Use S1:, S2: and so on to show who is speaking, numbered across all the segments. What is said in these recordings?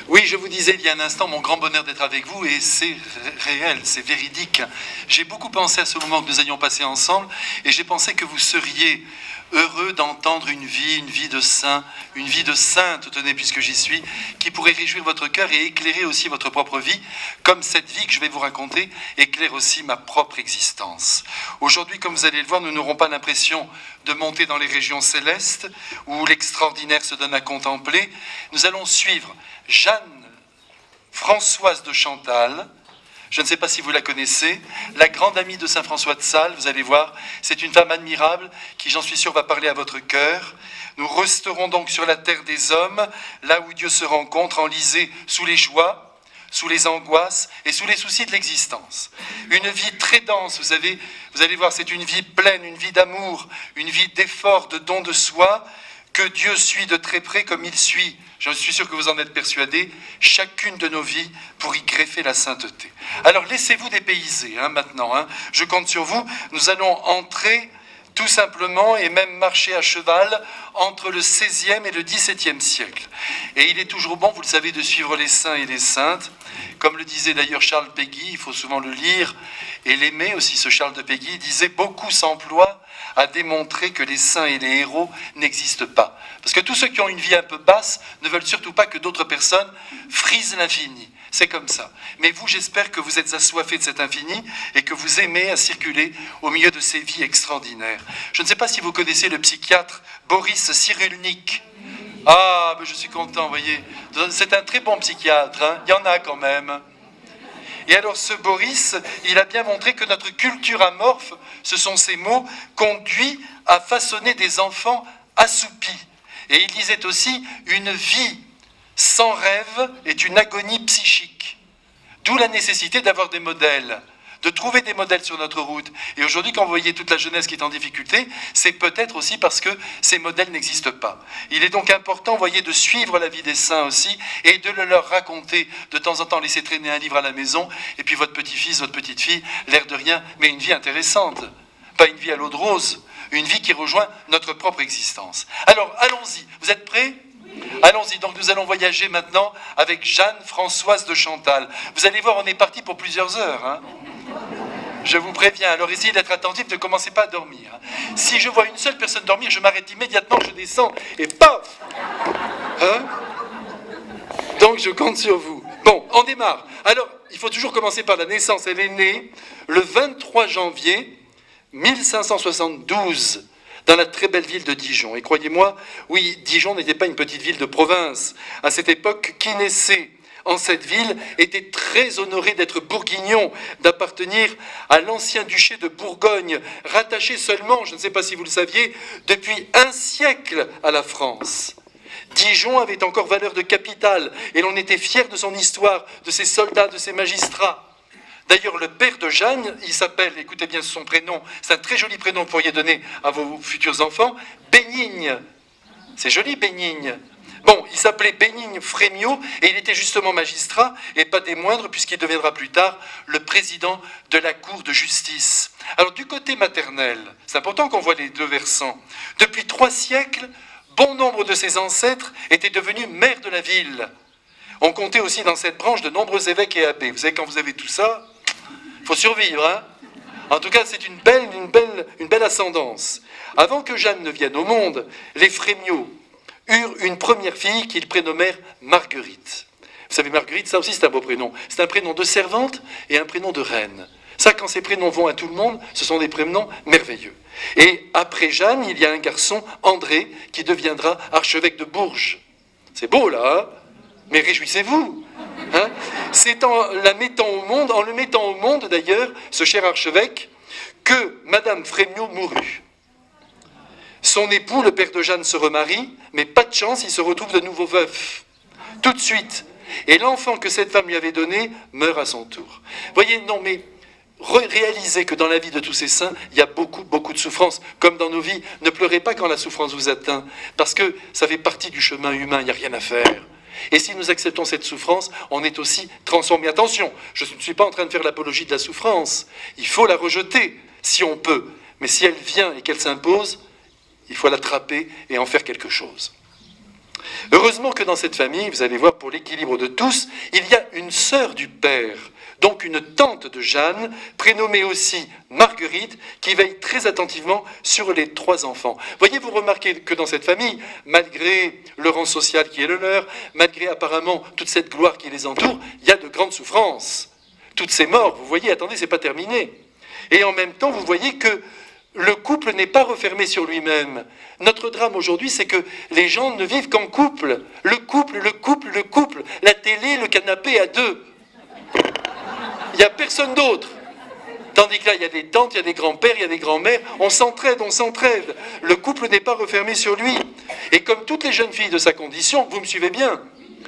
S1: Oui, je vous disais il y a un instant mon grand bonheur d'être avec vous et c'est réel, c'est véridique. J'ai beaucoup pensé à ce moment que nous allions passer ensemble et j'ai pensé que vous seriez heureux d'entendre une vie de saint, une vie de sainte, tenez puisque j'y suis, qui pourrait réjouir votre cœur et éclairer aussi votre propre vie, comme cette vie que je vais vous raconter éclaire aussi ma propre existence. Aujourd'hui, comme vous allez le voir, nous n'aurons pas l'impression de monter dans les régions célestes où l'extraordinaire se donne à contempler. Nous allons suivre Jeanne Françoise de Chantal. Je ne sais pas si vous la connaissez, la grande amie de Saint François de Sales, vous allez voir, c'est une femme admirable qui, j'en suis sûr, va parler à votre cœur. Nous resterons donc sur la terre des hommes, là où Dieu se rencontre, enlisé sous les joies, sous les angoisses et sous les soucis de l'existence. Une vie très dense, vous savez, vous allez voir, c'est une vie pleine, une vie d'amour, une vie d'effort, de don de soi, que Dieu suit de très près comme il suit, je suis sûr que vous en êtes persuadés, chacune de nos vies pour y greffer la sainteté. Alors laissez-vous dépayser maintenant, je compte sur vous, nous allons entrer tout simplement et même marcher à cheval entre le XVIe et le XVIIe siècle. Et il est toujours bon, vous le savez, de suivre les saints et les saintes. Comme le disait d'ailleurs Charles Péguy, il faut souvent le lire et l'aimer aussi, ce Charles de Péguy, il disait « Beaucoup s'emploient à démontrer que les saints et les héros n'existent pas. » Parce que tous ceux qui ont une vie un peu basse ne veulent surtout pas que d'autres personnes frisent l'infini. C'est comme ça. Mais vous, j'espère que vous êtes assoiffés de cet infini et que vous aimez à circuler au milieu de ces vies extraordinaires. Je ne sais pas si vous connaissez le psychiatre Boris Cyrulnik. Ah, mais je suis content, vous voyez. C'est un très bon psychiatre, il y en a quand même. Et alors ce Boris, il a bien montré que notre culture amorphe, ce sont ces mots, conduit à façonner des enfants assoupis. Et il disait aussi, une vie sans rêve est une agonie psychique. D'où la nécessité d'avoir des modèles, de trouver des modèles sur notre route. Et aujourd'hui, quand vous voyez toute la jeunesse qui est en difficulté, c'est peut-être aussi parce que ces modèles n'existent pas. Il est donc important, vous voyez, de suivre la vie des saints aussi et de le leur raconter. De temps en temps, laisser traîner un livre à la maison et puis votre petit-fils, votre petite-fille, l'air de rien, mais une vie intéressante. Pas une vie à l'eau de rose, une vie qui rejoint notre propre existence. Alors, allons-y. Vous êtes prêts ? Allons-y, donc nous allons voyager maintenant avec Jeanne Françoise de Chantal. Vous allez voir, on est parti pour plusieurs heures. Je vous préviens, alors essayez d'être attentif, ne commencez pas à dormir. Si je vois une seule personne dormir, je m'arrête immédiatement, je descends et paf. Donc je compte sur vous. Bon, on démarre. Alors, il faut toujours commencer par la naissance. Elle est née le 23 janvier 1572. Dans la très belle ville de Dijon. Et croyez-moi, oui, Dijon n'était pas une petite ville de province. À cette époque, qui naissait en cette ville était très honoré d'être bourguignon, d'appartenir à l'ancien duché de Bourgogne, rattaché seulement, je ne sais pas si vous le saviez, depuis un siècle à la France. Dijon avait encore valeur de capitale et l'on était fier de son histoire, de ses soldats, de ses magistrats. D'ailleurs, le père de Jeanne, il s'appelle, écoutez bien son prénom, c'est un très joli prénom que vous pourriez donner à vos futurs enfants, Bénigne. C'est joli, Bénigne. Bon, il s'appelait Bénigne Frémiot et il était justement magistrat, et pas des moindres, puisqu'il deviendra plus tard le président de la Cour de justice. Alors, du côté maternel, c'est important qu'on voit les deux versants. Depuis 3 siècles, bon nombre de ses ancêtres étaient devenus maires de la ville. On comptait aussi dans cette branche de nombreux évêques et abbés. Vous savez, quand vous avez tout ça, il faut survivre. En tout cas, c'est une belle ascendance. Avant que Jeanne ne vienne au monde, les Frémiot eurent une première fille qu'ils prénommèrent Marguerite. Vous savez, Marguerite, ça aussi c'est un beau prénom. C'est un prénom de servante et un prénom de reine. Ça, quand ces prénoms vont à tout le monde, ce sont des prénoms merveilleux. Et après Jeanne, il y a un garçon, André, qui deviendra archevêque de Bourges. C'est beau, là, mais réjouissez-vous. C'est en le mettant au monde d'ailleurs, ce cher archevêque, que Madame Frémiot mourut. Son époux, le père de Jeanne, se remarie, mais pas de chance, il se retrouve de nouveau veuf. Tout de suite. Et l'enfant que cette femme lui avait donné meurt à son tour. Voyez, non mais réalisez que dans la vie de tous ces saints, il y a beaucoup de souffrance. Comme dans nos vies, ne pleurez pas quand la souffrance vous atteint, parce que ça fait partie du chemin humain, il n'y a rien à faire. Et si nous acceptons cette souffrance, on est aussi transformé. Attention, je ne suis pas en train de faire l'apologie de la souffrance. Il faut la rejeter, si on peut. Mais si elle vient et qu'elle s'impose, il faut l'attraper et en faire quelque chose. Heureusement que dans cette famille, vous allez voir, pour l'équilibre de tous, il y a une sœur du père, donc une tante de Jeanne, prénommée aussi Marguerite, qui veille très attentivement sur les 3 enfants. Voyez, vous remarquez que dans cette famille, malgré le rang social qui est le leur, malgré apparemment toute cette gloire qui les entoure, il y a de grandes souffrances. Toutes ces morts, vous voyez, attendez, c'est pas terminé. Et en même temps, vous voyez que le couple n'est pas refermé sur lui-même. Notre drame aujourd'hui, c'est que les gens ne vivent qu'en couple. Le couple, le couple, le couple. La télé, le canapé à 2. Il n'y a personne d'autre. Tandis que là, il y a des tantes, il y a des grands-pères, il y a des grands-mères. On s'entraide, on s'entraide. Le couple n'est pas refermé sur lui. Et comme toutes les jeunes filles de sa condition, vous me suivez bien,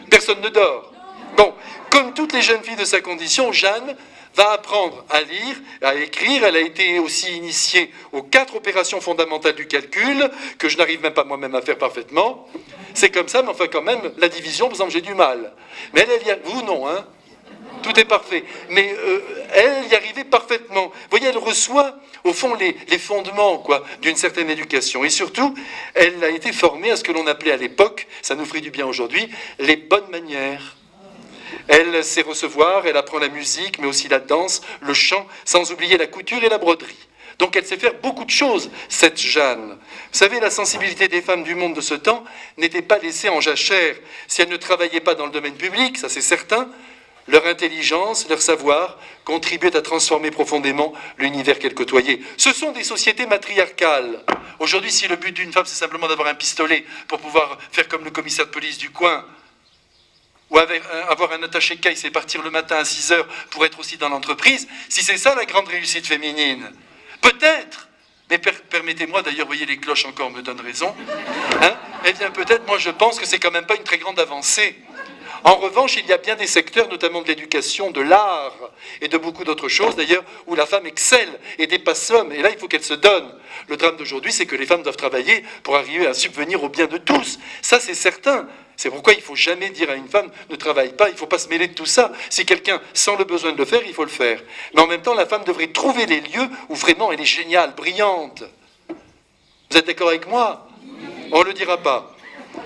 S1: personne ne dort. Bon, comme toutes les jeunes filles de sa condition, Jeanne va apprendre à lire, à écrire. Elle a été aussi initiée aux 4 opérations fondamentales du calcul, que je n'arrive même pas moi-même à faire parfaitement. C'est comme ça, mais enfin quand même, la division, par exemple, j'ai du mal. Mais elle y a... Vous, non, hein. Tout est parfait. Mais elle y arrivait parfaitement. Vous voyez, elle reçoit, au fond, les fondements quoi, d'une certaine éducation. Et surtout, elle a été formée à ce que l'on appelait à l'époque, ça nous ferait du bien aujourd'hui, les bonnes manières. Elle sait recevoir, elle apprend la musique, mais aussi la danse, le chant, sans oublier la couture et la broderie. Donc elle sait faire beaucoup de choses, cette Jeanne. Vous savez, la sensibilité des femmes du monde de ce temps n'était pas laissée en jachère. Si elles ne travaillaient pas dans le domaine public, ça c'est certain, leur intelligence, leur savoir contribuaient à transformer profondément l'univers qu'elles côtoyaient. Ce sont des sociétés matriarcales. Aujourd'hui, si le but d'une femme, c'est simplement d'avoir un pistolet pour pouvoir faire comme le commissaire de police du coin, ou avoir un attaché-caisse et partir le matin à 6 heures pour être aussi dans l'entreprise, si c'est ça la grande réussite féminine, peut-être, mais permettez-moi, d'ailleurs, vous voyez, les cloches encore me donnent raison, hein, eh bien peut-être, moi je pense que c'est quand même pas une très grande avancée. En revanche, il y a bien des secteurs, notamment de l'éducation, de l'art et de beaucoup d'autres choses, d'ailleurs, où la femme excelle et dépasse l'homme. Et là, il faut qu'elle se donne. Le drame d'aujourd'hui, c'est que les femmes doivent travailler pour arriver à subvenir au bien de tous. Ça, c'est certain. C'est pourquoi il ne faut jamais dire à une femme « ne travaille pas », il ne faut pas se mêler de tout ça. Si quelqu'un sent le besoin de le faire, il faut le faire. Mais en même temps, la femme devrait trouver les lieux où vraiment elle est géniale, brillante. Vous êtes d'accord avec moi? On ne le dira pas.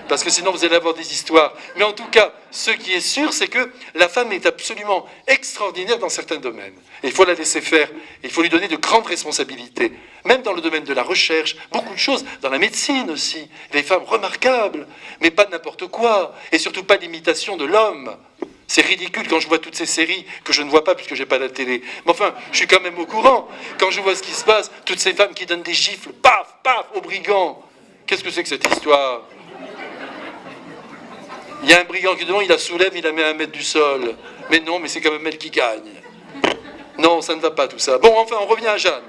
S1: Parce que sinon vous allez avoir des histoires. Mais en tout cas, ce qui est sûr, c'est que la femme est absolument extraordinaire dans certains domaines. Et il faut la laisser faire. Il faut lui donner de grandes responsabilités. Même dans le domaine de la recherche, beaucoup de choses. Dans la médecine aussi. Les femmes remarquables, mais pas n'importe quoi. Et surtout pas l'imitation de l'homme. C'est ridicule quand je vois toutes ces séries que je ne vois pas puisque je n'ai pas la télé. Mais enfin, je suis quand même au courant. Quand je vois ce qui se passe, toutes ces femmes qui donnent des gifles, paf, paf, aux brigands. Qu'est-ce que c'est que cette histoire ? Il y a un brigand qui demande, il la soulève, il la met à 1 mètre du sol. Mais non, mais c'est quand même elle qui gagne. Non, ça ne va pas tout ça. Bon, enfin, on revient à Jeanne.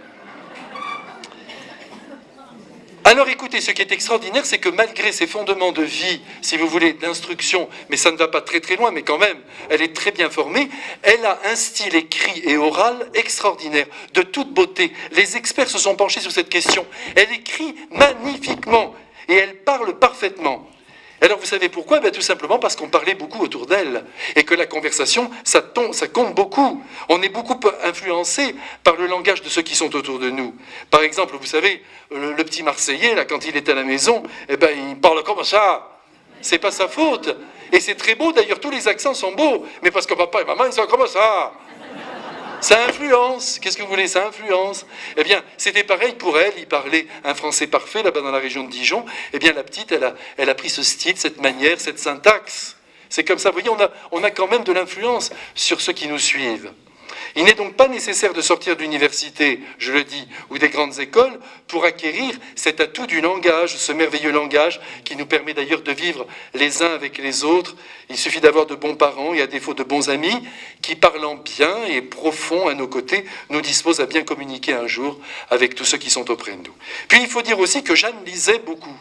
S1: Alors écoutez, ce qui est extraordinaire, c'est que malgré ses fondements de vie, si vous voulez, d'instruction, mais ça ne va pas très très loin, mais quand même, elle est très bien formée, elle a un style écrit et oral extraordinaire, de toute beauté. Les experts se sont penchés sur cette question. Elle écrit magnifiquement et elle parle parfaitement. Alors vous savez pourquoi? Tout simplement parce qu'on parlait beaucoup autour d'elle et que la conversation, ça compte beaucoup. On est beaucoup influencé par le langage de ceux qui sont autour de nous. Par exemple, vous savez, le petit Marseillais, là, quand il est à la maison, il parle comme ça. C'est pas sa faute. Et c'est très beau, d'ailleurs, tous les accents sont beaux. Mais parce que papa et maman, ils sont comme ça. Ça influence. Qu'est-ce que vous voulez? Ça influence. Eh bien, c'était pareil pour elle. Il parlait un français parfait, là-bas dans la région de Dijon. Eh bien, la petite, elle a pris ce style, cette manière, cette syntaxe. C'est comme ça. Vous voyez, on a quand même de l'influence sur ceux qui nous suivent. Il n'est donc pas nécessaire de sortir d'université, je le dis, ou des grandes écoles pour acquérir cet atout du langage, ce merveilleux langage qui nous permet d'ailleurs de vivre les uns avec les autres. Il suffit d'avoir de bons parents et à défaut de bons amis qui, parlant bien et profond à nos côtés, nous disposent à bien communiquer un jour avec tous ceux qui sont auprès de nous. Puis il faut dire aussi que Jeanne lisait beaucoup.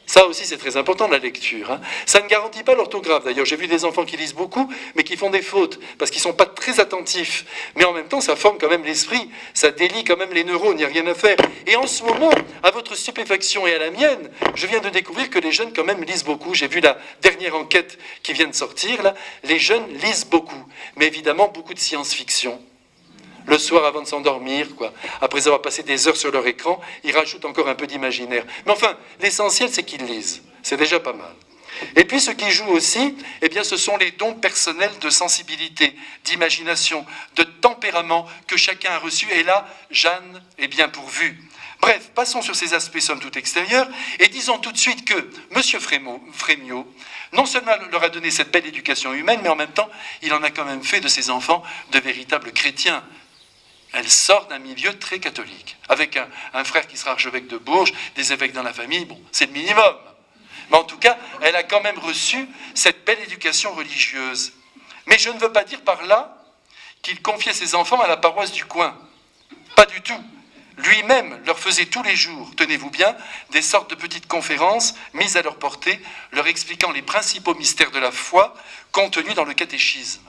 S1: Ça aussi, c'est très important, la lecture. Hein. Ça ne garantit pas l'orthographe. D'ailleurs, j'ai vu des enfants qui lisent beaucoup, mais qui font des fautes, parce qu'ils ne sont pas très attentifs. Mais en même temps, ça forme quand même l'esprit, ça délie quand même les neurones, il n'y a rien à faire. Et en ce moment, à votre stupéfaction et à la mienne, je viens de découvrir que les jeunes quand même lisent beaucoup. J'ai vu la dernière enquête qui vient de sortir, là. Les jeunes lisent beaucoup, mais évidemment beaucoup de science-fiction. Le soir avant de s'endormir, après avoir passé des heures sur leur écran, ils rajoutent encore un peu d'imaginaire. Mais enfin, l'essentiel, c'est qu'ils lisent. C'est déjà pas mal. Et puis ce qui joue aussi, eh bien, ce sont les dons personnels de sensibilité, d'imagination, de tempérament que chacun a reçu. Et là, Jeanne est bien pourvue. Bref, passons sur ces aspects somme toute extérieurs et disons tout de suite que M. Frémiot, non seulement leur a donné cette belle éducation humaine, mais en même temps, il en a quand même fait de ses enfants de véritables chrétiens. Elle sort d'un milieu très catholique, avec un frère qui sera archevêque de Bourges, des évêques dans la famille, bon, c'est le minimum. Mais en tout cas, elle a quand même reçu cette belle éducation religieuse. Mais je ne veux pas dire par là qu'il confiait ses enfants à la paroisse du coin. Pas du tout. Lui-même leur faisait tous les jours, tenez-vous bien, des sortes de petites conférences mises à leur portée, leur expliquant les principaux mystères de la foi contenus dans le catéchisme.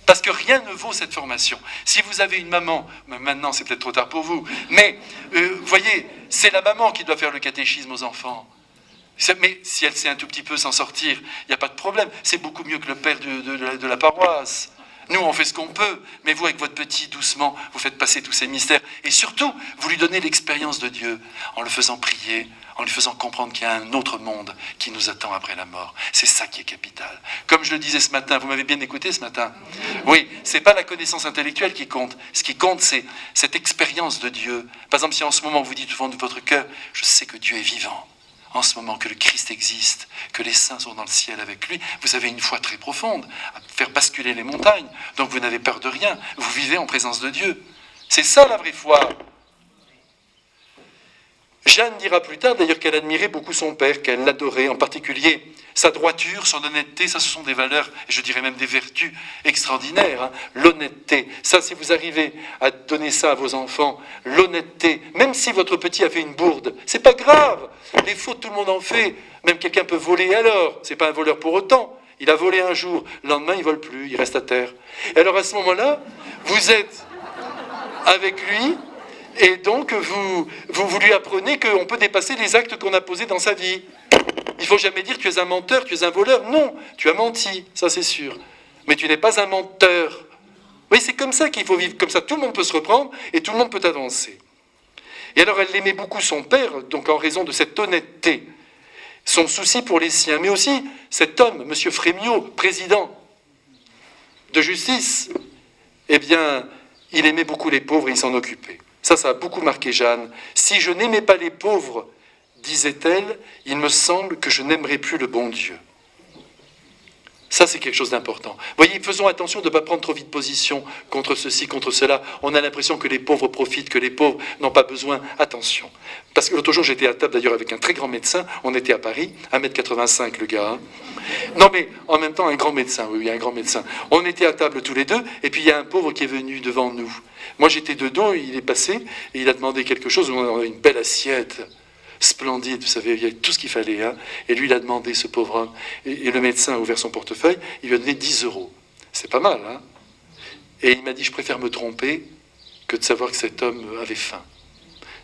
S1: Parce que rien ne vaut cette formation. Si vous avez une maman, maintenant c'est peut-être trop tard pour vous, mais voyez, c'est la maman qui doit faire le catéchisme aux enfants. Mais si elle sait un tout petit peu s'en sortir, il n'y a pas de problème. C'est beaucoup mieux que le père de la paroisse. Nous, on fait ce qu'on peut, mais vous, avec votre petit, doucement, vous faites passer tous ces mystères. Et surtout, vous lui donnez l'expérience de Dieu en le faisant prier, en lui faisant comprendre qu'il y a un autre monde qui nous attend après la mort. C'est ça qui est capital. Comme je le disais ce matin, vous m'avez bien écouté ce matin? Oui, c'est pas la connaissance intellectuelle qui compte. Ce qui compte, c'est cette expérience de Dieu. Par exemple, si en ce moment vous dites au fond de votre cœur, je sais que Dieu est vivant. En ce moment que le Christ existe, que les saints sont dans le ciel avec lui, vous avez une foi très profonde, à faire basculer les montagnes. Donc vous n'avez peur de rien, vous vivez en présence de Dieu. C'est ça la vraie foi. Jeanne dira plus tard d'ailleurs qu'elle admirait beaucoup son père, qu'elle l'adorait, en particulier sa droiture, son honnêteté, ça ce sont des valeurs, et je dirais même des vertus extraordinaires. Hein. L'honnêteté, ça si vous arrivez à donner ça à vos enfants, l'honnêteté, même si votre petit a fait une bourde, c'est pas grave, les fautes tout le monde en fait, même quelqu'un peut voler alors, c'est pas un voleur pour autant, il a volé un jour, le lendemain il vole plus, il reste à terre. Et alors à ce moment-là, vous êtes avec lui, et donc vous lui apprenez qu'on peut dépasser les actes qu'on a posés dans sa vie. Il ne faut jamais dire tu es un menteur, tu es un voleur. Non, tu as menti, ça c'est sûr. Mais tu n'es pas un menteur. Oui, c'est comme ça qu'il faut vivre. Comme ça, tout le monde peut se reprendre et tout le monde peut avancer. Et alors, elle aimait beaucoup son père, donc en raison de cette honnêteté, son souci pour les siens, mais aussi cet homme, M. Frémiot, président de justice, eh bien, il aimait beaucoup les pauvres et il s'en occupait. Ça a beaucoup marqué Jeanne. Si je n'aimais pas les pauvres, disait-elle, il me semble que je n'aimerais plus le bon Dieu. Ça, c'est quelque chose d'important. Voyez, faisons attention de ne pas prendre trop vite position contre ceci, contre cela. On a l'impression que les pauvres profitent, que les pauvres n'ont pas besoin. Attention. Parce que l'autre jour, j'étais à table d'ailleurs avec un très grand médecin. On était à Paris, 1m85 le gars. Hein. Non mais, en même temps, un grand médecin. Oui, un grand médecin. On était à table tous les deux, et puis il y a un pauvre qui est venu devant nous. Moi, j'étais de dos, il est passé, et il a demandé quelque chose. On a une belle assiette. Splendide, vous savez, il y a tout ce qu'il fallait. Hein. Et lui, il a demandé, ce pauvre homme, et le médecin a ouvert son portefeuille, il lui a donné 10 €. C'est pas mal, hein. Et il m'a dit, je préfère me tromper que de savoir que cet homme avait faim.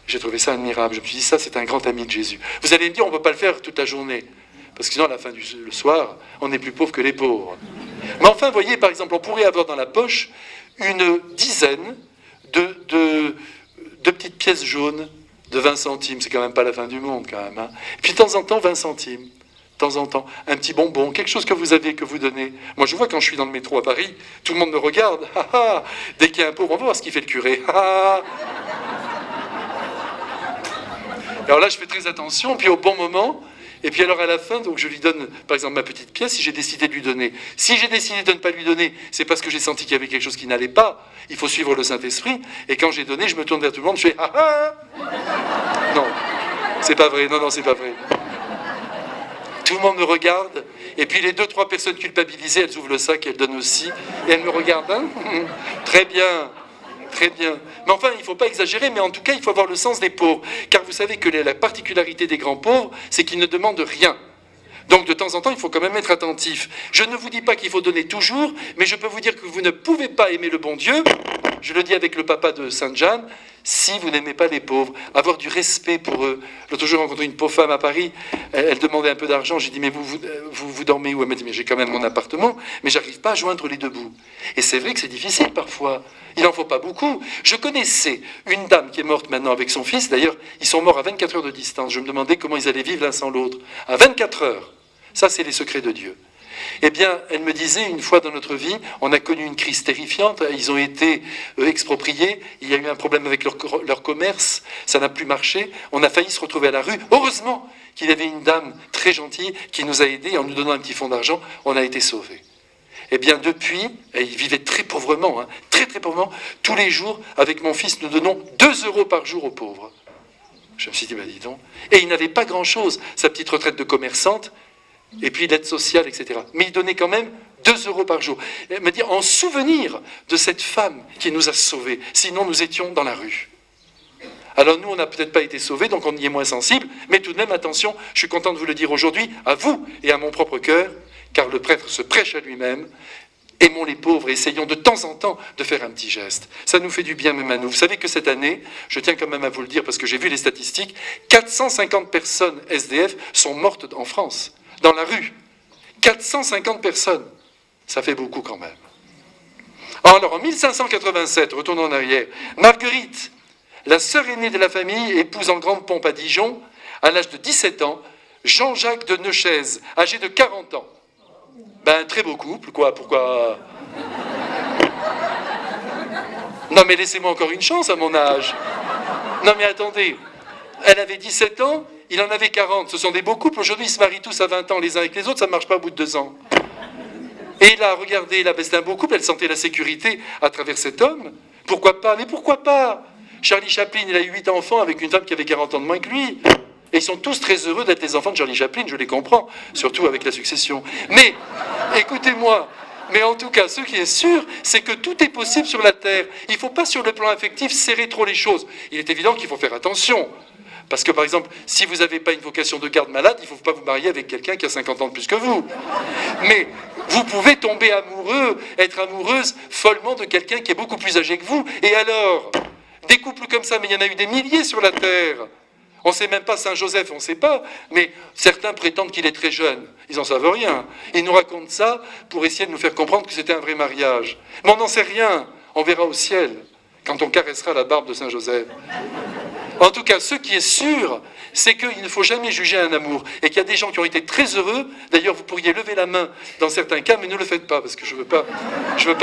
S1: J'ai trouvé ça admirable. Je me suis dit, ça, c'est un grand ami de Jésus. Vous allez me dire, on ne peut pas le faire toute la journée. Parce que sinon, à la fin du soir, on est plus pauvre que les pauvres. Mais enfin, vous voyez, par exemple, on pourrait avoir dans la poche une dizaine de petites pièces jaunes, de 20 centimes, c'est quand même pas la fin du monde, quand même. Hein. Et puis de temps en temps, 20 centimes. De temps en temps, un petit bonbon, quelque chose que vous avez, que vous donnez. Moi, je vois quand je suis dans le métro à Paris, tout le monde me regarde. Ah, ah. Dès qu'il y a un pauvre, on va voir ce qu'il fait le curé. Ah, ah. Alors là, je fais très attention, puis au bon moment, et puis alors à la fin, donc je lui donne, par exemple, ma petite pièce, si j'ai décidé de lui donner. Si j'ai décidé de ne pas lui donner, c'est parce que j'ai senti qu'il y avait quelque chose qui n'allait pas. Il faut suivre le Saint-Esprit. Et quand j'ai donné, je me tourne vers tout le monde, je fais « Ah ah !» Non, c'est pas vrai, non, c'est pas vrai. Tout le monde me regarde, et puis les 2-3 personnes culpabilisées, elles ouvrent le sac et elles donnent aussi, et elles me regardent. Hein. Très bien. Très bien. Mais enfin, il ne faut pas exagérer, mais en tout cas, il faut avoir le sens des pauvres. Car vous savez que la particularité des grands pauvres, c'est qu'ils ne demandent rien. Donc, de temps en temps, il faut quand même être attentif. Je ne vous dis pas qu'il faut donner toujours, mais je peux vous dire que vous ne pouvez pas aimer le bon Dieu, je le dis avec le papa de Sainte Jeanne, si vous n'aimez pas les pauvres, avoir du respect pour eux. L'autre jour, j'ai rencontré une pauvre femme à Paris, elle demandait un peu d'argent, j'ai dit, mais vous dormez où? Elle m'a dit, mais j'ai quand même mon appartement, mais j'arrive pas à joindre les deux bouts. Et c'est vrai que c'est difficile parfois, il n'en faut pas beaucoup. Je connaissais une dame qui est morte maintenant avec son fils, d'ailleurs, ils sont morts à 24 heures de distance, je me demandais comment ils allaient vivre l'un sans l'autre. À 24 heures, Ça, c'est les secrets de Dieu. Eh bien, elle me disait, une fois dans notre vie, on a connu une crise terrifiante, ils ont été expropriés, il y a eu un problème avec leur commerce, ça n'a plus marché, on a failli se retrouver à la rue. Heureusement qu'il y avait une dame très gentille qui nous a aidés, en nous donnant un petit fonds d'argent, on a été sauvés. Eh bien, depuis, et ils vivaient très pauvrement, très très pauvrement, tous les jours, avec mon fils, nous donnons 2 € par jour aux pauvres. Je me suis dit, dis donc. Et il n'avait pas grand-chose, sa petite retraite de commerçante, et puis l'aide sociale, etc. Mais il donnait quand même 2 € par jour. Elle me dit, en souvenir de cette femme qui nous a sauvés, sinon nous étions dans la rue. Alors nous, on n'a peut-être pas été sauvés, donc on y est moins sensible, mais tout de même, attention, je suis content de vous le dire aujourd'hui, à vous et à mon propre cœur, car le prêtre se prêche à lui-même. Aimons les pauvres et essayons de temps en temps de faire un petit geste. Ça nous fait du bien même à nous. Vous savez que cette année, je tiens quand même à vous le dire parce que j'ai vu les statistiques, 450 personnes SDF sont mortes en France, dans la rue. 450 personnes. Ça fait beaucoup quand même. Alors en 1587, retournons en arrière, Marguerite, la sœur aînée de la famille, épouse en grande pompe à Dijon, à l'âge de 17 ans, Jean-Jacques de Neuchèze, âgé de 40 ans. Très beau couple, quoi, pourquoi... Non mais laissez-moi encore une chance à mon âge. Non mais attendez, elle avait 17 ans, il en avait 40, ce sont des beaux couples, aujourd'hui ils se marient tous à 20 ans les uns avec les autres, ça ne marche pas au bout de 2 ans. Et là, regardez, là, c'est un beau couple, elle sentait la sécurité à travers cet homme. Pourquoi pas? Mais pourquoi pas? Charlie Chaplin, il a eu 8 enfants avec une femme qui avait 40 ans de moins que lui. Et ils sont tous très heureux d'être les enfants de Charlie Chaplin, je les comprends, surtout avec la succession. Mais, écoutez-moi, mais en tout cas, ce qui est sûr, c'est que tout est possible sur la Terre. Il ne faut pas, sur le plan affectif, serrer trop les choses. Il est évident qu'il faut faire attention. Parce que, par exemple, si vous n'avez pas une vocation de garde malade, il ne faut pas vous marier avec quelqu'un qui a 50 ans de plus que vous. Mais vous pouvez tomber amoureux, être amoureuse follement de quelqu'un qui est beaucoup plus âgé que vous. Et alors, des couples comme ça, mais il y en a eu des milliers sur la Terre. On ne sait même pas Saint-Joseph, on ne sait pas, mais certains prétendent qu'il est très jeune. Ils n'en savent rien. Ils nous racontent ça pour essayer de nous faire comprendre que c'était un vrai mariage. Mais on n'en sait rien. On verra au ciel, quand on caressera la barbe de Saint-Joseph. En tout cas, ce qui est sûr, c'est qu'il ne faut jamais juger un amour. Et qu'il y a des gens qui ont été très heureux. D'ailleurs, vous pourriez lever la main dans certains cas, mais ne le faites pas, parce que je veux pas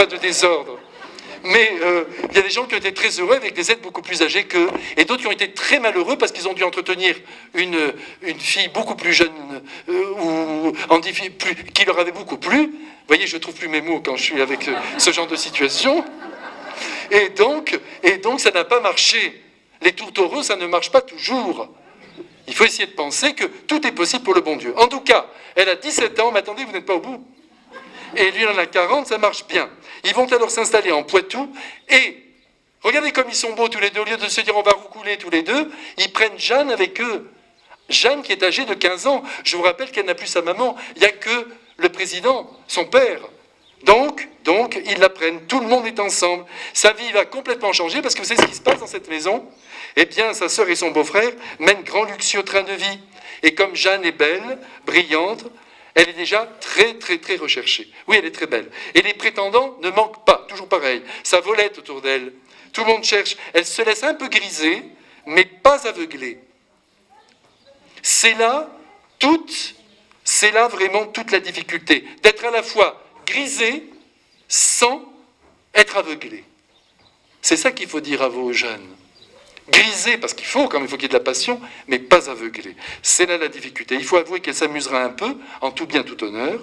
S1: de désordre. Mais il y a des gens qui ont été très heureux avec des êtres beaucoup plus âgés qu'eux, et d'autres qui ont été très malheureux parce qu'ils ont dû entretenir une fille beaucoup plus jeune qui leur avait beaucoup plu. Vous voyez, je ne trouve plus mes mots quand je suis avec ce genre de situation. Et donc ça n'a pas marché. Les tourtereaux, ça ne marche pas toujours. Il faut essayer de penser que tout est possible pour le bon Dieu. En tout cas, elle a 17 ans, mais attendez, vous n'êtes pas au bout. Et lui, il en a 40, ça marche bien. Ils vont alors s'installer en Poitou, et regardez comme ils sont beaux tous les deux, au lieu de se dire on va roucouler tous les deux, ils prennent Jeanne avec eux. Jeanne qui est âgée de 15 ans. Je vous rappelle qu'elle n'a plus sa maman, il n'y a que le président, son père. Donc, ils la prennent, tout le monde est ensemble. Sa vie va complètement changer, parce que vous savez ce qui se passe dans cette maison? Eh bien, sa sœur et son beau-frère mènent grand luxueux train de vie. Et comme Jeanne est belle, brillante, elle est déjà très, très, très recherchée. Oui, elle est très belle. Et les prétendants ne manquent pas, toujours pareil. Ça volette autour d'elle. Tout le monde cherche. Elle se laisse un peu griser, mais pas aveuglée. C'est là vraiment toute la difficulté. D'être à la fois grisée sans être aveuglée. C'est ça qu'il faut dire à vos jeunes. Grisée, parce qu'il faut qu'il y ait de la passion, mais pas aveuglée. C'est là la difficulté. Il faut avouer qu'elle s'amusera un peu, en tout bien tout honneur,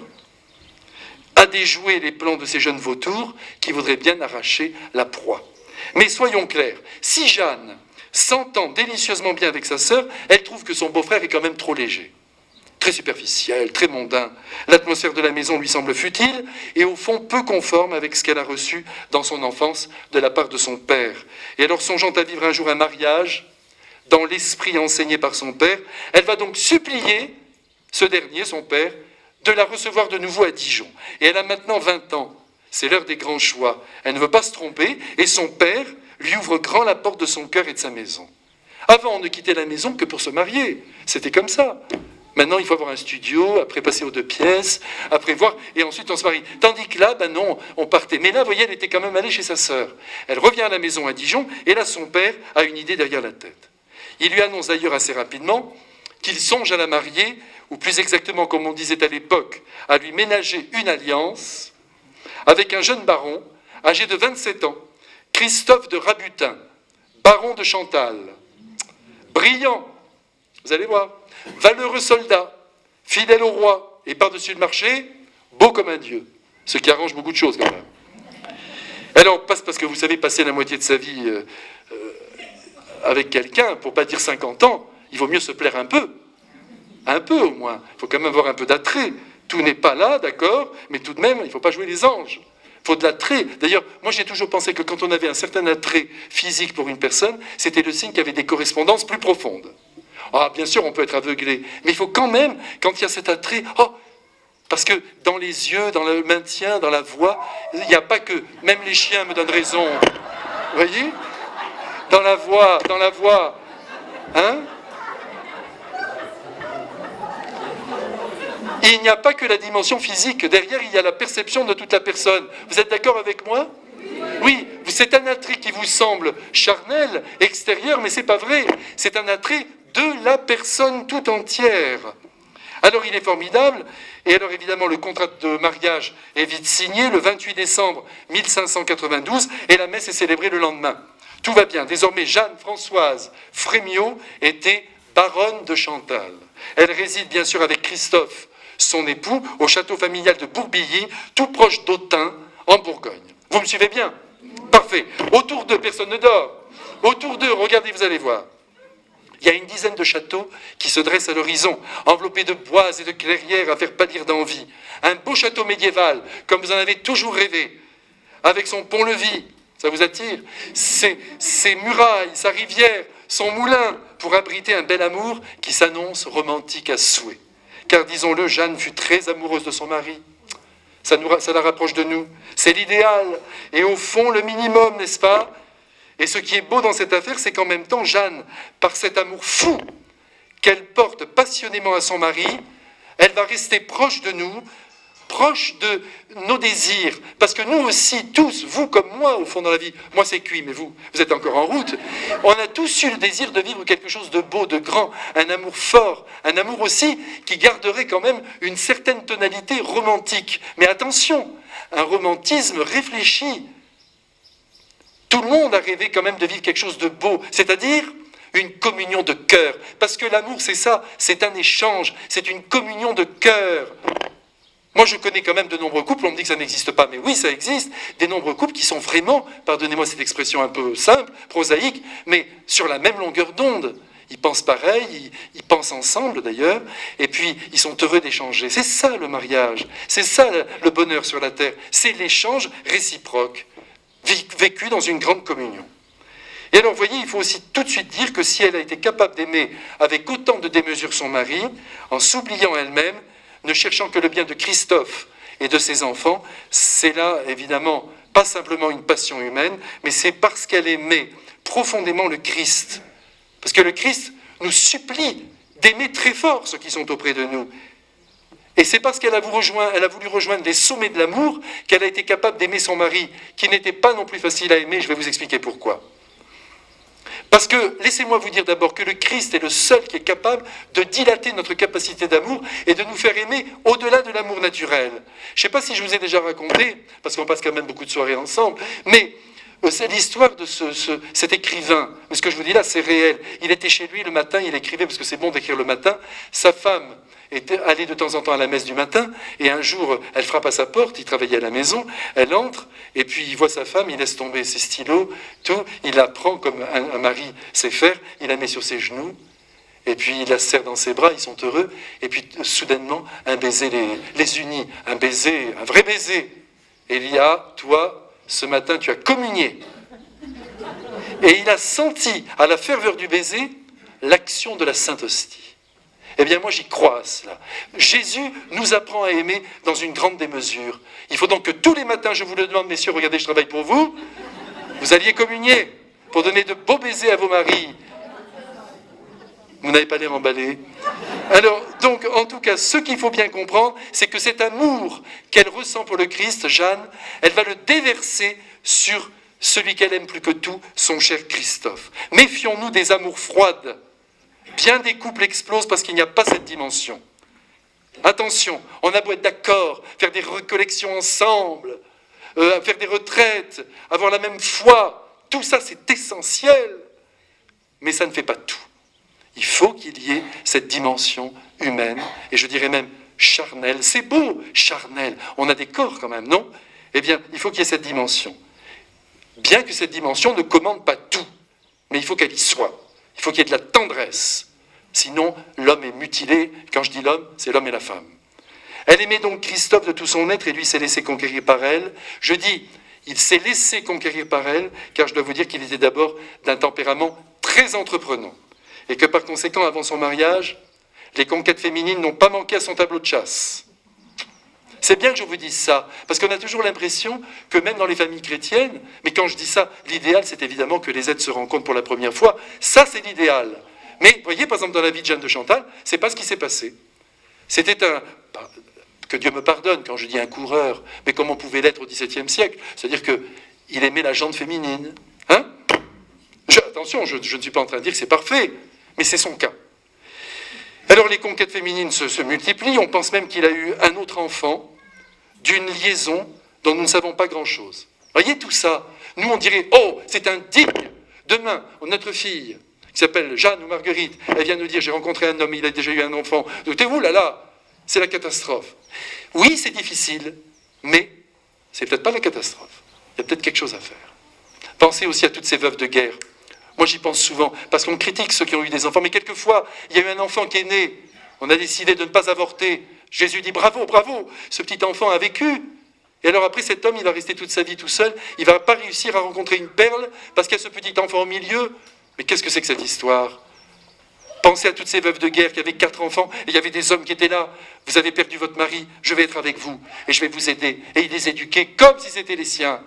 S1: à déjouer les plans de ces jeunes vautours qui voudraient bien arracher la proie. Mais soyons clairs, si Jeanne s'entend délicieusement bien avec sa sœur, elle trouve que son beau-frère est quand même trop léger. Très superficiel, très mondain. L'atmosphère de la maison lui semble futile et au fond peu conforme avec ce qu'elle a reçu dans son enfance de la part de son père. Et alors songeant à vivre un jour un mariage, dans l'esprit enseigné par son père, elle va donc supplier ce dernier, son père, de la recevoir de nouveau à Dijon. Et elle a maintenant 20 ans. C'est l'heure des grands choix. Elle ne veut pas se tromper et son père lui ouvre grand la porte de son cœur et de sa maison. Avant, on ne quittait la maison que pour se marier. C'était comme ça. Maintenant, il faut avoir un studio, après passer aux 2 pièces, après voir, et ensuite on se marie. Tandis que là, non, on partait. Mais là, vous voyez, elle était quand même allée chez sa sœur. Elle revient à la maison à Dijon, et là, son père a une idée derrière la tête. Il lui annonce d'ailleurs assez rapidement qu'il songe à la marier
S2: ou plus exactement comme on disait à l'époque, à lui ménager une alliance avec un jeune baron âgé de 27 ans, Christophe de Rabutin, baron de Chantal. Brillant, vous allez voir, valeureux soldat, fidèle au roi et par-dessus le marché, beau comme un dieu. Ce qui arrange beaucoup de choses quand même. Alors, parce que vous savez, passer la moitié de sa vie avec quelqu'un, pour pas dire 50 ans, il vaut mieux se plaire un peu. Un peu au moins. Il faut quand même avoir un peu d'attrait. Tout n'est pas là, d'accord, mais tout de même, il ne faut pas jouer les anges. Il faut de l'attrait. D'ailleurs, moi j'ai toujours pensé que quand on avait un certain attrait physique pour une personne, c'était le signe qu'il y avait des correspondances plus profondes. Ah, bien sûr, on peut être aveuglé, mais il faut quand même, quand il y a cet attrait, parce que dans les yeux, dans le maintien, dans la voix, il n'y a pas que, même les chiens me donnent raison, vous voyez ? Dans la voix, hein ? Et il n'y a pas que la dimension physique, derrière il y a la perception de toute la personne. Vous êtes d'accord avec moi ? Oui, c'est un attrait qui vous semble charnel, extérieur, mais c'est pas vrai. C'est un attrait de la personne tout entière. Alors il est formidable, et alors évidemment le contrat de mariage est vite signé le 28 décembre 1592, et la messe est célébrée le lendemain. Tout va bien. Désormais, Jeanne-Françoise Frémiot était baronne de Chantal. Elle réside bien sûr avec Christophe, son époux, au château familial de Bourbilly, tout proche d'Autun, en Bourgogne. Vous me suivez bien ? Parfait. Autour d'eux, personne ne dort. Autour d'eux, regardez, vous allez voir. Il y a une dizaine de châteaux qui se dressent à l'horizon, enveloppés de bois et de clairières à faire pâlir d'envie. Un beau château médiéval, comme vous en avez toujours rêvé, avec son pont-levis, ça vous attire ? Ses murailles, sa rivière, son moulin, pour abriter un bel amour qui s'annonce romantique à souhait. Car disons-le, Jeanne fut très amoureuse de son mari. Ça la rapproche de nous. C'est l'idéal. Et au fond, le minimum, n'est-ce pas ? Et ce qui est beau dans cette affaire, c'est qu'en même temps, Jeanne, par cet amour fou qu'elle porte passionnément à son mari, elle va rester proche de nous, proche de nos désirs. Parce que nous aussi, tous, vous comme moi, au fond dans la vie, moi c'est cuit, mais vous êtes encore en route, on a tous eu le désir de vivre quelque chose de beau, de grand, un amour fort, un amour aussi qui garderait quand même une certaine tonalité romantique. Mais attention, un romantisme réfléchi. Tout le monde a rêvé quand même de vivre quelque chose de beau, c'est-à-dire une communion de cœur. Parce que l'amour, c'est ça, c'est un échange, c'est une communion de cœur. Moi, je connais quand même de nombreux couples, on me dit que ça n'existe pas, mais oui, ça existe, des nombreux couples qui sont vraiment, pardonnez-moi cette expression un peu simple, prosaïque, mais sur la même longueur d'onde. Ils pensent pareil, ils pensent ensemble d'ailleurs, et puis ils sont heureux d'échanger. C'est ça le mariage, c'est ça le bonheur sur la terre, c'est l'échange réciproque, vécu dans une grande communion. Et alors, vous voyez, il faut aussi tout de suite dire que si elle a été capable d'aimer avec autant de démesure son mari, en s'oubliant elle-même, ne cherchant que le bien de Christophe et de ses enfants, c'est là, évidemment, pas simplement une passion humaine, mais c'est parce qu'elle aimait profondément le Christ. Parce que le Christ nous supplie d'aimer très fort ceux qui sont auprès de nous. Et c'est parce qu'elle a voulu rejoindre les sommets de l'amour qu'elle a été capable d'aimer son mari, qui n'était pas non plus facile à aimer. Je vais vous expliquer pourquoi. Parce que, laissez-moi vous dire d'abord que le Christ est le seul qui est capable de dilater notre capacité d'amour et de nous faire aimer au-delà de l'amour naturel. Je ne sais pas si je vous ai déjà raconté, parce qu'on passe quand même beaucoup de soirées ensemble, mais c'est l'histoire de cet écrivain. Mais ce que je vous dis là, c'est réel. Il était chez lui le matin, il écrivait, parce que c'est bon d'écrire le matin. Sa femme était allée de temps en temps à la messe du matin, et un jour, elle frappe à sa porte, il travaillait à la maison, elle entre, et puis il voit sa femme, il laisse tomber ses stylos, tout, il la prend comme un mari sait faire, il la met sur ses genoux, et puis il la serre dans ses bras, ils sont heureux, et puis soudainement, un baiser les unit, un baiser, un vrai baiser. Elia, toi, ce matin, tu as communié. Et il a senti, à la ferveur du baiser, l'action de la Sainte Hostie. Eh bien, moi, j'y crois à cela. Jésus nous apprend à aimer dans une grande démesure. Il faut donc que tous les matins, je vous le demande, messieurs, regardez, je travaille pour vous, vous alliez communier pour donner de beaux baisers à vos maris. Vous n'avez pas l'air emballé. Alors, donc, en tout cas, ce qu'il faut bien comprendre, c'est que cet amour qu'elle ressent pour le Christ, Jeanne, elle va le déverser sur celui qu'elle aime plus que tout, son cher Christophe. Méfions-nous des amours froides. Bien des couples explosent parce qu'il n'y a pas cette dimension. Attention, on a beau être d'accord, faire des recollections ensemble, faire des retraites, avoir la même foi, tout ça c'est essentiel, mais ça ne fait pas tout. Il faut qu'il y ait cette dimension humaine, et je dirais même charnelle. C'est beau, charnel, on a des corps quand même, non? Eh bien, il faut qu'il y ait cette dimension. Bien que cette dimension ne commande pas tout, mais il faut qu'elle y soit. Il faut qu'il y ait de la tendresse. Sinon, l'homme est mutilé. Quand je dis l'homme, c'est l'homme et la femme. Elle aimait donc Christophe de tout son être et lui s'est laissé conquérir par elle. Je dis, il s'est laissé conquérir par elle, car je dois vous dire qu'il était d'abord d'un tempérament très entreprenant. Et que par conséquent, avant son mariage, les conquêtes féminines n'ont pas manqué à son tableau de chasse. C'est bien que je vous dise ça, parce qu'on a toujours l'impression que même dans les familles chrétiennes, mais quand je dis ça, l'idéal c'est évidemment que les êtres se rencontrent pour la première fois, ça c'est l'idéal. Mais vous voyez, par exemple, dans la vie de Jeanne de Chantal, c'est pas ce qui s'est passé. C'était que Dieu me pardonne quand je dis un coureur, mais comme on pouvait l'être au XVIIe siècle, c'est-à-dire qu'il aimait la jante féminine. Hein? Attention, je ne suis pas en train de dire que c'est parfait, mais c'est son cas. Alors les conquêtes féminines se multiplient, on pense même qu'il a eu un autre enfant d'une liaison dont nous ne savons pas grand-chose. Voyez tout ça, nous on dirait, oh, c'est un digne. Demain, notre fille, qui s'appelle Jeanne ou Marguerite, elle vient nous dire, j'ai rencontré un homme, il a déjà eu un enfant. T'es où là, c'est la catastrophe. Oui, c'est difficile, mais c'est peut-être pas la catastrophe. Il y a peut-être quelque chose à faire. Pensez aussi à toutes ces veuves de guerre. Moi, j'y pense souvent, parce qu'on critique ceux qui ont eu des enfants, mais quelquefois, il y a eu un enfant qui est né, on a décidé de ne pas avorter. Jésus dit, bravo, bravo, ce petit enfant a vécu. Et alors après, cet homme, il va rester toute sa vie tout seul, il ne va pas réussir à rencontrer une perle, parce qu'il y a ce petit enfant au milieu. Mais qu'est-ce que c'est que cette histoire? Pensez à toutes ces veuves de guerre qui avaient 4 enfants, et il y avait des hommes qui étaient là. Vous avez perdu votre mari, je vais être avec vous, et je vais vous aider. Et il les éduquait comme si c'était les siens.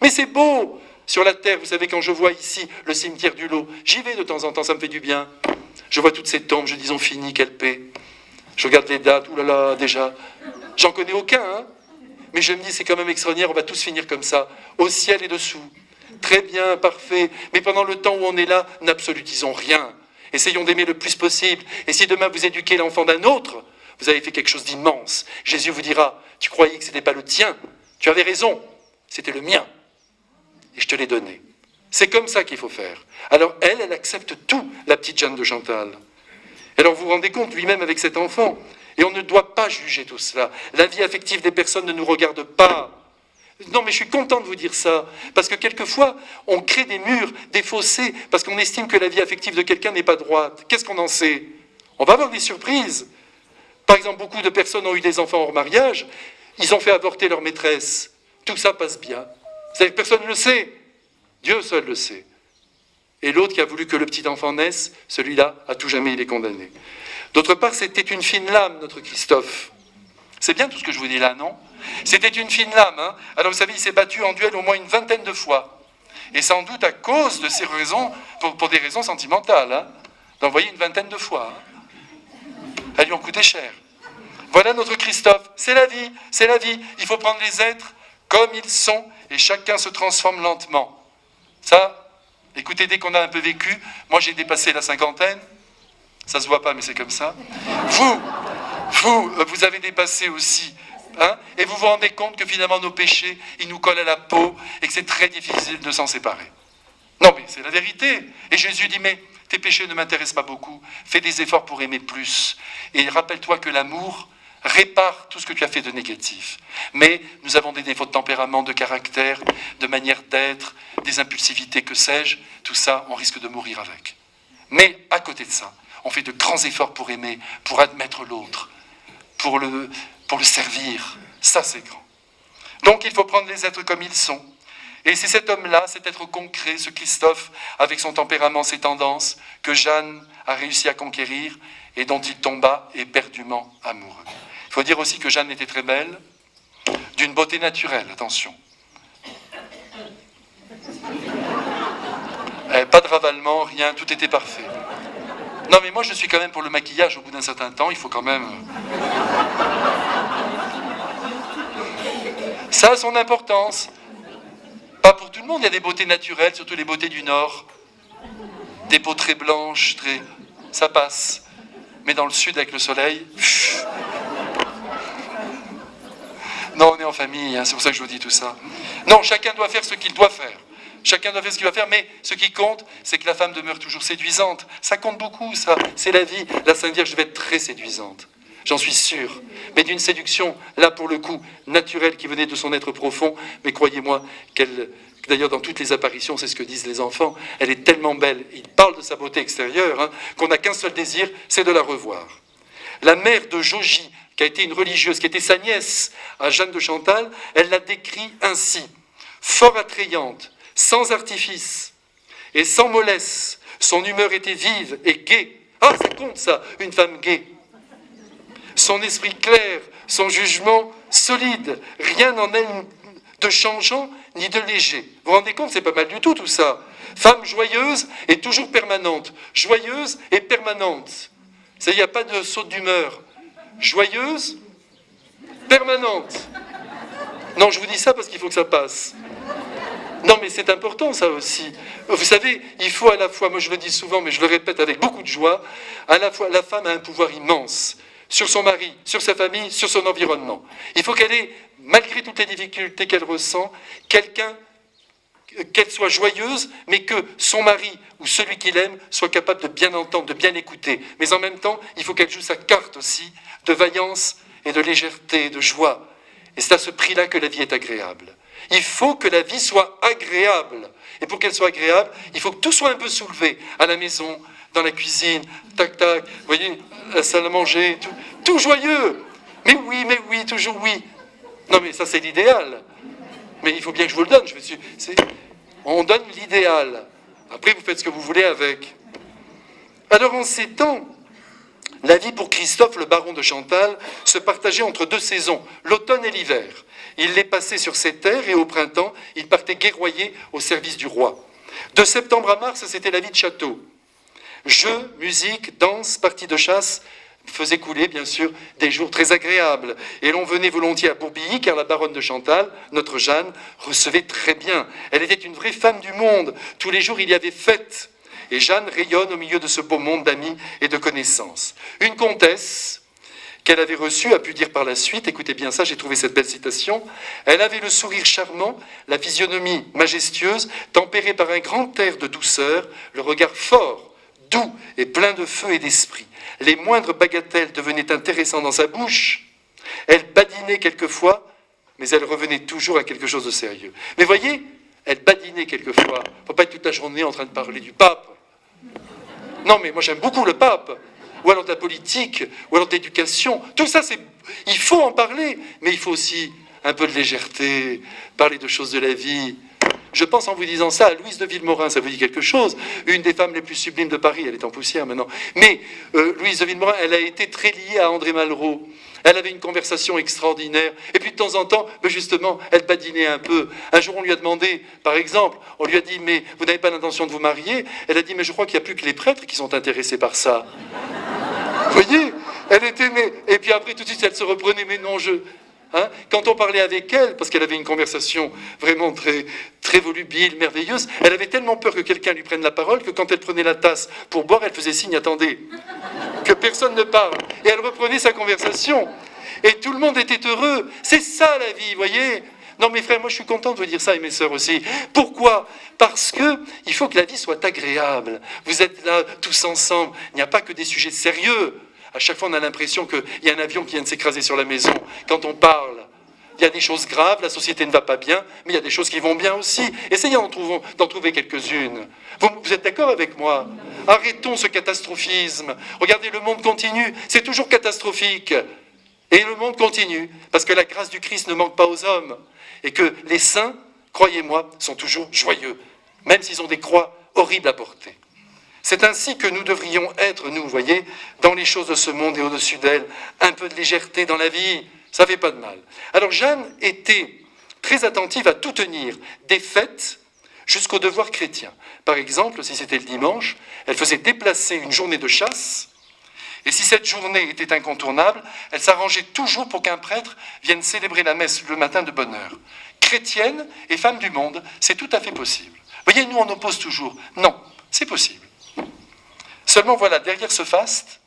S2: Mais c'est beau! Sur la terre, vous savez, quand je vois ici le cimetière du Lot, j'y vais de temps en temps, ça me fait du bien. Je vois toutes ces tombes, je dis, ont fini, quelle paix. Je regarde les dates, oulala, déjà. J'en connais aucun, hein. Mais je me dis, c'est quand même extraordinaire, on va tous finir comme ça, au ciel et dessous. Très bien, parfait. Mais pendant le temps où on est là, n'absolutisons rien. Essayons d'aimer le plus possible. Et si demain vous éduquez l'enfant d'un autre, vous avez fait quelque chose d'immense. Jésus vous dira, tu croyais que ce n'était pas le tien. Tu avais raison, c'était le mien. Et je te l'ai donné. C'est comme ça qu'il faut faire. Alors elle accepte tout, la petite Jeanne de Chantal. Alors vous vous rendez compte, lui-même avec cet enfant. Et on ne doit pas juger tout cela. La vie affective des personnes ne nous regarde pas. Non, mais je suis content de vous dire ça. Parce que quelquefois, on crée des murs, des fossés, parce qu'on estime que la vie affective de quelqu'un n'est pas droite. Qu'est-ce qu'on en sait? On va avoir des surprises. Par exemple, beaucoup de personnes ont eu des enfants hors mariage. Ils ont fait avorter leur maîtresse. Tout ça passe bien. C'est-à-dire que personne ne le sait. Dieu seul le sait. Et l'autre qui a voulu que le petit enfant naisse, celui-là, à tout jamais, il est condamné. D'autre part, c'était une fine lame, notre Christophe. C'est bien tout ce que je vous dis là, non? C'était une fine lame. Hein. Alors vous savez, il s'est battu en duel au moins une vingtaine de fois. Et sans doute à cause de ces raisons, pour des raisons sentimentales. Hein. Donc vous voyez, une vingtaine de fois. Hein. Elles lui ont coûté cher. Voilà notre Christophe. C'est la vie, c'est la vie. Il faut prendre les êtres comme ils sont, et chacun se transforme lentement. Ça, écoutez, dès qu'on a un peu vécu, moi j'ai dépassé la cinquantaine, ça se voit pas, mais c'est comme ça. Vous avez dépassé aussi, hein, et vous vous rendez compte que finalement nos péchés, ils nous collent à la peau, et que c'est très difficile de s'en séparer. Non, mais c'est la vérité. Et Jésus dit, mais tes péchés ne m'intéressent pas beaucoup, fais des efforts pour aimer plus. Et rappelle-toi que l'amour répare tout ce que tu as fait de négatif. Mais nous avons des défauts de tempérament, de caractère, de manière d'être, des impulsivités, que sais-je. Tout ça, on risque de mourir avec. Mais à côté de ça, on fait de grands efforts pour aimer, pour admettre l'autre, pour le servir. Ça, c'est grand. Donc, il faut prendre les êtres comme ils sont. Et c'est cet homme-là, cet être concret, ce Christophe, avec son tempérament, ses tendances, que Jeanne a réussi à conquérir et dont il tomba éperdument amoureux. Il faut dire aussi que Jeanne était très belle, d'une beauté naturelle, attention. Pas de ravalement, rien, tout était parfait. Non mais moi je suis quand même pour le maquillage au bout d'un certain temps, il faut quand même... Ça a son importance. Pas pour tout le monde, il y a des beautés naturelles, surtout les beautés du Nord. Des peaux très blanches, ça passe. Mais dans le Sud avec le soleil... Non, on est en famille, hein, c'est pour ça que je vous dis tout ça. Non, chacun doit faire ce qu'il doit faire. Chacun doit faire ce qu'il doit faire, mais ce qui compte, c'est que la femme demeure toujours séduisante. Ça compte beaucoup, ça. C'est la vie. La Sainte Vierge devait être très séduisante. J'en suis sûr. Mais d'une séduction, là pour le coup, naturelle, qui venait de son être profond. Mais croyez-moi, d'ailleurs dans toutes les apparitions, c'est ce que disent les enfants, elle est tellement belle. Il parle de sa beauté extérieure, hein, qu'on n'a qu'un seul désir, c'est de la revoir. La mère de Jaugie, qui a été une religieuse, qui était sa nièce à Jeanne de Chantal, elle la décrit ainsi. Fort attrayante, sans artifice et sans mollesse, son humeur était vive et gaie. Ah, ça compte ça, une femme gaie. Son esprit clair, son jugement solide, rien en elle de changeant ni de léger. Vous vous rendez compte, c'est pas mal du tout ça. Femme joyeuse et toujours permanente. Joyeuse et permanente. Il n'y a pas de saut d'humeur. Joyeuse, permanente. Non, je vous dis ça parce qu'il faut que ça passe. Non, mais c'est important ça aussi. Vous savez, il faut à la fois, moi je le dis souvent, mais je le répète avec beaucoup de joie, à la fois la femme a un pouvoir immense sur son mari, sur sa famille, sur son environnement. Il faut qu'elle ait, malgré toutes les difficultés qu'elle ressent, quelqu'un, qu'elle soit joyeuse, mais que son mari ou celui qu'il aime soit capable de bien entendre, de bien écouter. Mais en même temps, il faut qu'elle joue sa carte aussi de vaillance et de légèreté, de joie. Et c'est à ce prix-là que la vie est agréable. Il faut que la vie soit agréable. Et pour qu'elle soit agréable, il faut que tout soit un peu soulevé. À la maison, dans la cuisine, tac, tac, vous voyez, la salle à manger, tout joyeux. Mais oui, toujours oui. Non, mais ça, c'est l'idéal. Mais il faut bien que je vous le donne. On donne l'idéal. Après, vous faites ce que vous voulez avec. Alors, en ces temps, la vie pour Christophe, le baron de Chantal, se partageait entre deux saisons, l'automne et l'hiver. Il les passait sur ses terres et au printemps, il partait guerroyer au service du roi. De septembre à mars, c'était la vie de château. Jeux, musique, danse, parties de chasse faisaient couler, bien sûr, des jours très agréables. Et l'on venait volontiers à Bourbilly, car la baronne de Chantal, notre Jeanne, recevait très bien. Elle était une vraie femme du monde. Tous les jours, il y avait fête. Et Jeanne rayonne au milieu de ce beau monde d'amis et de connaissances. Une comtesse qu'elle avait reçue a pu dire par la suite, écoutez bien ça, j'ai trouvé cette belle citation, elle avait le sourire charmant, la physionomie majestueuse, tempérée par un grand air de douceur, le regard fort, doux et plein de feu et d'esprit. Les moindres bagatelles devenaient intéressantes dans sa bouche. Elle badinait quelquefois, mais elle revenait toujours à quelque chose de sérieux. Mais voyez, elle badinait quelquefois. Il ne faut pas être toute la journée en train de parler du pape. Non, mais moi j'aime beaucoup le pape. Ou alors de la politique, ou alors de l'éducation. Tout ça, il faut en parler. Mais il faut aussi un peu de légèreté, parler de choses de la vie. Je pense en vous disant ça à Louise de Villemorin, ça vous dit quelque chose. Une des femmes les plus sublimes de Paris, elle est en poussière maintenant. Mais Louise de Villemorin, elle a été très liée à André Malraux. Elle avait une conversation extraordinaire. Et puis de temps en temps, justement, elle badinait un peu. Un jour, on lui a demandé, par exemple, on lui a dit, mais vous n'avez pas l'intention de vous marier? Elle a dit, mais je crois qu'il n'y a plus que les prêtres qui sont intéressés par ça. Vous voyez? Elle était née. Et puis après, tout de suite, elle se reprenait, mais non, Hein? Quand on parlait avec elle, parce qu'elle avait une conversation vraiment très, très volubile, merveilleuse, elle avait tellement peur que quelqu'un lui prenne la parole que quand elle prenait la tasse pour boire, elle faisait signe, attendez, que personne ne parle. Et elle reprenait sa conversation. Et tout le monde était heureux. C'est ça la vie, vous voyez? Non, mes frères, moi je suis content de vous dire ça, et mes sœurs aussi. Pourquoi? Parce que il faut que la vie soit agréable. Vous êtes là tous ensemble. Il n'y a pas que des sujets sérieux. À chaque fois, on a l'impression qu'il y a un avion qui vient de s'écraser sur la maison. Quand on parle, il y a des choses graves, la société ne va pas bien, mais il y a des choses qui vont bien aussi. Essayez d'en trouver quelques-unes. Vous êtes d'accord avec moi? Arrêtons ce catastrophisme. Regardez, le monde continue, c'est toujours catastrophique. Et le monde continue, parce que la grâce du Christ ne manque pas aux hommes. Et que les saints, croyez-moi, sont toujours joyeux, même s'ils ont des croix horribles à porter. C'est ainsi que nous devrions être, nous, voyez, dans les choses de ce monde et au-dessus d'elles, un peu de légèreté dans la vie, ça ne fait pas de mal. Alors Jeanne était très attentive à tout tenir, des fêtes jusqu'aux devoirs chrétiens. Par exemple, si c'était le dimanche, elle faisait déplacer une journée de chasse, et si cette journée était incontournable, elle s'arrangeait toujours pour qu'un prêtre vienne célébrer la messe le matin de bonne heure. Chrétienne et femme du monde, c'est tout à fait possible. Vous voyez, nous on oppose toujours. Non, c'est possible. Seulement voilà, derrière ce faste,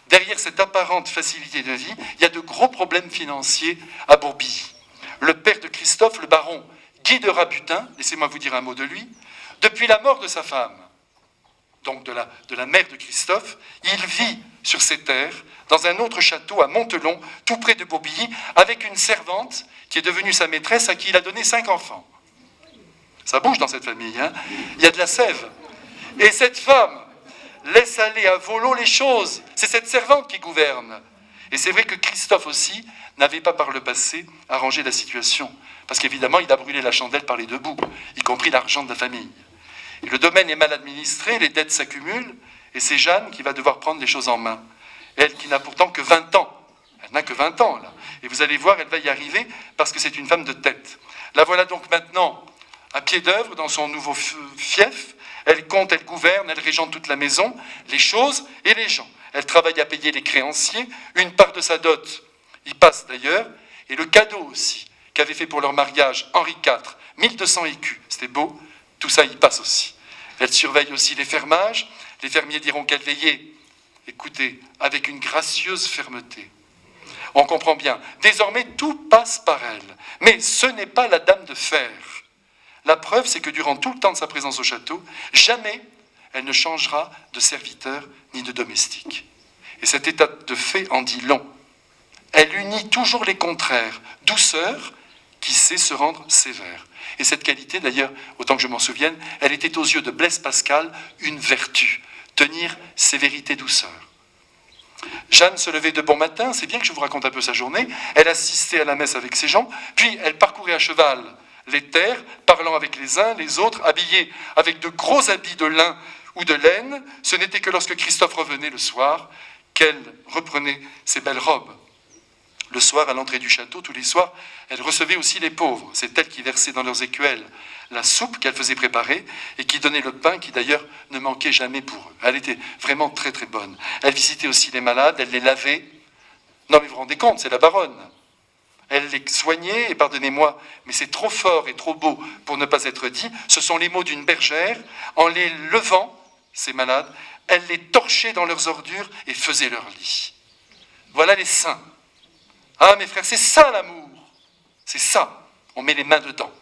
S1: derrière cette apparente facilité de vie, il y a de gros problèmes financiers à Bourbilly. Le père de Christophe, le baron Guy de Rabutin, laissez-moi vous dire un mot de lui, depuis la mort de sa femme, donc de la mère de Christophe, il vit sur ses terres, dans un autre château à Montelon, tout près de Bourbilly, avec une servante qui est devenue sa maîtresse, à qui il a donné 5 enfants. Ça bouge dans cette famille, hein. Il y a de la sève. Et cette femme laisse aller à volo les choses. C'est cette servante qui gouverne. Et c'est vrai que Christophe aussi n'avait pas par le passé arrangé la situation. Parce qu'évidemment, il a brûlé la chandelle par les deux bouts, y compris l'argent de la famille. Et le domaine est mal administré, les dettes s'accumulent, et c'est Jeanne qui va devoir prendre les choses en main. Elle qui n'a pourtant que 20 ans. Elle n'a que 20 ans, là. Et vous allez voir, elle va y arriver parce que c'est une femme de tête. La voilà donc maintenant à pied d'œuvre dans son nouveau fief. Elle compte, elle gouverne, elle régente toute la maison, les choses et les gens. Elle travaille à payer les créanciers, une part de sa dot y passe d'ailleurs, et le cadeau aussi, qu'avait fait pour leur mariage Henri IV, 1200 écus, c'était beau, tout ça y passe aussi. Elle surveille aussi les fermages, les fermiers diront qu'elle veillait, écoutez, avec une gracieuse fermeté. On comprend bien, désormais tout passe par elle, mais ce n'est pas la dame de fer. La preuve, c'est que durant tout le temps de sa présence au château, jamais elle ne changera de serviteur ni de domestique. Et cet état de fait en dit long. Elle unit toujours les contraires, douceur qui sait se rendre sévère. Et cette qualité, d'ailleurs, autant que je m'en souvienne, elle était aux yeux de Blaise Pascal une vertu, tenir sévérité, douceur. Jeanne se levait de bon matin, c'est bien que je vous raconte un peu sa journée, elle assistait à la messe avec ses gens, puis elle parcourait à cheval les terres, parlant avec les uns, les autres, habillée avec de gros habits de lin ou de laine. Ce n'était que lorsque Christophe revenait le soir qu'elle reprenait ses belles robes. Le soir, à l'entrée du château, tous les soirs, elle recevait aussi les pauvres. C'est elle qui versait dans leurs écuelles la soupe qu'elle faisait préparer et qui donnait le pain qui, d'ailleurs, ne manquait jamais pour eux. Elle était vraiment très, très bonne. Elle visitait aussi les malades, elle les lavait. Non, mais vous vous rendez compte, c'est la baronne. Elle les soignait, et pardonnez-moi, mais c'est trop fort et trop beau pour ne pas être dit. Ce sont les mots d'une bergère. En les levant, ces malades, elle les torchait dans leurs ordures et faisait leur lit. Voilà les saints. Ah, mes frères, c'est ça l'amour. C'est ça. On met les mains dedans.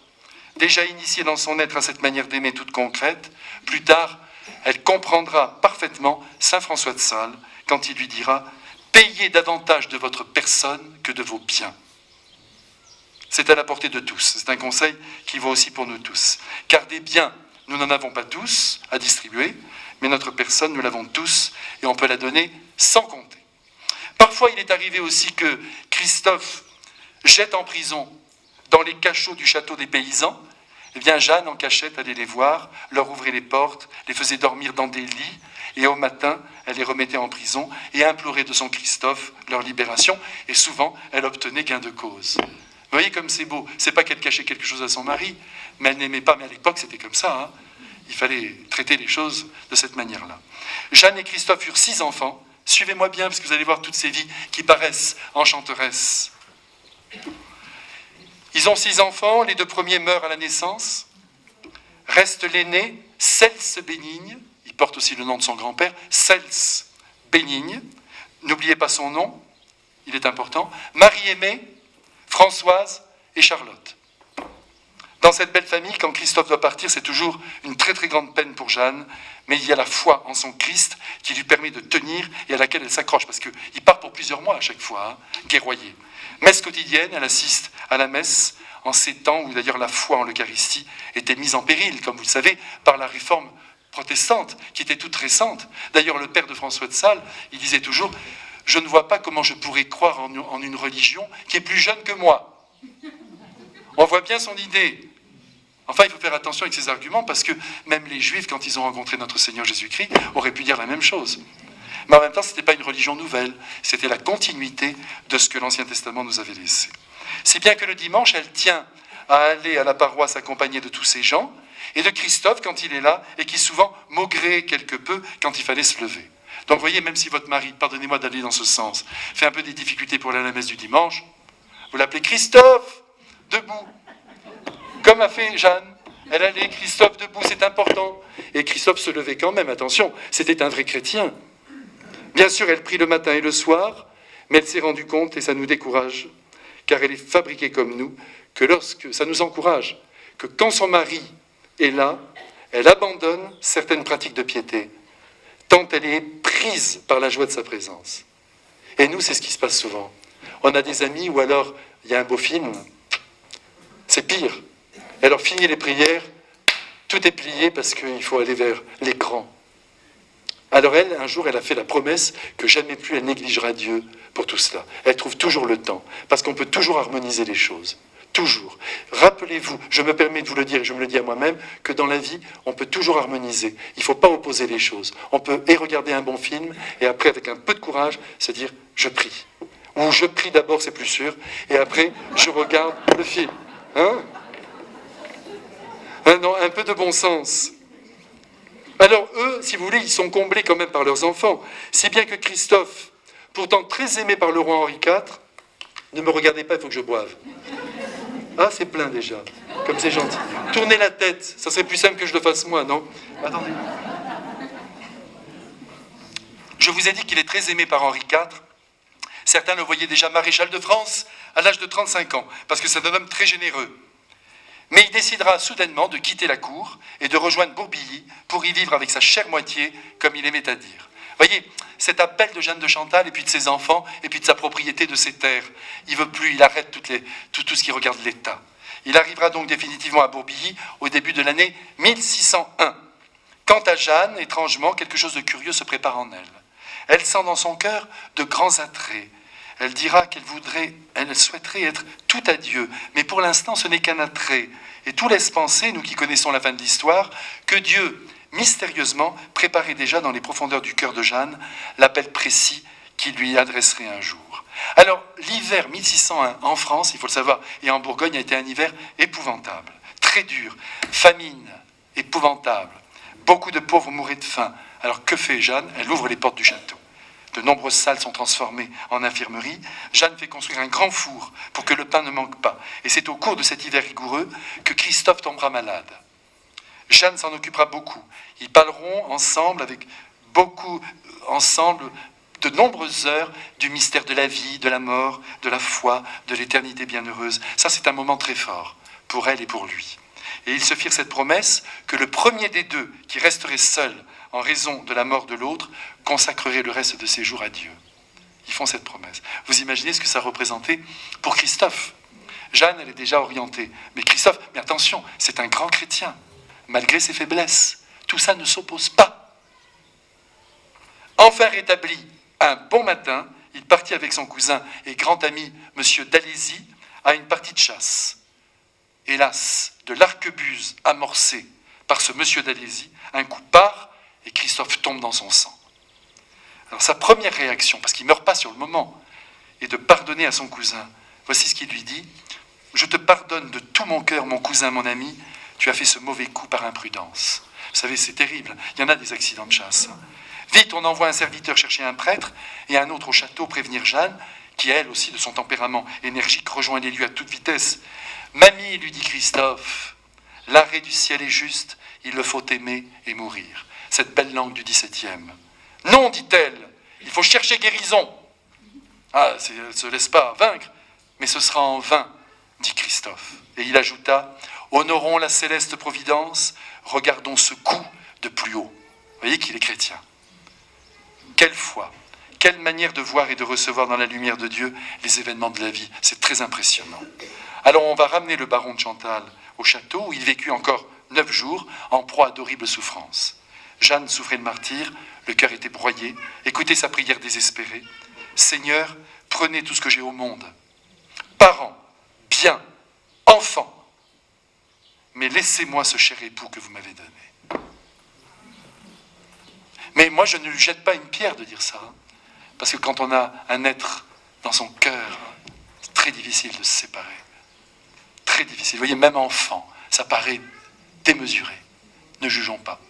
S1: Déjà initiée dans son être à cette manière d'aimer toute concrète, plus tard, elle comprendra parfaitement Saint François de Sales quand il lui dira « Payez davantage de votre personne que de vos biens ». C'est à la portée de tous. C'est un conseil qui vaut aussi pour nous tous. Car des biens, nous n'en avons pas tous à distribuer, mais notre personne, nous l'avons tous et on peut la donner sans compter. Parfois, il est arrivé aussi que Christophe jette en prison dans les cachots du château des paysans. Eh bien, Jeanne, en cachette, allait les voir, leur ouvrait les portes, les faisait dormir dans des lits, et au matin, elle les remettait en prison et implorait de son Christophe leur libération, et souvent, elle obtenait gain de cause. Vous voyez comme c'est beau. C'est pas qu'elle cachait quelque chose à son mari, mais elle n'aimait pas. Mais à l'époque, c'était comme ça. Hein. Il fallait traiter les choses de cette manière-là. Jeanne et Christophe eurent 6 enfants. Suivez-moi bien, parce que vous allez voir toutes ces vies qui paraissent enchanteresses. Ils ont 6 enfants. Les 2 premiers meurent à la naissance. Reste l'aîné, Cels Bénigne. Il porte aussi le nom de son grand-père, Cels Bénigne. N'oubliez pas son nom, il est important. Marie-Aimée, Françoise et Charlotte. Dans cette belle famille, quand Christophe doit partir, c'est toujours une très très grande peine pour Jeanne, mais il y a la foi en son Christ qui lui permet de tenir et à laquelle elle s'accroche, parce qu'il part pour plusieurs mois à chaque fois, hein, guerroyer. Messe quotidienne, elle assiste à la messe en ces temps où d'ailleurs la foi en l'Eucharistie était mise en péril, comme vous le savez, par la réforme protestante, qui était toute récente. D'ailleurs, le père de François de Sales, il disait toujours « Je ne vois pas comment je pourrais croire en une religion qui est plus jeune que moi. » On voit bien son idée. Enfin, il faut faire attention avec ces arguments, parce que même les Juifs, quand ils ont rencontré notre Seigneur Jésus-Christ, auraient pu dire la même chose. Mais en même temps, ce n'était pas une religion nouvelle, c'était la continuité de ce que l'Ancien Testament nous avait laissé. Si bien que le dimanche, elle tient à aller à la paroisse accompagnée de tous ces gens, et de Christophe quand il est là, et qui souvent maugréait quelque peu quand il fallait se lever. Donc vous voyez, même si votre mari, pardonnez-moi d'aller dans ce sens, fait un peu des difficultés pour aller à la messe du dimanche, vous l'appelez Christophe, debout. Comme a fait Jeanne. Elle allait, Christophe debout, c'est important. Et Christophe se levait quand même, attention, c'était un vrai chrétien.
S2: Bien sûr, elle prie le matin et le soir, mais elle s'est rendue compte, et ça nous décourage, car elle est fabriquée comme nous, que lorsque ça nous encourage, que quand son mari est là, elle abandonne certaines pratiques de piété, tant elle est prise par la joie de sa présence. Et nous, c'est ce qui se passe souvent. On a des amis, ou alors il y a un beau film, c'est pire. Et alors, fini les prières, tout est plié parce qu'il faut aller vers l'écran. Alors elle, un jour, elle a fait la promesse que jamais plus elle négligera Dieu pour tout cela. Elle trouve toujours le temps, parce qu'on peut toujours harmoniser les choses. Toujours. Rappelez-vous, je me permets de vous le dire, et je me le dis à moi-même, que dans la vie, on peut toujours harmoniser. Il ne faut pas opposer les choses. On peut regarder un bon film, et après, avec un peu de courage, se dire « je prie ». Ou « je prie d'abord, c'est plus sûr », et après, je regarde le film. Hein? Non, un peu de bon sens. Alors eux, si vous voulez, ils sont comblés quand même par leurs enfants. Si bien que Christophe, pourtant très aimé par le roi Henri IV, ne me regardez pas, il faut que je boive. Ah, c'est plein déjà, comme c'est gentil. Tournez la tête, ça serait plus simple que je le fasse moi, non? Attendez. Je vous ai dit qu'il est très aimé par Henri IV. Certains le voyaient déjà maréchal de France à l'âge de 35 ans, parce que c'est un homme très généreux. Mais il décidera soudainement de quitter la cour et de rejoindre Bourbilly pour y vivre avec sa chère moitié, comme il aimait à dire. Voyez, cet appel de Jeanne de Chantal, et puis de ses enfants, et puis de sa propriété, de ses terres, il veut plus, il arrête tout ce qui regarde l'État. Il arrivera donc définitivement à Bourbilly au début de l'année 1601. Quant à Jeanne, étrangement, quelque chose de curieux se prépare en elle. Elle sent dans son cœur de grands attraits. Elle dira elle souhaiterait être tout à Dieu, mais pour l'instant ce n'est qu'un attrait. Et tout laisse penser, nous qui connaissons la fin de l'histoire, que Dieu, mystérieusement, préparait déjà dans les profondeurs du cœur de Jeanne l'appel précis qu'il lui adresserait un jour. Alors, l'hiver 1601 en France, il faut le savoir, et en Bourgogne a été un hiver épouvantable, très dur, famine épouvantable. Beaucoup de pauvres mouraient de faim. Alors que fait Jeanne? Elle ouvre les portes du château. De nombreuses salles sont transformées en infirmerie. Jeanne fait construire un grand four pour que le pain ne manque pas. Et c'est au cours de cet hiver rigoureux que Christophe tombera malade. Jeanne s'en occupera beaucoup. Ils parleront ensemble, de nombreuses heures du mystère de la vie, de la mort, de la foi, de l'éternité bienheureuse. Ça, c'est un moment très fort pour elle et pour lui. Et ils se firent cette promesse que le premier des deux, qui resterait seul en raison de la mort de l'autre, consacrerait le reste de ses jours à Dieu. Ils font cette promesse. Vous imaginez ce que ça représentait pour Christophe. Jeanne, elle est déjà orientée. Mais Christophe, mais attention, c'est un grand chrétien, malgré ses faiblesses. Tout ça ne s'oppose pas. Enfin rétabli, un bon matin, il partit avec son cousin et grand ami, M. d'Alési, à une partie de chasse. Hélas, de l'arquebuse amorcée par ce M. d'Alési, un coup part et Christophe tombe dans son sang. Alors sa première réaction, parce qu'il ne meurt pas sur le moment, est de pardonner à son cousin. Voici ce qu'il lui dit. « Je te pardonne de tout mon cœur, mon cousin, mon ami, tu as fait ce mauvais coup par imprudence. » Vous savez, c'est terrible, il y en a des accidents de chasse. Vite, on envoie un serviteur chercher un prêtre et un autre au château prévenir Jeanne, qui elle aussi, de son tempérament énergique, rejoint les lieux à toute vitesse. « Mamie, lui dit Christophe, l'arrêt du ciel est juste, il le faut aimer et mourir. » Cette belle langue du XVIIe. « Non, dit-elle, il faut chercher guérison. » Ah, elle ne se laisse pas vaincre, mais ce sera en vain, dit Christophe. Et il ajouta, « Honorons la céleste providence, regardons ce coup de plus haut. » Vous voyez qu'il est chrétien. Quelle foi, quelle manière de voir et de recevoir dans la lumière de Dieu les événements de la vie. C'est très impressionnant. Alors on va ramener le baron de Chantal au château où il vécut encore 9 jours en proie à d'horribles souffrances. Jeanne souffrait de martyre, le cœur était broyé. Écoutez sa prière désespérée. « Seigneur, prenez tout ce que j'ai au monde. Parents, biens, enfants. Mais laissez-moi ce cher époux que vous m'avez donné. » Mais moi, je ne lui jette pas une pierre de dire ça. Parce que quand on a un être dans son cœur, c'est très difficile de se séparer. Très difficile. Vous voyez, même enfant, ça paraît démesuré. Ne jugeons pas.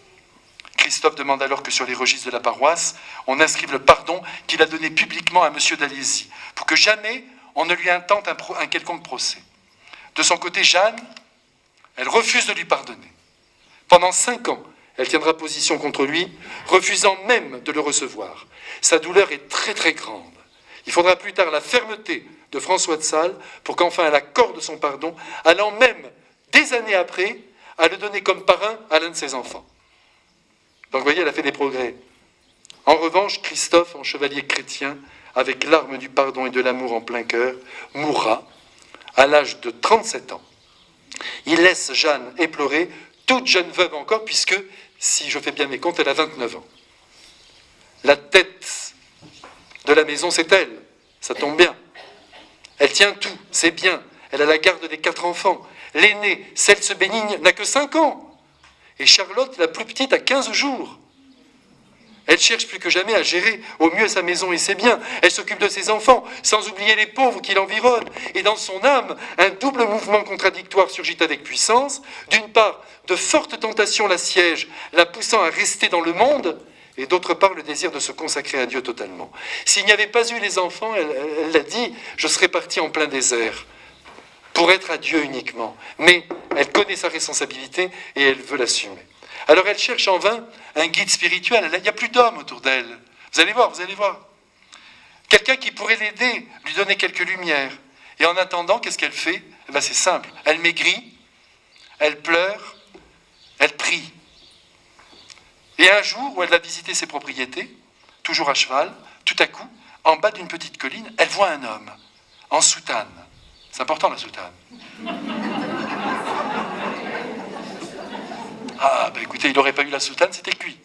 S2: Christophe demande alors que sur les registres de la paroisse, on inscrive le pardon qu'il a donné publiquement à M. d'Alési, pour que jamais on ne lui intente un quelconque procès. De son côté, Jeanne, elle refuse de lui pardonner. Pendant 5 ans, Elle tiendra position contre lui, refusant même de le recevoir. Sa douleur est très très grande. Il faudra plus tard la fermeté de François de Sales pour qu'enfin elle accorde son pardon, allant même, des années après, à le donner comme parrain à l'un de ses enfants. Donc vous voyez, elle a fait des progrès. En revanche, Christophe, en chevalier chrétien, avec l'arme du pardon et de l'amour en plein cœur, mourra à l'âge de 37 ans. Il laisse Jeanne éplorée, toute jeune veuve encore, puisque, si je fais bien mes comptes, elle a 29 ans. La tête de la maison, c'est elle. Ça tombe bien. Elle tient tout, c'est bien. Elle a la garde des 4 enfants. L'aînée, Celse Bénigne, n'a que 5 ans. Et Charlotte, la plus petite, a 15 jours. Elle cherche plus que jamais à gérer au mieux sa maison et ses biens. Elle s'occupe de ses enfants, sans oublier les pauvres qui l'environnent. Et dans son âme, un double mouvement contradictoire surgit avec puissance. D'une part, de fortes tentations l'assiègent, la poussant à rester dans le monde, et d'autre part, le désir de se consacrer à Dieu totalement. S'il n'y avait pas eu les enfants, elle l'a dit, je serais partie en plein désert, pour être à Dieu uniquement. Mais elle connaît sa responsabilité et elle veut l'assumer. Alors elle cherche en vain un guide spirituel. Il n'y a plus d'hommes autour d'elle. Vous allez voir. Quelqu'un qui pourrait l'aider, lui donner quelques lumières. Et en attendant, qu'est-ce qu'elle fait ? C'est simple. Elle maigrit, elle pleure, elle prie. Et un jour où elle va visiter ses propriétés, toujours à cheval, tout à coup, en bas d'une petite colline, elle voit un homme en soutane. C'est important la soutane. Ah, écoutez, il n'aurait pas eu la soutane, c'était cuit.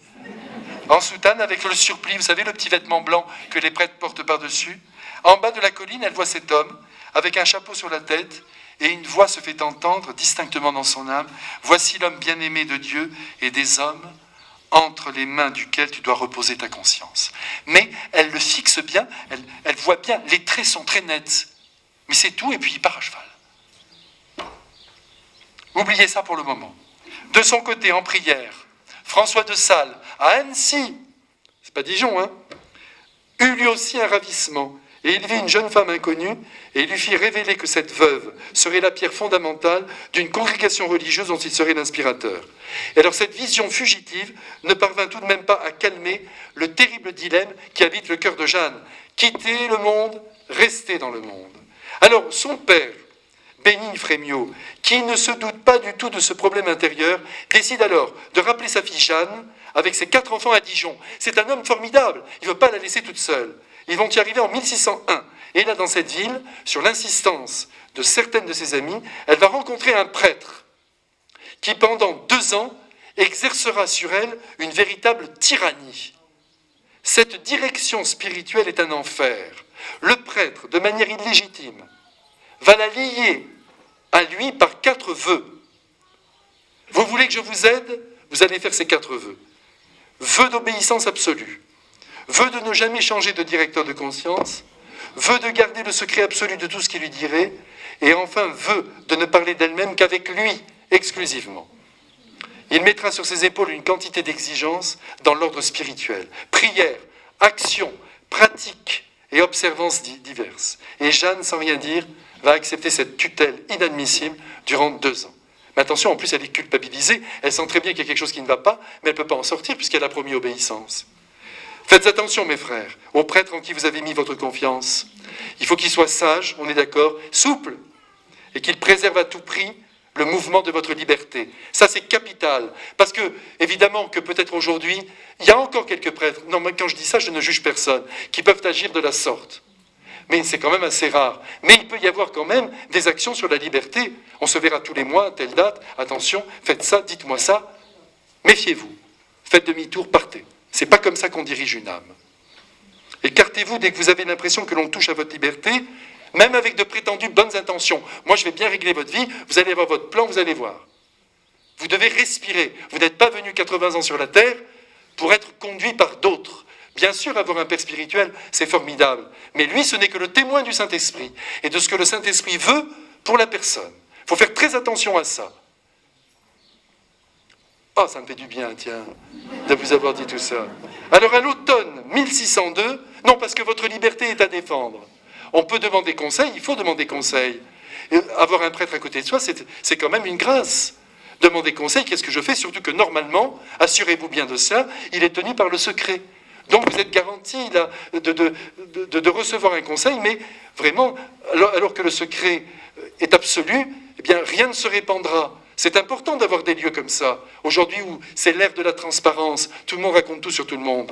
S2: En soutane, avec le surplis, vous savez, le petit vêtement blanc que les prêtres portent par-dessus. En bas de la colline, elle voit cet homme, avec un chapeau sur la tête, et une voix se fait entendre distinctement dans son âme. « Voici l'homme bien-aimé de Dieu et des hommes, entre les mains duquel tu dois reposer ta conscience. » Mais elle le fixe bien, elle voit bien, les traits sont très nets. Mais c'est tout, et puis il part à cheval. Oubliez ça pour le moment. De son côté, en prière, François de Sales, à Annecy, c'est pas Dijon, eut lui aussi un ravissement, et il vit une jeune femme inconnue, et il lui fit révéler que cette veuve serait la pierre fondamentale d'une congrégation religieuse dont il serait l'inspirateur. Et alors cette vision fugitive ne parvint tout de même pas à calmer le terrible dilemme qui habite le cœur de Jeanne. Quitter le monde, rester dans le monde. Alors son père, Bénigne Frémiot, qui ne se doute pas du tout de ce problème intérieur, décide alors de rappeler sa fille Jeanne avec ses 4 enfants à Dijon. C'est un homme formidable, il ne veut pas la laisser toute seule. Ils vont y arriver en 1601. Et là, dans cette ville, sur l'insistance de certaines de ses amies, elle va rencontrer un prêtre qui, pendant 2 ans, exercera sur elle une véritable tyrannie. Cette direction spirituelle est un enfer. Le prêtre, de manière illégitime, va la lier à lui par 4 vœux. Vous voulez que je vous aide ? Vous allez faire ces 4 vœux. Vœu d'obéissance absolue. Vœu de ne jamais changer de directeur de conscience. Vœu de garder le secret absolu de tout ce qu'il lui dirait. Et enfin, vœu de ne parler d'elle-même qu'avec lui, exclusivement. Il mettra sur ses épaules une quantité d'exigences dans l'ordre spirituel. Prière, action, pratique et observances diverses. Et Jeanne, sans rien dire, va accepter cette tutelle inadmissible durant 2 ans. Mais attention, en plus, elle est culpabilisée. Elle sent très bien qu'il y a quelque chose qui ne va pas, mais elle ne peut pas en sortir puisqu'elle a promis obéissance. Faites attention, mes frères, aux prêtres en qui vous avez mis votre confiance. Il faut qu'ils soient sages, on est d'accord, souples, et qu'ils préservent à tout prix le mouvement de votre liberté. Ça, c'est capital. Parce que, évidemment, que peut-être aujourd'hui, il y a encore quelques prêtres, non, mais quand je dis ça, je ne juge personne, qui peuvent agir de la sorte. Mais c'est quand même assez rare. Mais il peut y avoir quand même des actions sur la liberté. On se verra tous les mois, à telle date, attention, faites ça, dites-moi ça. Méfiez-vous. Faites demi-tour, partez. C'est pas comme ça qu'on dirige une âme. Écartez-vous dès que vous avez l'impression que l'on touche à votre liberté, même avec de prétendues bonnes intentions. Moi, je vais bien régler votre vie, vous allez avoir votre plan, vous allez voir. Vous devez respirer. Vous n'êtes pas venu 80 ans sur la terre pour être conduit par d'autres. Bien sûr, avoir un père spirituel, c'est formidable. Mais lui, ce n'est que le témoin du Saint-Esprit et de ce que le Saint-Esprit veut pour la personne. Il faut faire très attention à ça. Oh, ça me fait du bien, tiens, de vous avoir dit tout ça. Alors, à l'automne 1602, non, parce que votre liberté est à défendre. On peut demander conseil, il faut demander conseil. Et avoir un prêtre à côté de soi, c'est quand même une grâce. demander conseil, qu'est-ce que je fais? Surtout que normalement, assurez-vous bien de ça, il est tenu par le secret. Donc vous êtes garanti là, de recevoir un conseil, mais vraiment, alors que le secret est absolu, eh bien rien ne se répandra. C'est important d'avoir des lieux comme ça. Aujourd'hui où c'est l'ère de la transparence, tout le monde raconte tout sur tout le monde.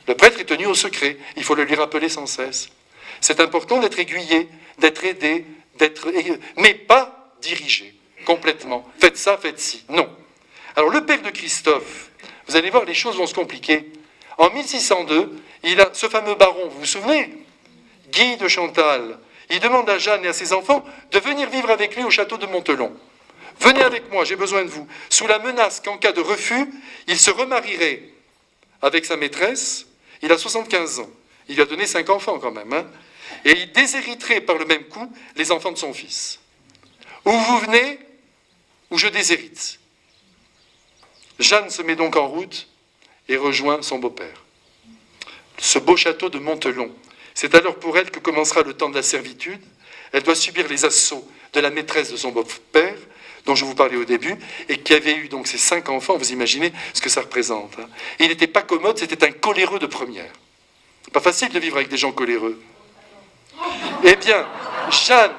S2: Le prêtre est tenu au secret, il faut le lui rappeler sans cesse. C'est important d'être aiguillé, d'être aidé, mais pas dirigé complètement. Faites ça, faites ci. Non. Alors le père de Christophe, vous allez voir, les choses vont se compliquer. En 1602, il a ce fameux baron, vous vous souvenez, Guy de Chantal, il demande à Jeanne et à ses enfants de venir vivre avec lui au château de Montelon. Venez avec moi, j'ai besoin de vous. Sous la menace qu'en cas de refus, il se remarierait avec sa maîtresse. Il a 75 ans. Il lui a donné 5 enfants quand même. Hein, et il déshériterait par le même coup les enfants de son fils. Ou vous venez, ou je déshérite. Jeanne se met donc en route et rejoint son beau-père. Ce beau château de Montelon. C'est alors pour elle que commencera le temps de la servitude. Elle doit subir les assauts de la maîtresse de son beau-père, dont je vous parlais au début, et qui avait eu donc ses 5 enfants. Vous imaginez ce que ça représente. Hein. Et il n'était pas commode, c'était un coléreux de première. Pas facile de vivre avec des gens coléreux. Eh bien, Jeanne...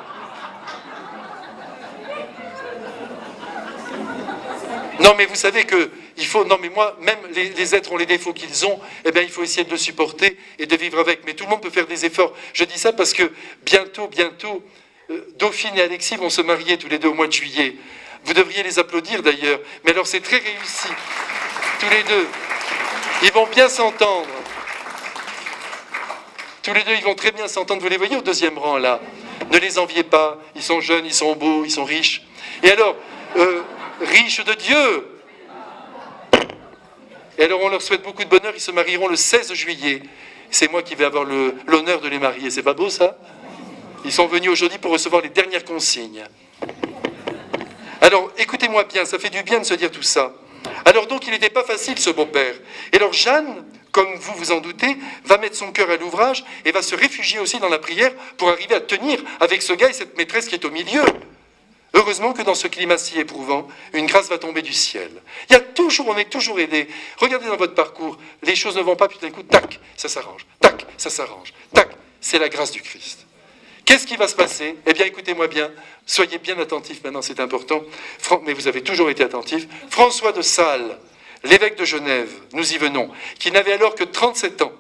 S2: Non, mais vous savez que il faut... Non, mais moi, même les êtres ont les défauts qu'ils ont, eh bien, il faut essayer de le supporter et de vivre avec. Mais tout le monde peut faire des efforts. Je dis ça parce que bientôt, Dauphine et Alexis vont se marier tous les 2 au mois de juillet. Vous devriez les applaudir d'ailleurs. Mais alors, c'est très réussi. Tous les 2. Ils vont bien s'entendre. Tous les 2, ils vont très bien s'entendre. Vous les voyez au 2e rang, là. Ne les enviez pas. Ils sont jeunes, ils sont beaux, ils sont riches. Et alors... riches de Dieu. Et alors on leur souhaite beaucoup de bonheur, ils se marieront le 16 juillet. C'est moi qui vais avoir l'honneur de les marier, c'est pas beau ça? Ils sont venus aujourd'hui pour recevoir les dernières consignes. Alors écoutez-moi bien, ça fait du bien de se dire tout ça. Alors donc il n'était pas facile ce beau-père. Et alors Jeanne, comme vous vous en doutez, va mettre son cœur à l'ouvrage et va se réfugier aussi dans la prière pour arriver à tenir avec ce gars et cette maîtresse qui est au milieu. Heureusement que dans ce climat si éprouvant, une grâce va tomber du ciel. On est toujours aidé. Regardez dans votre parcours, les choses ne vont pas, puis d'un coup, tac, ça s'arrange. Tac, ça s'arrange. Tac, c'est la grâce du Christ. Qu'est-ce qui va se passer? Eh bien, écoutez-moi bien. Soyez bien attentifs maintenant, c'est important. Mais vous avez toujours été attentifs. François de Sales, l'évêque de Genève, nous y venons, qui n'avait alors que 37 ans.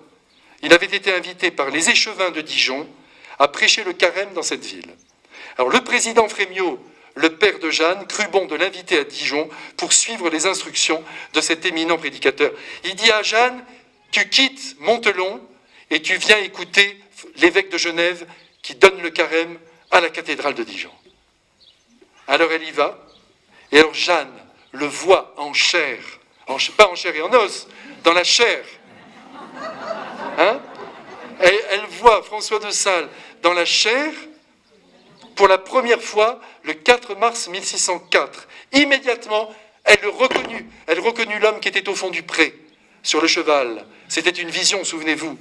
S2: Il avait été invité par les échevins de Dijon à prêcher le carême dans cette ville. Alors, le président Frémiot, le père de Jeanne, crut bon de l'inviter à Dijon pour suivre les instructions de cet éminent prédicateur. Il dit à Jeanne, tu quittes Montelon et tu viens écouter l'évêque de Genève qui donne le carême à la cathédrale de Dijon. Alors elle y va, et alors Jeanne le voit en chair, pas en chair et en os, dans la chair. Hein? Elle voit François de Sales dans la chair, pour la première fois, le 4 mars 1604. Immédiatement, elle reconnut l'homme qui était au fond du pré, sur le cheval. C'était une vision, souvenez-vous.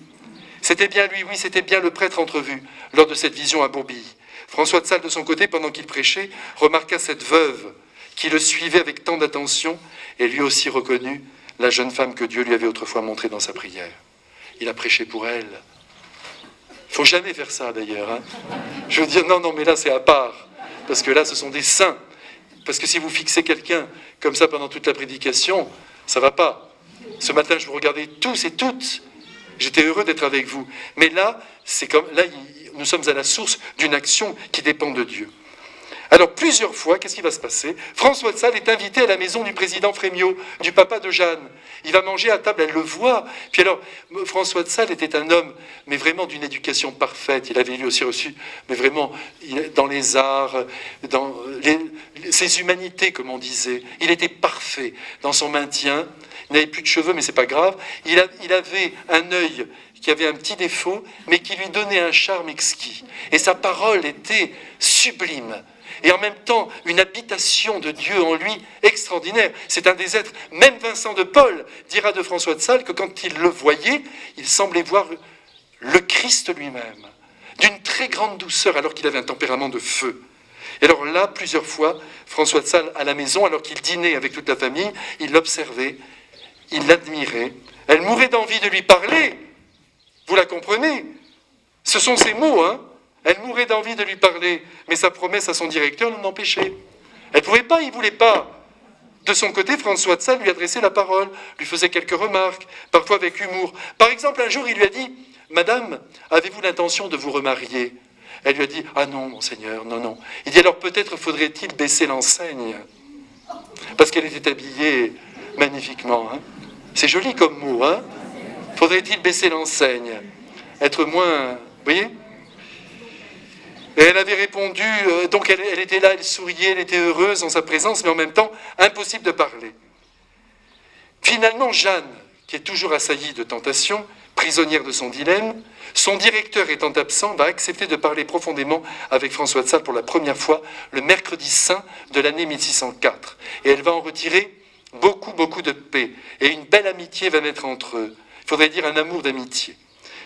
S2: C'était bien lui, oui, c'était bien le prêtre entrevu, lors de cette vision à Bourbilly. François de Sales, de son côté, pendant qu'il prêchait, remarqua cette veuve qui le suivait avec tant d'attention, et lui aussi reconnut la jeune femme que Dieu lui avait autrefois montrée dans sa prière. Il a prêché pour elle. Il ne faut jamais faire ça d'ailleurs. Hein. Je veux dire, non, mais là c'est à part. Parce que là ce sont des saints. Parce que si vous fixez quelqu'un comme ça pendant toute la prédication, ça ne va pas. Ce matin je vous regardais tous et toutes. J'étais heureux d'être avec vous. Mais là, nous sommes à la source d'une action qui dépend de Dieu. Alors plusieurs fois, qu'est-ce qui va se passer? François de Sales est invité à la maison du président Frémiot, du papa de Jeanne. Il va manger à table, elle le voit. Puis alors, François de Sales était un homme, mais vraiment d'une éducation parfaite. Il avait lui aussi reçu, mais vraiment, dans les arts, dans ses humanités, comme on disait. Il était parfait dans son maintien. Il n'avait plus de cheveux, mais c'est pas grave. Il avait un œil qui avait un petit défaut, mais qui lui donnait un charme exquis. Et sa parole était sublime. Et en même temps, une habitation de Dieu en lui extraordinaire. C'est un des êtres, même Vincent de Paul dira de François de Sales que quand il le voyait, il semblait voir le Christ lui-même, d'une très grande douceur, alors qu'il avait un tempérament de feu. Et alors là, plusieurs fois, François de Sales, à la maison, alors qu'il dînait avec toute la famille, il l'observait, il l'admirait. Elle mourait d'envie de lui parler. Vous la comprenez? Ce sont ces mots, hein? Elle mourait d'envie de lui parler, mais sa promesse à son directeur l'en empêchait. Elle ne pouvait pas, il ne voulait pas. De son côté, François de Sales lui adressait la parole, lui faisait quelques remarques, parfois avec humour. Par exemple, un jour, il lui a dit « Madame, avez-vous l'intention de vous remarier ?» Elle lui a dit « Ah non, monseigneur, non, non. » Il dit « Alors peut-être faudrait-il baisser l'enseigne ?» Parce qu'elle était habillée magnifiquement. Hein. C'est joli comme mot, hein? Faudrait-il baisser l'enseigne? Être moins... Vous voyez? Et elle avait répondu, donc elle était là, elle souriait, elle était heureuse en sa présence, mais en même temps, impossible de parler. Finalement, Jeanne, qui est toujours assaillie de tentations, prisonnière de son dilemme, son directeur étant absent, va accepter de parler profondément avec François de Sales pour la première fois le mercredi saint de l'année 1604. Et elle va en retirer beaucoup de paix. Et une belle amitié va naître entre eux. Il faudrait dire un amour d'amitié.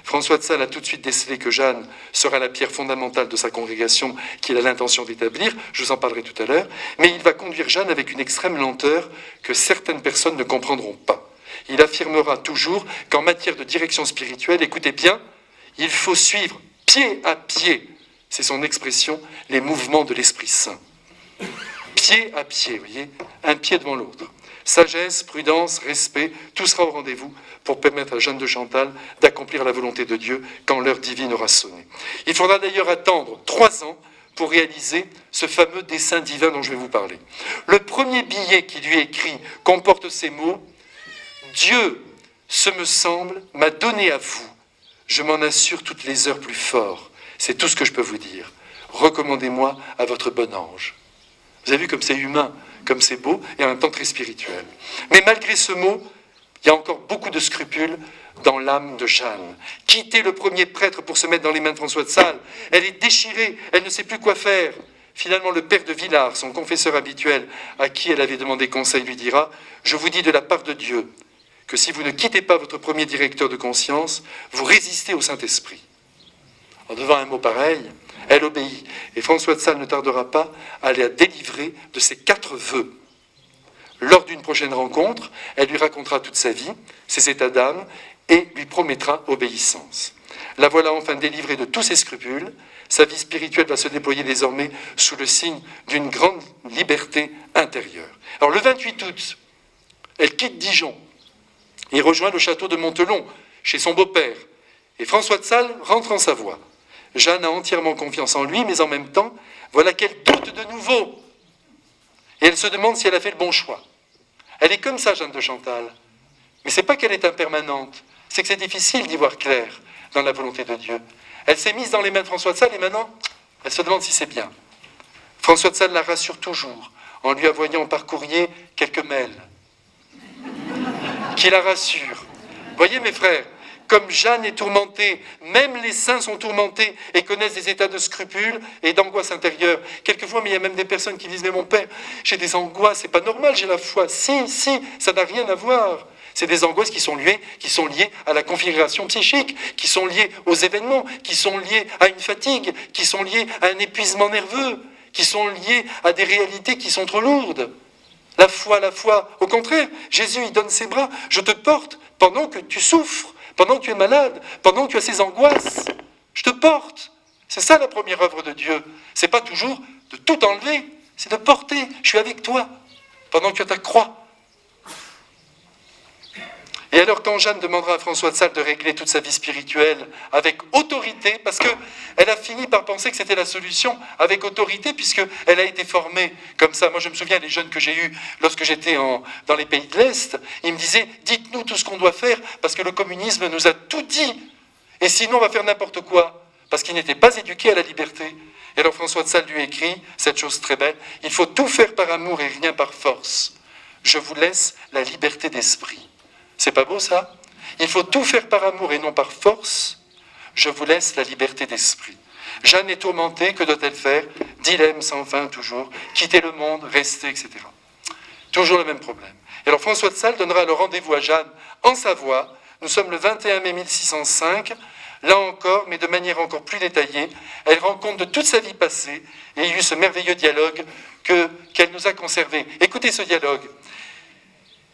S2: François de Sales a tout de suite décelé que Jeanne sera la pierre fondamentale de sa congrégation qu'il a l'intention d'établir, je vous en parlerai tout à l'heure, mais il va conduire Jeanne avec une extrême lenteur que certaines personnes ne comprendront pas. Il affirmera toujours qu'en matière de direction spirituelle, écoutez bien, il faut suivre pied à pied, c'est son expression, les mouvements de l'Esprit Saint. Pied à pied, vous voyez, un pied devant l'autre. Sagesse, prudence, respect, tout sera au rendez-vous pour permettre à Jeanne de Chantal d'accomplir la volonté de Dieu quand l'heure divine aura sonné. Il faudra d'ailleurs attendre 3 ans pour réaliser ce fameux dessein divin dont je vais vous parler. Le premier billet qui lui est écrit comporte ces mots « Dieu, ce me semble, m'a donné à vous. Je m'en assure toutes les heures plus fort. C'est tout ce que je peux vous dire. Recommandez-moi à votre bon ange. » Vous avez vu comme c'est humain, comme c'est beau, et en même temps très spirituel. Mais malgré ce mot, il y a encore beaucoup de scrupules dans l'âme de Jeanne. Quitter le premier prêtre pour se mettre dans les mains de François de Sales, elle est déchirée, elle ne sait plus quoi faire. Finalement, le père de Villars, son confesseur habituel, à qui elle avait demandé conseil, lui dira « Je vous dis de la part de Dieu que si vous ne quittez pas votre premier directeur de conscience, vous résistez au Saint-Esprit. » En devant un mot pareil, elle obéit. Et François de Sales ne tardera pas à la délivrer de ses 4 vœux. Lors d'une prochaine rencontre, elle lui racontera toute sa vie, ses états d'âme, et lui promettra obéissance. La voilà enfin délivrée de tous ses scrupules. Sa vie spirituelle va se déployer désormais sous le signe d'une grande liberté intérieure. Alors le 28 août, elle quitte Dijon et rejoint le château de Montelon, chez son beau-père. Et François de Sales rentre en Savoie. Jeanne a entièrement confiance en lui, mais en même temps, voilà qu'elle doute de nouveau. Et elle se demande si elle a fait le bon choix. Elle est comme ça, Jeanne de Chantal. Mais ce n'est pas qu'elle est impermanente, c'est que c'est difficile d'y voir clair dans la volonté de Dieu. Elle s'est mise dans les mains de François de Sales et maintenant, elle se demande si c'est bien. François de Sales la rassure toujours en lui envoyant par courrier quelques mails qui la rassurent. Voyez mes frères, comme Jeanne est tourmentée, même les saints sont tourmentés et connaissent des états de scrupules et d'angoisse intérieure. Quelquefois, mais il y a même des personnes qui disent « Mais mon père, j'ai des angoisses, c'est pas normal, j'ai la foi. » Si, ça n'a rien à voir. C'est des angoisses qui sont liées à la configuration psychique, qui sont liées aux événements, qui sont liées à une fatigue, qui sont liées à un épuisement nerveux, qui sont liées à des réalités qui sont trop lourdes. La foi, au contraire, Jésus, il donne ses bras. Je te porte pendant que tu souffres, pendant que tu es malade, pendant que tu as ces angoisses. Je te porte. C'est ça la première œuvre de Dieu. C'est pas toujours de tout enlever, c'est de porter. Je suis avec toi pendant que tu as ta croix. Et alors quand Jeanne demandera à François de Sales de régler toute sa vie spirituelle avec autorité, parce qu'elle a fini par penser que c'était la solution, avec autorité, puisqu'elle a été formée comme ça. Moi je me souviens des jeunes que j'ai eus lorsque j'étais dans les pays de l'Est, ils me disaient « Dites-nous tout ce qu'on doit faire, parce que le communisme nous a tout dit, et sinon on va faire n'importe quoi », parce qu'ils n'étaient pas éduqués à la liberté. Et alors François de Sales lui écrit cette chose très belle, « Il faut tout faire par amour et rien par force. Je vous laisse la liberté d'esprit. » C'est pas beau ça? Il faut tout faire par amour et non par force. Je vous laisse la liberté d'esprit. Jeanne est tourmentée, que doit-elle faire? Dilemme sans fin toujours, quitter le monde, rester, etc. Toujours le même problème. Et alors François de Sales donnera le rendez-vous à Jeanne en Savoie. Nous sommes le 21 mai 1605. Là encore, mais de manière encore plus détaillée, elle rend compte de toute sa vie passée et il y eut ce merveilleux dialogue qu'elle nous a conservé. Écoutez ce dialogue.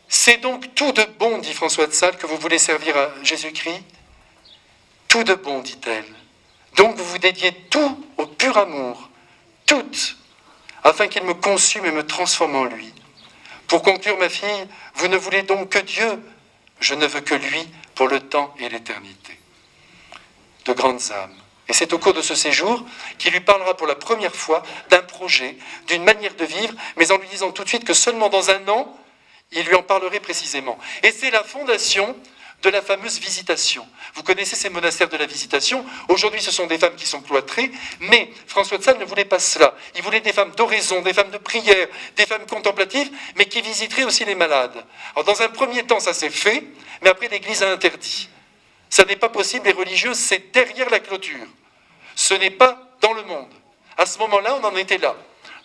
S2: C'est donc tout de bon, dit François de Sales, que vous voulez servir à Jésus-Christ. Tout de bon, dit-elle. Donc vous vous dédiez tout au pur amour, tout, afin qu'il me consume et me transforme en lui. Pour conclure, ma fille, vous ne voulez donc que Dieu. Je ne veux que lui pour le temps et l'éternité. De grandes âmes. Et c'est au cours de ce séjour qu'il lui parlera pour la première fois d'un projet, d'une manière de vivre, mais en lui disant tout de suite que seulement dans un an, il lui en parlerait précisément. Et c'est la fondation de la fameuse visitation. Vous connaissez ces monastères de la visitation. Aujourd'hui, ce sont des femmes qui sont cloîtrées, mais François de Sales ne voulait pas cela. Il voulait des femmes d'oraison, des femmes de prière, des femmes contemplatives, mais qui visiteraient aussi les malades. Alors, dans un premier temps, ça s'est fait, mais après, l'Église a interdit. Ça n'est pas possible, les religieuses, c'est derrière la clôture. Ce n'est pas dans le monde. À ce moment-là, on en était là.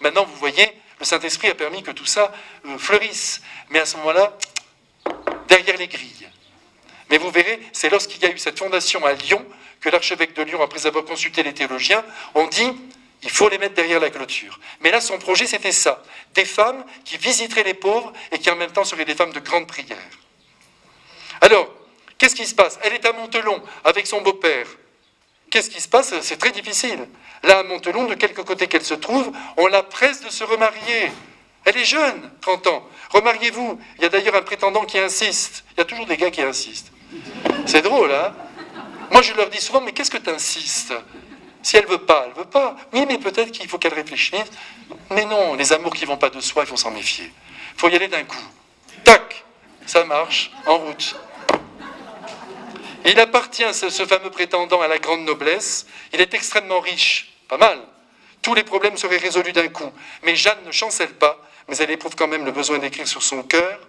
S2: Maintenant, vous voyez, le Saint-Esprit a permis que tout ça fleurisse. Mais à ce moment-là, derrière les grilles. Mais vous verrez, c'est lorsqu'il y a eu cette fondation à Lyon que l'archevêque de Lyon, après avoir consulté les théologiens, ont dit il faut les mettre derrière la clôture. Mais là, son projet, c'était ça. Des femmes qui visiteraient les pauvres et qui en même temps seraient des femmes de grande prière. Alors, qu'est-ce qui se passe? Elle est à Montelon avec son beau-père. Qu'est-ce qui se passe? C'est très difficile. Là, à Montelon, de quelque côté qu'elle se trouve, on la presse de se remarier. Elle est jeune, 30 ans. Remariez-vous. Il y a d'ailleurs un prétendant qui insiste. Il y a toujours des gars qui insistent. C'est drôle, hein? Moi, je leur dis souvent, mais qu'est-ce que tu insistes? Si elle veut pas, elle veut pas. Oui, mais peut-être qu'il faut qu'elle réfléchisse. Mais non, les amours qui vont pas de soi, il faut s'en méfier. Il faut y aller d'un coup. Tac, ça marche, en route. Il appartient, ce fameux prétendant, à la grande noblesse. Il est extrêmement riche, pas mal. Tous les problèmes seraient résolus d'un coup. Mais Jeanne ne chancelle pas, mais elle éprouve quand même le besoin d'écrire sur son cœur,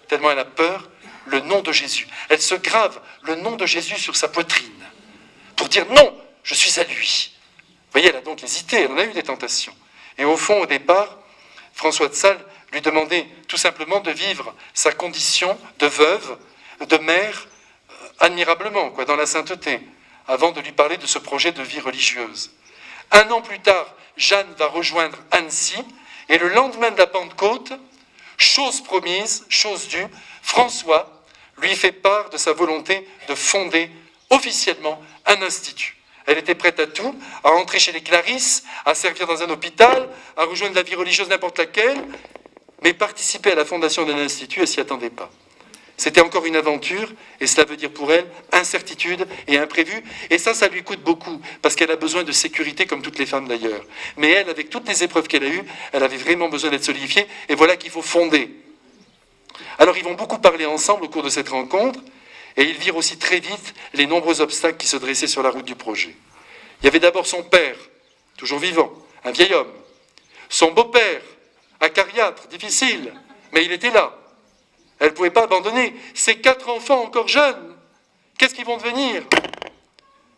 S2: tellement elle a peur, le nom de Jésus. Elle se grave le nom de Jésus sur sa poitrine, pour dire non, je suis à lui. Vous voyez, elle a donc hésité, elle en a eu des tentations. Et au fond, au départ, François de Sales lui demandait tout simplement de vivre sa condition de veuve, de mère, admirablement, dans la sainteté, avant de lui parler de ce projet de vie religieuse. 1 an plus tard, Jeanne va rejoindre Annecy, et le lendemain de la Pentecôte, chose promise, chose due, François lui fait part de sa volonté de fonder officiellement un institut. Elle était prête à tout, à rentrer chez les Clarisses, à servir dans un hôpital, à rejoindre la vie religieuse n'importe laquelle, mais participer à la fondation d'un institut, elle ne s'y attendait pas. C'était encore une aventure, et cela veut dire pour elle incertitude et imprévu. Et ça lui coûte beaucoup, parce qu'elle a besoin de sécurité, comme toutes les femmes d'ailleurs. Mais elle, avec toutes les épreuves qu'elle a eues, elle avait vraiment besoin d'être solidifiée, et voilà qu'il faut fonder. Alors ils vont beaucoup parler ensemble au cours de cette rencontre, et ils virent aussi très vite les nombreux obstacles qui se dressaient sur la route du projet. Il y avait d'abord son père, toujours vivant, un vieil homme. Son beau-père, acariâtre, difficile, mais il était là. Elle ne pouvait pas abandonner. Ses 4 enfants encore jeunes, qu'est-ce qu'ils vont devenir?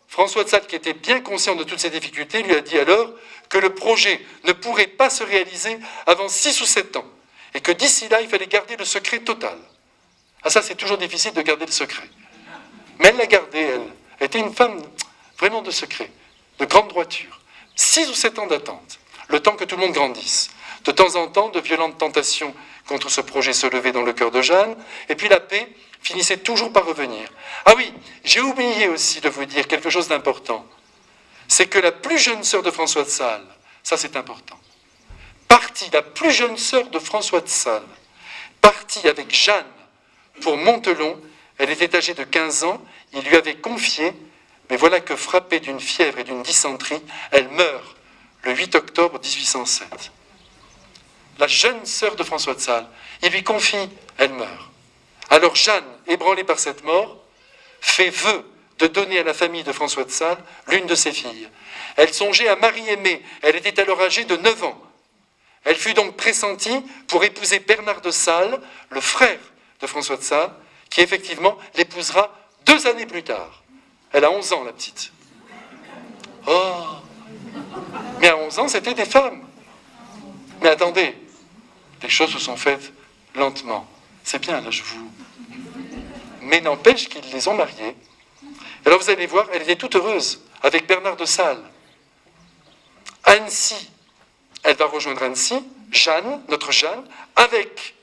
S2: François de Sales, qui était bien conscient de toutes ces difficultés, lui a dit alors que le projet ne pourrait pas se réaliser avant 6 ou 7 ans. Et que d'ici là, il fallait garder le secret total. Ah ça, c'est toujours difficile de garder le secret. Mais elle l'a gardé, elle. Elle était une femme vraiment de secret, de grande droiture. 6 ou 7 ans d'attente, le temps que tout le monde grandisse. De temps en temps, de violentes tentations contre ce projet se levaient dans le cœur de Jeanne, et puis la paix finissait toujours par revenir. Ah oui, j'ai oublié aussi de vous dire quelque chose d'important. C'est que la plus jeune sœur de François de Sales, ça c'est important, partie, la plus jeune sœur de François de Sales, partie avec Jeanne pour Montelon, elle était âgée de 15 ans, il lui avait confié, mais voilà que frappée d'une fièvre et d'une dysenterie, elle meurt le 8 octobre 1807. La jeune sœur de François de Sales, il lui confie, elle meurt. Alors Jeanne, ébranlée par cette mort, fait vœu de donner à la famille de François de Sales l'une de ses filles. Elle songeait à Marie-Aimée, elle était alors âgée de 9 ans. Elle fut donc pressentie pour épouser Bernard de Sales, le frère de François de Sales, qui effectivement l'épousera 2 années plus tard. Elle a 11 ans, la petite. Oh! Mais à 11 ans, c'était des femmes. Mais attendez, les choses se sont faites lentement. C'est bien, là, je vous... Mais n'empêche qu'ils les ont mariés. Alors vous allez voir, elle était toute heureuse avec Bernard de Sales. Annecy, elle va rejoindre Annecy, Jeanne, notre Jeanne, avec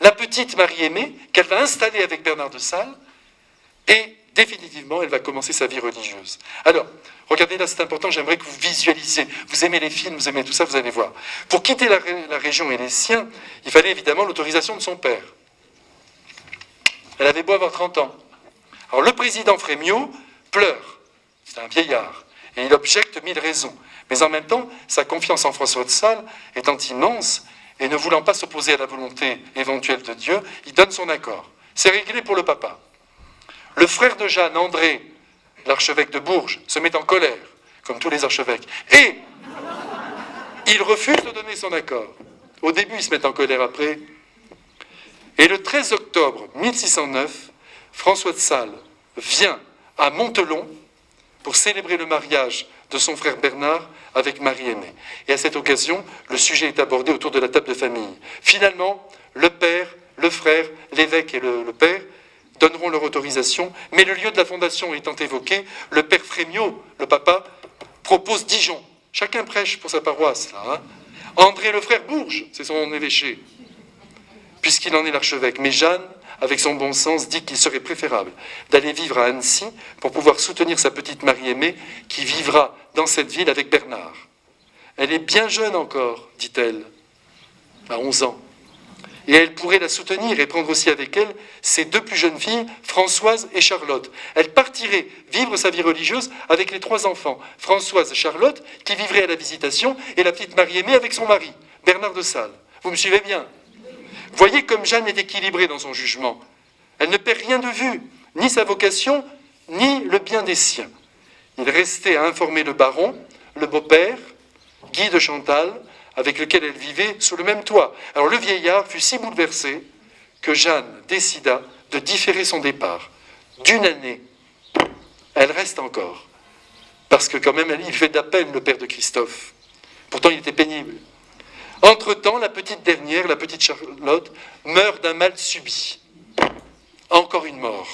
S2: la petite Marie-Aimée qu'elle va installer avec Bernard de Sales, et définitivement, elle va commencer sa vie religieuse. Alors, regardez là, c'est important, j'aimerais que vous visualisiez. Vous aimez les films, vous aimez tout ça, vous allez voir. Pour quitter la région et les siens, il fallait évidemment l'autorisation de son père. Elle avait beau avoir 30 ans. Alors le président Frémiot pleure, c'est un vieillard, et il objecte 1000 raisons. Mais en même temps, sa confiance en François de Sales étant immense, et ne voulant pas s'opposer à la volonté éventuelle de Dieu, il donne son accord. C'est réglé pour le papa. Le frère de Jeanne, André, l'archevêque de Bourges, se met en colère, comme tous les archevêques, et il refuse de donner son accord. Au début, il se met en colère après. Et le 13 octobre 1609, François de Sales vient à Montelon pour célébrer le mariage de son frère Bernard avec Marie-Aimée. Et à cette occasion, le sujet est abordé autour de la table de famille. Finalement, le père, le frère, l'évêque et le père donneront leur autorisation, mais le lieu de la fondation étant évoqué, le père Frémiot, le papa, propose Dijon. Chacun prêche pour sa paroisse, là. Hein. André le frère, Bourges, c'est son évêché, puisqu'il en est l'archevêque. Mais Jeanne, avec son bon sens, dit qu'il serait préférable d'aller vivre à Annecy pour pouvoir soutenir sa petite Marie-Aimée qui vivra dans cette ville avec Bernard. Elle est bien jeune encore, dit-elle, à 11 ans. Et elle pourrait la soutenir et prendre aussi avec elle ses 2 plus jeunes filles, Françoise et Charlotte. Elle partirait vivre sa vie religieuse avec les 3 enfants, Françoise et Charlotte, qui vivraient à la Visitation, et la petite Marie-Aimée avec son mari, Bernard de Sales. Vous me suivez bien ? Voyez comme Jeanne est équilibrée dans son jugement. Elle ne perd rien de vue, ni sa vocation, ni le bien des siens. Il restait à informer le baron, le beau-père, Guy de Chantal, avec lequel elle vivait sous le même toit. Alors le vieillard fut si bouleversé que Jeanne décida de différer son départ d'1 année. Elle reste encore, parce que quand même il fait de la peine, le père de Christophe. Pourtant il était pénible. Entre-temps, la petite dernière, la petite Charlotte, meurt d'un mal subi. Encore une mort.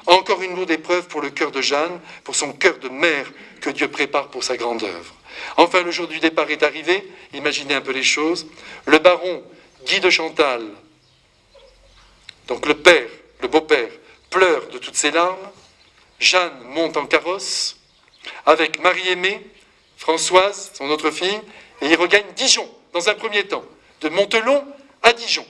S2: Encore une lourde épreuve pour le cœur de Jeanne, pour son cœur de mère que Dieu prépare pour sa grande œuvre. Enfin, le jour du départ est arrivé, imaginez un peu les choses. Le baron Guy de Chantal, donc le père, le beau-père, pleure de toutes ses larmes. Jeanne monte en carrosse avec Marie-Aimée, Françoise, son autre fille, et ils regagnent Dijon, dans un premier temps, de Montelon à Dijon.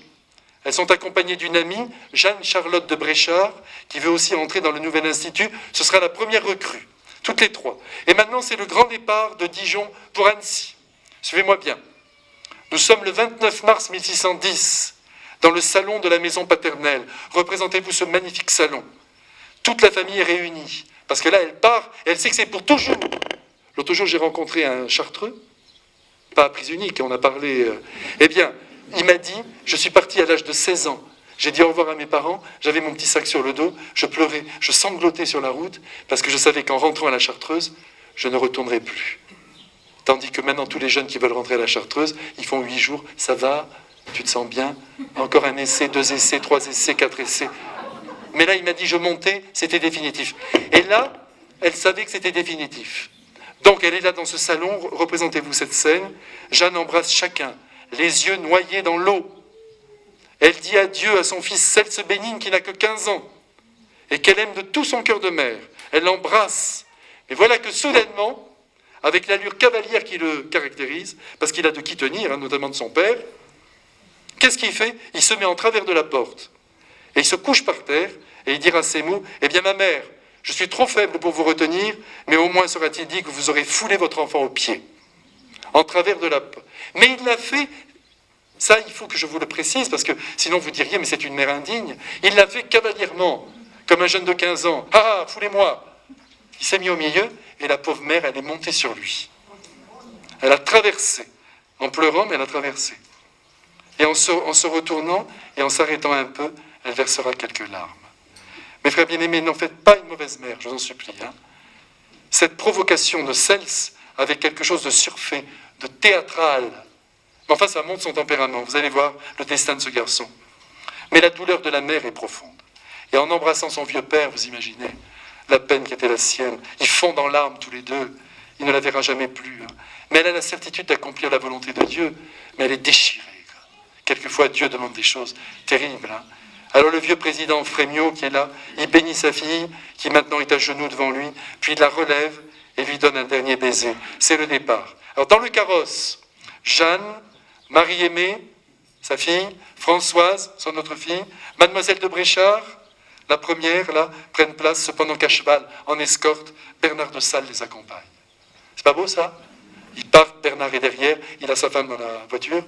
S2: Elles sont accompagnées d'une amie, Jeanne-Charlotte de Bréchard, qui veut aussi entrer dans le nouvel institut. Ce sera la première recrue, toutes les 3. Et maintenant, c'est le grand départ de Dijon pour Annecy. Suivez-moi bien. Nous sommes le 29 mars 1610, dans le salon de la maison paternelle. Représentez-vous ce magnifique salon. Toute la famille est réunie, parce que là, elle part, et elle sait que c'est pour toujours. L'autre jour, j'ai rencontré un Chartreux, pas à prise unique, on a parlé... Eh bien, il m'a dit, je suis parti à l'âge de 16 ans. J'ai dit au revoir à mes parents, j'avais mon petit sac sur le dos, je pleurais, je sanglotais sur la route, parce que je savais qu'en rentrant à la Chartreuse, je ne retournerais plus. Tandis que maintenant, tous les jeunes qui veulent rentrer à la Chartreuse, ils font 8 jours, ça va, tu te sens bien, encore un essai, 2 essais, 3 essais, 4 essais. Mais là, il m'a dit, je montais, c'était définitif. Et là, elle savait que c'était définitif. Donc, elle est là dans ce salon, représentez-vous cette scène. Jeanne embrasse chacun, les yeux noyés dans l'eau. Elle dit adieu à son fils Celse Bénigne qui n'a que 15 ans et qu'elle aime de tout son cœur de mère. Elle l'embrasse. Mais voilà que soudainement, avec l'allure cavalière qui le caractérise, parce qu'il a de qui tenir, notamment de son père, qu'est-ce qu'il fait ? Il se met en travers de la porte. Et il se couche par terre et il dira ces mots, « Eh bien ma mère, je suis trop faible pour vous retenir, mais au moins sera-t-il dit que vous aurez foulé votre enfant aux pieds. » En travers de la porte. Mais il l'a fait, ça il faut que je vous le précise, parce que sinon vous diriez, mais c'est une mère indigne. Il l'a fait cavalièrement, comme un jeune de 15 ans. « Ah, foulez-moi !» Il s'est mis au milieu, et la pauvre mère, elle est montée sur lui. Elle a traversé, en pleurant, mais elle a traversé. Et en se retournant, et en s'arrêtant un peu, elle versera quelques larmes. Mes frères bien-aimés, n'en faites pas une mauvaise mère, je vous en supplie. Cette provocation de Celse, avec quelque chose de surfait, de théâtral, mais enfin ça montre son tempérament, vous allez voir le destin de ce garçon. Mais la douleur de la mère est profonde. Et en embrassant son vieux père, vous imaginez, la peine qui était la sienne. Ils fondent en larmes tous les deux. Il ne la verra jamais plus. Mais elle a la certitude d'accomplir la volonté de Dieu, mais elle est déchirée. Quelquefois, Dieu demande des choses terribles. Alors le vieux président Frémiot qui est là, il bénit sa fille, qui maintenant est à genoux devant lui, puis il la relève et lui donne un dernier baiser. C'est le départ. Alors dans le carrosse, Jeanne, Marie-Aimée, sa fille, Françoise, son autre fille, Mademoiselle de Bréchard, la première, là, prennent place, cependant qu'à cheval, en escorte, Bernard de Sales les accompagne. C'est pas beau ça? Ils partent, Bernard est derrière, il a sa femme dans la voiture,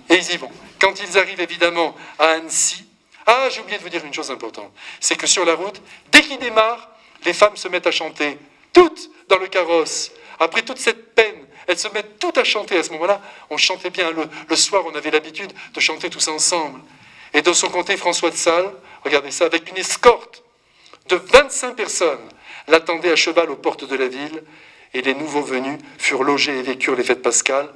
S2: et ils y vont. Quand ils arrivent évidemment à Annecy, ah, j'ai oublié de vous dire une chose importante, c'est que sur la route, dès qu'ils démarrent, les femmes se mettent à chanter, toutes dans le carrosse. Après toute cette peine, elles se mettent toutes à chanter. À ce moment-là, on chantait bien. Le soir, on avait l'habitude de chanter tous ensemble. Et de son côté, François de Sales, regardez ça, avec une escorte de 25 personnes, l'attendait à cheval aux portes de la ville, et les nouveaux venus furent logés et vécurent les fêtes pascales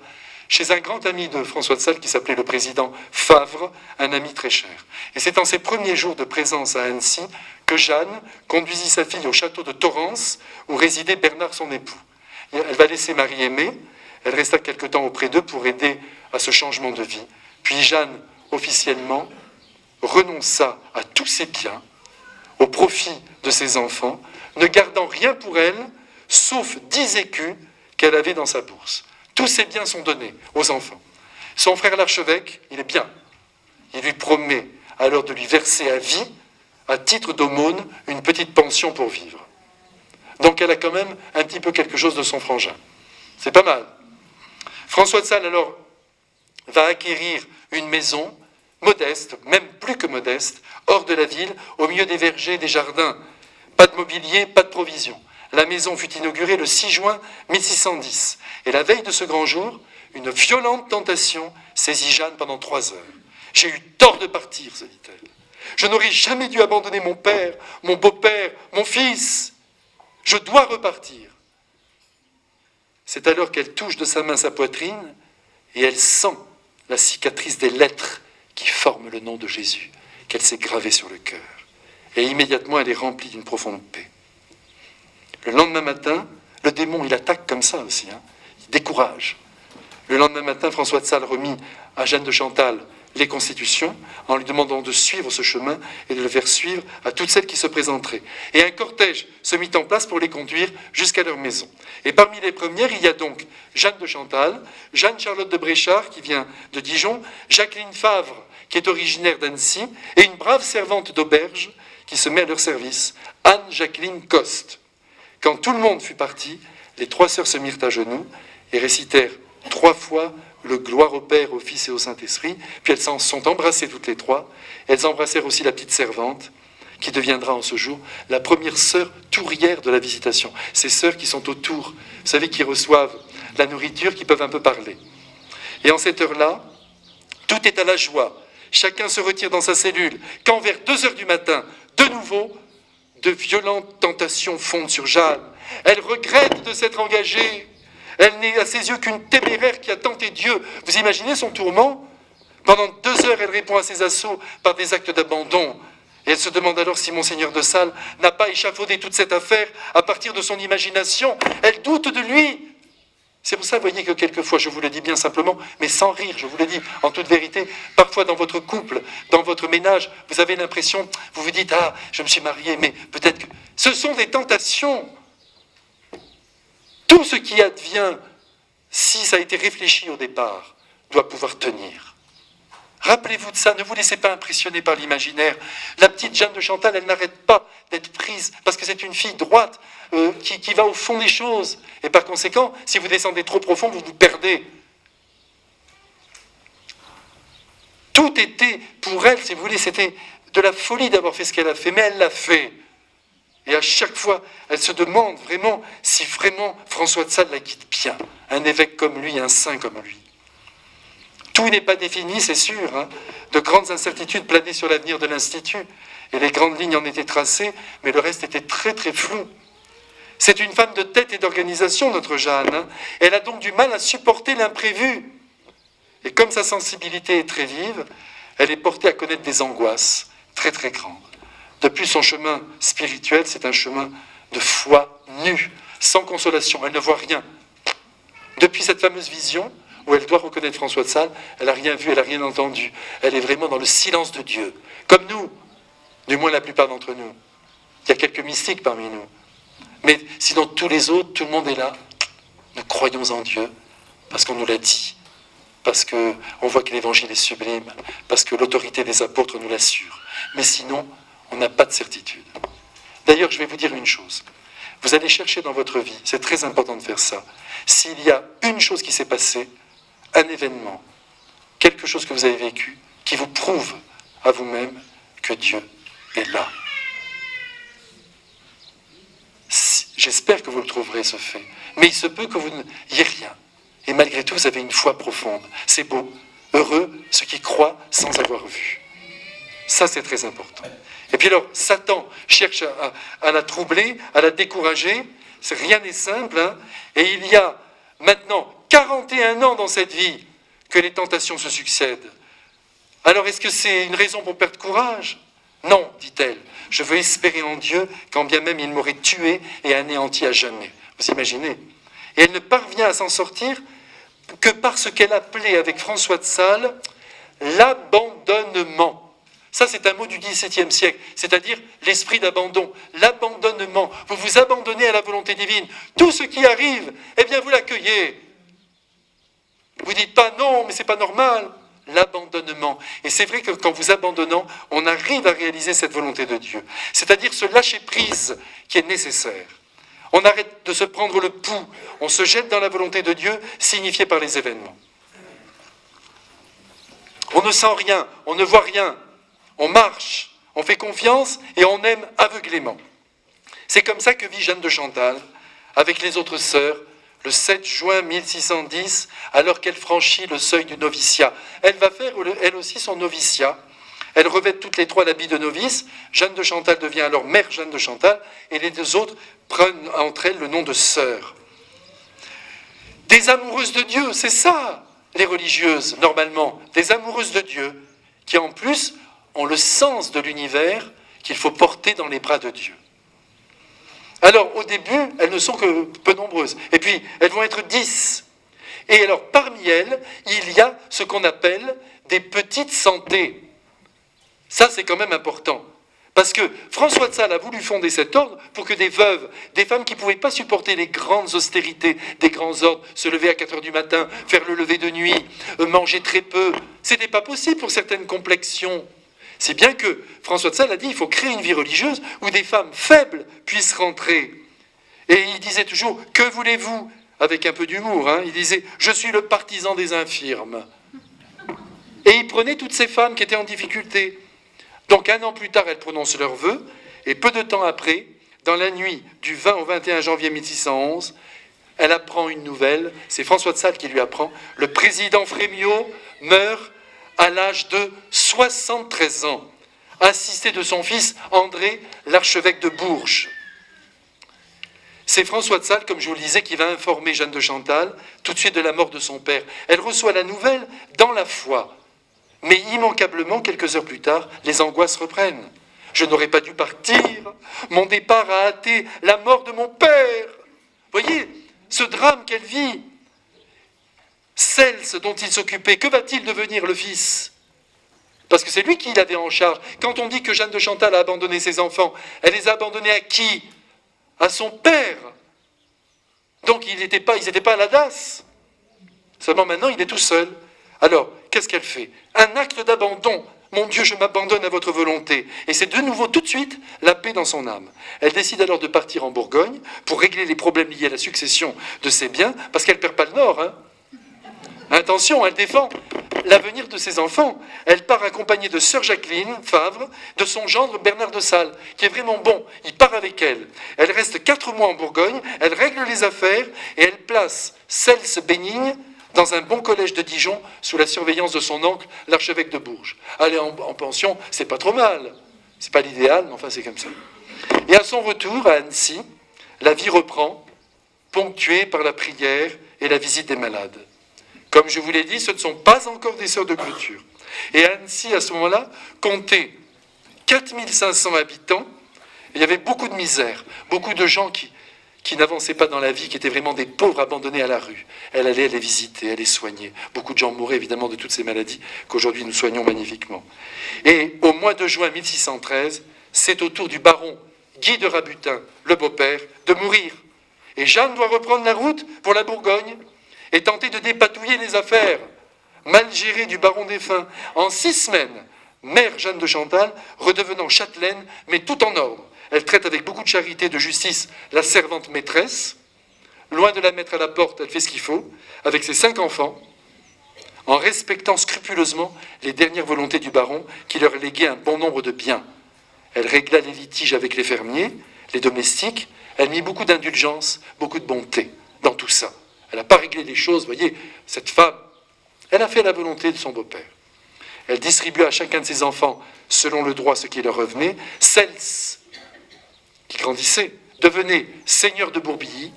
S2: chez un grand ami de François de Sales qui s'appelait le président Favre, un ami très cher. Et c'est en ses premiers jours de présence à Annecy que Jeanne conduisit sa fille au château de Torrance, où résidait Bernard son époux. Elle va laisser Marie-Aimée, elle resta quelque temps auprès d'eux pour aider à ce changement de vie. Puis Jeanne, officiellement, renonça à tous ses biens au profit de ses enfants, ne gardant rien pour elle, sauf 10 écus qu'elle avait dans sa bourse. Tous ses biens sont donnés aux enfants. Son frère l'archevêque, il est bien. Il lui promet alors de lui verser à vie, à titre d'aumône, une petite pension pour vivre. Donc elle a quand même un petit peu quelque chose de son frangin. C'est pas mal. François de Sales, alors, va acquérir une maison modeste, même plus que modeste, hors de la ville, au milieu des vergers, des jardins. Pas de mobilier, pas de provisions. La maison fut inaugurée le 6 juin 1610. Et la veille de ce grand jour, une violente tentation saisit Jeanne pendant 3 heures. « J'ai eu tort de partir, se dit-elle. Je n'aurais jamais dû abandonner mon père, mon beau-père, mon fils. Je dois repartir. » C'est alors qu'elle touche de sa main sa poitrine et elle sent la cicatrice des lettres qui forment le nom de Jésus, qu'elle s'est gravée sur le cœur. Et immédiatement, elle est remplie d'une profonde paix. Le lendemain matin, le démon, il attaque comme ça aussi, il décourage. Le lendemain matin, François de Sales remit à Jeanne de Chantal les constitutions, en lui demandant de suivre ce chemin et de le faire suivre à toutes celles qui se présenteraient. Et un cortège se mit en place pour les conduire jusqu'à leur maison. Et parmi les premières, il y a donc Jeanne de Chantal, Jeanne-Charlotte de Bréchard, qui vient de Dijon, Jacqueline Favre, qui est originaire d'Annecy, et une brave servante d'auberge qui se met à leur service, Anne-Jacqueline Coste. Quand tout le monde fut parti, les 3 sœurs se mirent à genoux et récitèrent 3 fois le gloire au Père, au Fils et au Saint-Esprit, puis elles s'en sont embrassées toutes les 3. Elles embrassèrent aussi la petite servante, qui deviendra en ce jour la première sœur tourière de la visitation. Ces sœurs qui sont autour, vous savez, qui reçoivent la nourriture, qui peuvent un peu parler. Et en cette heure-là, tout est à la joie. Chacun se retire dans sa cellule. Quand vers 2 heures du matin, de nouveau, de violentes tentations fondent sur Jeanne. Elle regrette de s'être engagée. Elle n'est à ses yeux qu'une téméraire qui a tenté Dieu. Vous imaginez son tourment? Pendant 2 heures, elle répond à ses assauts par des actes d'abandon. Et elle se demande alors si Monseigneur de Sales n'a pas échafaudé toute cette affaire à partir de son imagination. Elle doute de lui. C'est pour ça, vous voyez, que quelquefois, je vous le dis bien simplement, mais sans rire, je vous le dis en toute vérité, parfois dans votre couple, dans votre ménage, vous avez l'impression, vous vous dites, ah, je me suis marié, mais peut-être que... Ce sont des tentations. Tout ce qui advient, si ça a été réfléchi au départ, doit pouvoir tenir. Rappelez-vous de ça, ne vous laissez pas impressionner par l'imaginaire. La petite Jeanne de Chantal, elle n'arrête pas d'être prise, parce que c'est une fille droite, qui va au fond des choses. Et par conséquent, si vous descendez trop profond, vous vous perdez. Tout était, pour elle, si vous voulez, c'était de la folie d'avoir fait ce qu'elle a fait, mais elle l'a fait. Et à chaque fois, elle se demande vraiment si vraiment François de Sales la quitte bien. Un évêque comme lui, un saint comme lui. Tout n'est pas défini, c'est sûr. De grandes incertitudes planaient sur l'avenir de l'Institut. Et les grandes lignes en étaient tracées, mais le reste était très très flou. C'est une femme de tête et d'organisation, notre Jeanne. Elle a donc du mal à supporter l'imprévu. Et comme sa sensibilité est très vive, elle est portée à connaître des angoisses très très grandes. De plus, son chemin spirituel, c'est un chemin de foi nue, sans consolation. Elle ne voit rien. Depuis cette fameuse vision, où elle doit reconnaître François de Sales, elle n'a rien vu, elle n'a rien entendu. Elle est vraiment dans le silence de Dieu. Comme nous, du moins la plupart d'entre nous. Il y a quelques mystiques parmi nous. Mais sinon, tous les autres, tout le monde est là. Nous croyons en Dieu, parce qu'on nous l'a dit. Parce qu'on voit que l'évangile est sublime. Parce que l'autorité des apôtres nous l'assure. Mais sinon, on n'a pas de certitude. D'ailleurs, je vais vous dire une chose. Vous allez chercher dans votre vie, c'est très important de faire ça. S'il y a une chose qui s'est passée, un événement, quelque chose que vous avez vécu, qui vous prouve à vous-même que Dieu est là. J'espère que vous le trouverez, ce fait. Mais il se peut que vous n'ayez rien. Et malgré tout, vous avez une foi profonde. C'est beau. Heureux ceux qui croient sans avoir vu. Ça, c'est très important. Et puis alors, Satan cherche à la troubler, à la décourager. Rien n'est simple. Hein. Et il y a maintenant 41 ans dans cette vie que les tentations se succèdent. Alors, est-ce que c'est une raison pour perdre courage ? Non, dit-elle. Je veux espérer en Dieu, quand bien même il m'aurait tué et anéanti à jamais. Vous imaginez ? Et elle ne parvient à s'en sortir que par ce qu'elle appelait avec François de Sales l'abandonnement. Ça, c'est un mot du XVIIe siècle, c'est-à-dire l'esprit d'abandon, l'abandonnement. Vous vous abandonnez à la volonté divine. Tout ce qui arrive, eh bien, vous l'accueillez. Vous ne dites pas non, mais c'est pas normal. L'abandonnement. Et c'est vrai que quand vous abandonnons, on arrive à réaliser cette volonté de Dieu. C'est-à-dire ce lâcher-prise qui est nécessaire. On arrête de se prendre le pouls. On se jette dans la volonté de Dieu, signifiée par les événements. On ne sent rien, on ne voit rien. On marche, on fait confiance et on aime aveuglément. C'est comme ça que vit Jeanne de Chantal, avec les autres sœurs, le 7 juin 1610, alors qu'elle franchit le seuil du noviciat. Elle va faire, elle aussi, son noviciat. Elles revêtent toutes les trois l'habit de novice. Jeanne de Chantal devient alors mère Jeanne de Chantal, et les deux autres prennent entre elles le nom de sœurs. Des amoureuses de Dieu, c'est ça, les religieuses, normalement. Des amoureuses de Dieu, qui en plus ont le sens de l'univers qu'il faut porter dans les bras de Dieu. Alors, au début, elles ne sont que peu nombreuses. Et puis, elles vont être 10. Et alors, parmi elles, il y a ce qu'on appelle des petites santés. Ça, c'est quand même important. Parce que François de Sales a voulu fonder cet ordre pour que des veuves, des femmes qui ne pouvaient pas supporter les grandes austérités des grands ordres, se lever à 4 heures du matin, faire le lever de nuit, manger très peu, ce n'était pas possible pour certaines complexions. C'est bien que François de Sales a dit qu'il faut créer une vie religieuse où des femmes faibles puissent rentrer. Et il disait toujours « Que voulez-vous » avec un peu d'humour. Hein, il disait « Je suis le partisan des infirmes ». Et il prenait toutes ces femmes qui étaient en difficulté. Donc 1 an plus tard, elles prononcent leurs vœux. Et peu de temps après, dans la nuit du 20 au 21 janvier 1611, elle apprend une nouvelle. C'est François de Sales qui lui apprend. Le président Frémiot meurt à l'âge de 73 ans, assisté de son fils André, l'archevêque de Bourges. C'est François de Sales, comme je vous le disais, qui va informer Jeanne de Chantal tout de suite de la mort de son père. Elle reçoit la nouvelle dans la foi. Mais immanquablement, quelques heures plus tard, les angoisses reprennent. Je n'aurais pas dû partir. Mon départ a hâté la mort de mon père. Voyez, ce drame qu'elle vit. Celle dont il s'occupait, que va-t-il devenir le fils ? Parce que c'est lui qui l'avait en charge. Quand on dit que Jeanne de Chantal a abandonné ses enfants, elle les a abandonnés à qui ? À son père. Donc ils n'étaient pas à la DAS. Seulement maintenant, il est tout seul. Alors, qu'est-ce qu'elle fait ? Un acte d'abandon. Mon Dieu, je m'abandonne à votre volonté. Et c'est de nouveau, tout de suite, la paix dans son âme. Elle décide alors de partir en Bourgogne pour régler les problèmes liés à la succession de ses biens, parce qu'elle ne perd pas le nord, hein. Attention, elle défend l'avenir de ses enfants. Elle part accompagnée de sœur Jacqueline Favre, de son gendre Bernard de Sales, qui est vraiment bon. Il part avec elle. Elle reste 4 mois en Bourgogne, elle règle les affaires et elle place Cels Bénigne dans un bon collège de Dijon sous la surveillance de son oncle, l'archevêque de Bourges. Aller en pension, c'est pas trop mal. C'est pas l'idéal, mais enfin c'est comme ça. Et à son retour à Annecy, la vie reprend, ponctuée par la prière et la visite des malades. Comme je vous l'ai dit, ce ne sont pas encore des sœurs de clôture. Et Annecy, à ce moment-là, comptait 4500 habitants, et il y avait beaucoup de misère, beaucoup de gens qui n'avançaient pas dans la vie, qui étaient vraiment des pauvres abandonnés à la rue. Elle allait les visiter, elle les soignait. Beaucoup de gens mouraient évidemment de toutes ces maladies qu'aujourd'hui nous soignons magnifiquement. Et au mois de juin 1613, c'est au tour du baron Guy de Rabutin, le beau-père, de mourir. Et Jeanne doit reprendre la route pour la Bourgogne et tenter de dépatouiller les affaires mal gérées du baron défunt. En 6 semaines, mère Jeanne de Chantal, redevenant châtelaine, mais tout en ordre. Elle traite avec beaucoup de charité, de justice, la servante maîtresse. Loin de la mettre à la porte, elle fait ce qu'il faut, avec ses 5 enfants, en respectant scrupuleusement les dernières volontés du baron, qui leur léguait un bon nombre de biens. Elle régla les litiges avec les fermiers, les domestiques. Elle mit beaucoup d'indulgence, beaucoup de bonté dans tout ça. Elle n'a pas réglé les choses, vous voyez, cette femme, elle a fait la volonté de son beau-père. Elle distribua à chacun de ses enfants, selon le droit, ce qui leur revenait. Cels, qui grandissait, devenait seigneur de Bourbilly.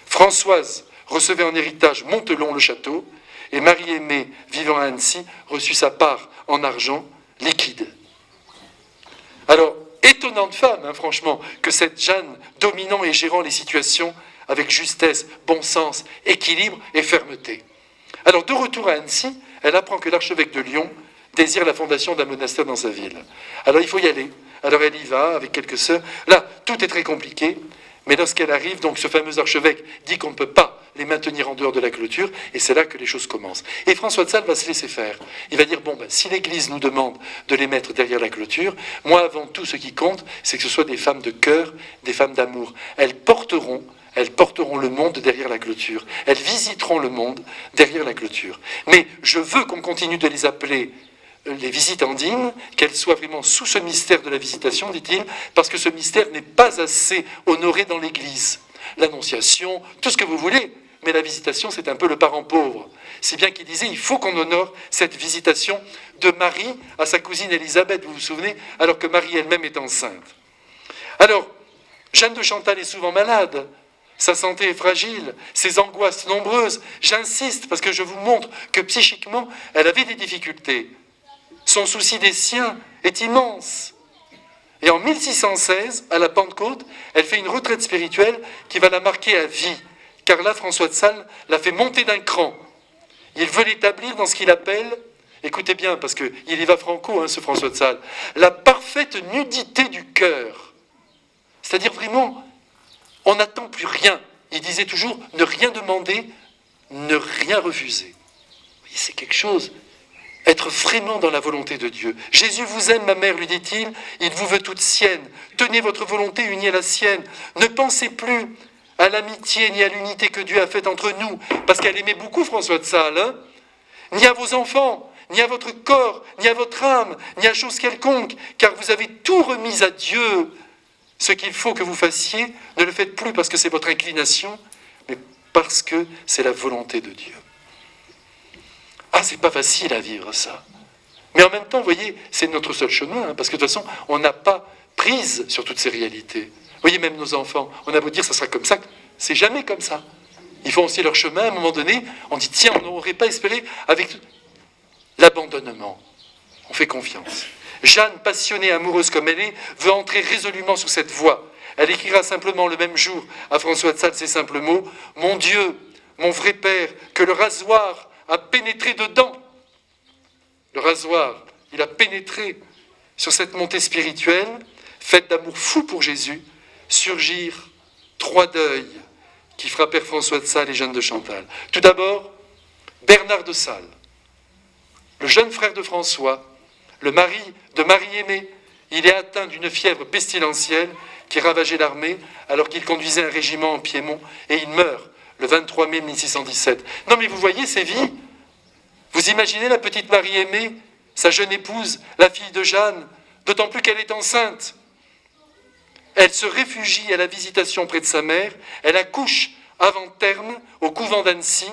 S2: Françoise recevait en héritage Montelon le château, et Marie-Aimée, vivant à Annecy, reçut sa part en argent liquide. Alors, étonnante femme, franchement, que cette Jeanne, dominant et gérant les situations avec justesse, bon sens, équilibre et fermeté. Alors, de retour à Annecy, elle apprend que l'archevêque de Lyon désire la fondation d'un monastère dans sa ville. Alors, il faut y aller. Alors, elle y va avec quelques sœurs. Là, tout est très compliqué. Mais lorsqu'elle arrive, donc ce fameux archevêque dit qu'on ne peut pas les maintenir en dehors de la clôture, et c'est là que les choses commencent. Et François de Sales va se laisser faire. Il va dire, si l'Église nous demande de les mettre derrière la clôture, moi avant tout ce qui compte, c'est que ce soit des femmes de cœur, des femmes d'amour. Elles porteront le monde derrière la clôture. Elles visiteront le monde derrière la clôture. Mais je veux qu'on continue de les appeler les visitandines, qu'elles soient vraiment sous ce mystère de la visitation, dit-il, parce que ce mystère n'est pas assez honoré dans l'Église. L'Annonciation, tout ce que vous voulez, mais la visitation, c'est un peu le parent pauvre. Si bien qu'il disait, il faut qu'on honore cette visitation de Marie à sa cousine Élisabeth, vous vous souvenez, alors que Marie elle-même est enceinte. Alors, Jeanne de Chantal est souvent malade, sa santé est fragile, ses angoisses nombreuses. J'insiste parce que je vous montre que psychiquement, elle avait des difficultés. Son souci des siens est immense. Et en 1616, à la Pentecôte, elle fait une retraite spirituelle qui va la marquer à vie. Car là, François de Sales l'a fait monter d'un cran. Il veut l'établir dans ce qu'il appelle, écoutez bien, parce qu'il y va franco, ce François de Sales, la parfaite nudité du cœur. C'est-à-dire vraiment, on n'attend plus rien. Il disait toujours, ne rien demander, ne rien refuser. C'est quelque chose. Être vraiment dans la volonté de Dieu. Jésus vous aime, ma mère, lui dit-il, il vous veut toute sienne. Tenez votre volonté unie à la sienne. Ne pensez plus à l'amitié ni à l'unité que Dieu a faite entre nous, parce qu'elle aimait beaucoup François de Sales, ni à vos enfants, ni à votre corps, ni à votre âme, ni à chose quelconque, car vous avez tout remis à Dieu. Ce qu'il faut que vous fassiez, ne le faites plus parce que c'est votre inclination, mais parce que c'est la volonté de Dieu. Ah, c'est pas facile à vivre ça. Mais en même temps, vous voyez, c'est notre seul chemin, parce que de toute façon, on n'a pas prise sur toutes ces réalités. Vous voyez, même nos enfants, on a beau dire ça sera comme ça, c'est jamais comme ça. Ils font aussi leur chemin, à un moment donné, on dit tiens, on n'aurait pas espéré avec l'abandonnement. On fait confiance. Jeanne, passionnée, amoureuse comme elle est, veut entrer résolument sur cette voie. Elle écrira simplement le même jour à François de Sales ces simples mots « Mon Dieu, mon vrai Père, que le rasoir a pénétré dedans. » Le rasoir, il a pénétré sur cette montée spirituelle, faite d'amour fou pour Jésus, surgirent 3 deuils qui frappèrent François de Sales et Jeanne de Chantal. Tout d'abord, Bernard de Sales, le jeune frère de François, le mari de Marie-Aimée. Il est atteint d'une fièvre pestilentielle qui ravageait l'armée alors qu'il conduisait un régiment en Piémont et il meurt le 23 mai 1617. Non mais vous voyez ces vies. Vous imaginez la petite Marie-Aimée, sa jeune épouse, la fille de Jeanne, d'autant plus qu'elle est enceinte. Elle se réfugie à la visitation près de sa mère, elle accouche avant terme au couvent d'Annecy,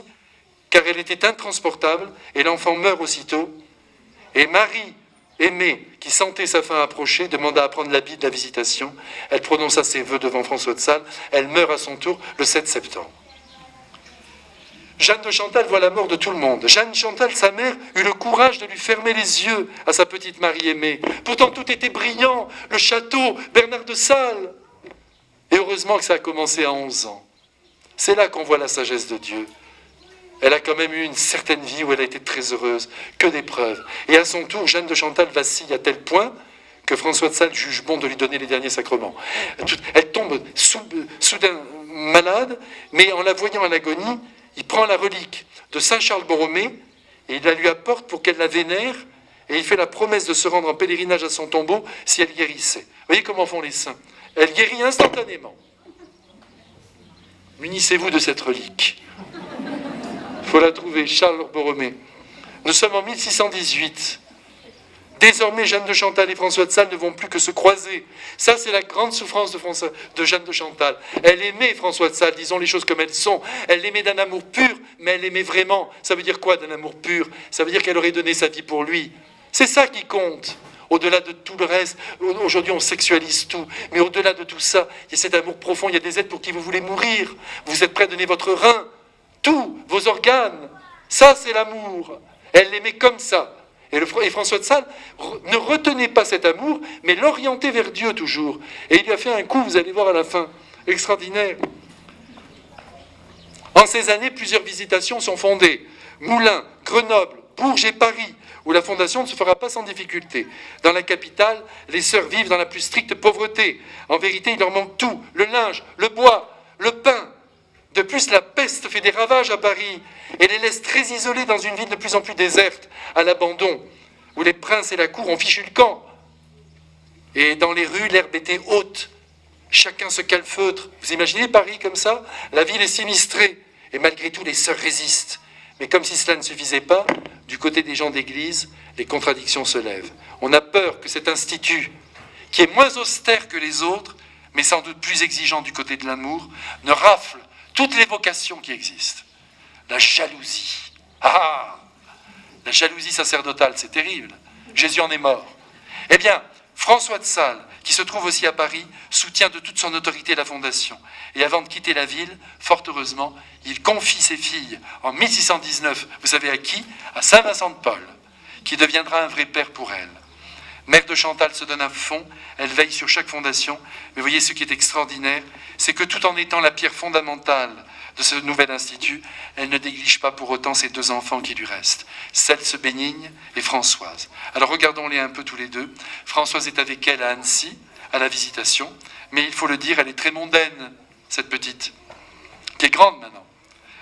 S2: car elle était intransportable, et l'enfant meurt aussitôt. Et Marie-Aimée, qui sentait sa fin approcher, demanda à prendre l'habit de la visitation. Elle prononça ses vœux devant François de Sales, elle meurt à son tour le 7 septembre. Jeanne de Chantal voit la mort de tout le monde. Jeanne de Chantal, sa mère, eut le courage de lui fermer les yeux à sa petite Marie aimée. Pourtant, tout était brillant, le château, Bernard de Sales. Et heureusement que ça a commencé à 11 ans. C'est là qu'on voit la sagesse de Dieu. Elle a quand même eu une certaine vie où elle a été très heureuse, que d'épreuves. Et à son tour, Jeanne de Chantal vacille à tel point que François de Sales juge bon de lui donner les derniers sacrements. Elle tombe soudain malade, mais en la voyant à l'agonie, il prend la relique de Saint Charles Borromée et il la lui apporte pour qu'elle la vénère et il fait la promesse de se rendre en pèlerinage à son tombeau si elle guérissait. Vous voyez comment font les saints? Elle guérit instantanément. Munissez-vous de cette relique. Il faut la trouver, Charles Borromée. Nous sommes en 1618. Désormais, Jeanne de Chantal et François de Sales ne vont plus que se croiser. Ça, c'est la grande souffrance de Jeanne de Chantal. Elle aimait François de Sales, disons les choses comme elles sont. Elle l'aimait d'un amour pur, mais elle l'aimait vraiment. Ça veut dire quoi, d'un amour pur? Ça veut dire qu'elle aurait donné sa vie pour lui. C'est ça qui compte. Au-delà de tout le reste, aujourd'hui on sexualise tout, mais au-delà de tout ça, il y a cet amour profond, il y a des êtres pour qui vous voulez mourir. Vous êtes prêt à donner votre rein, tous vos organes. Ça, c'est l'amour. Elle l'aimait comme ça. Et François de Sales ne retenait pas cet amour, mais l'orientait vers Dieu toujours. Et il lui a fait un coup, vous allez voir à la fin, extraordinaire. En ces années, plusieurs visitations sont fondées. Moulins, Grenoble, Bourges et Paris, où la fondation ne se fera pas sans difficulté. Dans la capitale, les sœurs vivent dans la plus stricte pauvreté. En vérité, il leur manque tout, le linge, le bois, le pain. De plus, la peste fait des ravages à Paris et les laisse très isolés dans une ville de plus en plus déserte, à l'abandon, où les princes et la cour ont fichu le camp. Et dans les rues, l'herbe était haute. Chacun se calfeutre. Vous imaginez Paris comme ça? La ville est sinistrée. Et malgré tout, les sœurs résistent. Mais comme si cela ne suffisait pas, du côté des gens d'église, les contradictions se lèvent. On a peur que cet institut, qui est moins austère que les autres, mais sans doute plus exigeant du côté de l'amour, ne rafle toutes les vocations qui existent. La jalousie. Ah! La jalousie sacerdotale, c'est terrible. Jésus en est mort. Eh bien, François de Sales, qui se trouve aussi à Paris, soutient de toute son autorité la fondation. Et avant de quitter la ville, fort heureusement, il confie ses filles en 1619, vous savez à qui? À Saint Vincent de Paul, qui deviendra un vrai père pour elle. Mère de Chantal se donne à fond, elle veille sur chaque fondation. Mais voyez, ce qui est extraordinaire, c'est que tout en étant la pierre fondamentale de ce nouvel institut, elle ne néglige pas pour autant ses deux enfants qui lui restent, Celse Bénigne et Françoise. Alors regardons-les un peu tous les deux. Françoise est avec elle à Annecy, à la visitation, mais il faut le dire, elle est très mondaine, cette petite, qui est grande maintenant.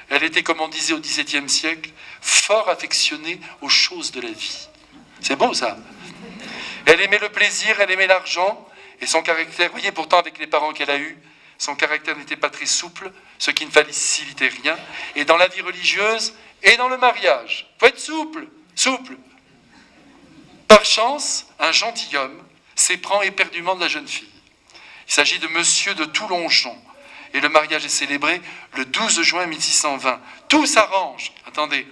S2: Elle était, comme on disait au XVIIe siècle, fort affectionnée aux choses de la vie. C'est beau ça. Elle aimait le plaisir, elle aimait l'argent, et son caractère, vous voyez pourtant avec les parents qu'elle a eus, son caractère n'était pas très souple, ce qui ne facilitait rien, et dans la vie religieuse et dans le mariage. Il faut être souple, souple. Par chance, un gentilhomme s'éprend éperdument de la jeune fille. Il s'agit de Monsieur de Toulonjon, et le mariage est célébré le 12 juin 1620. Tout s'arrange. Attendez.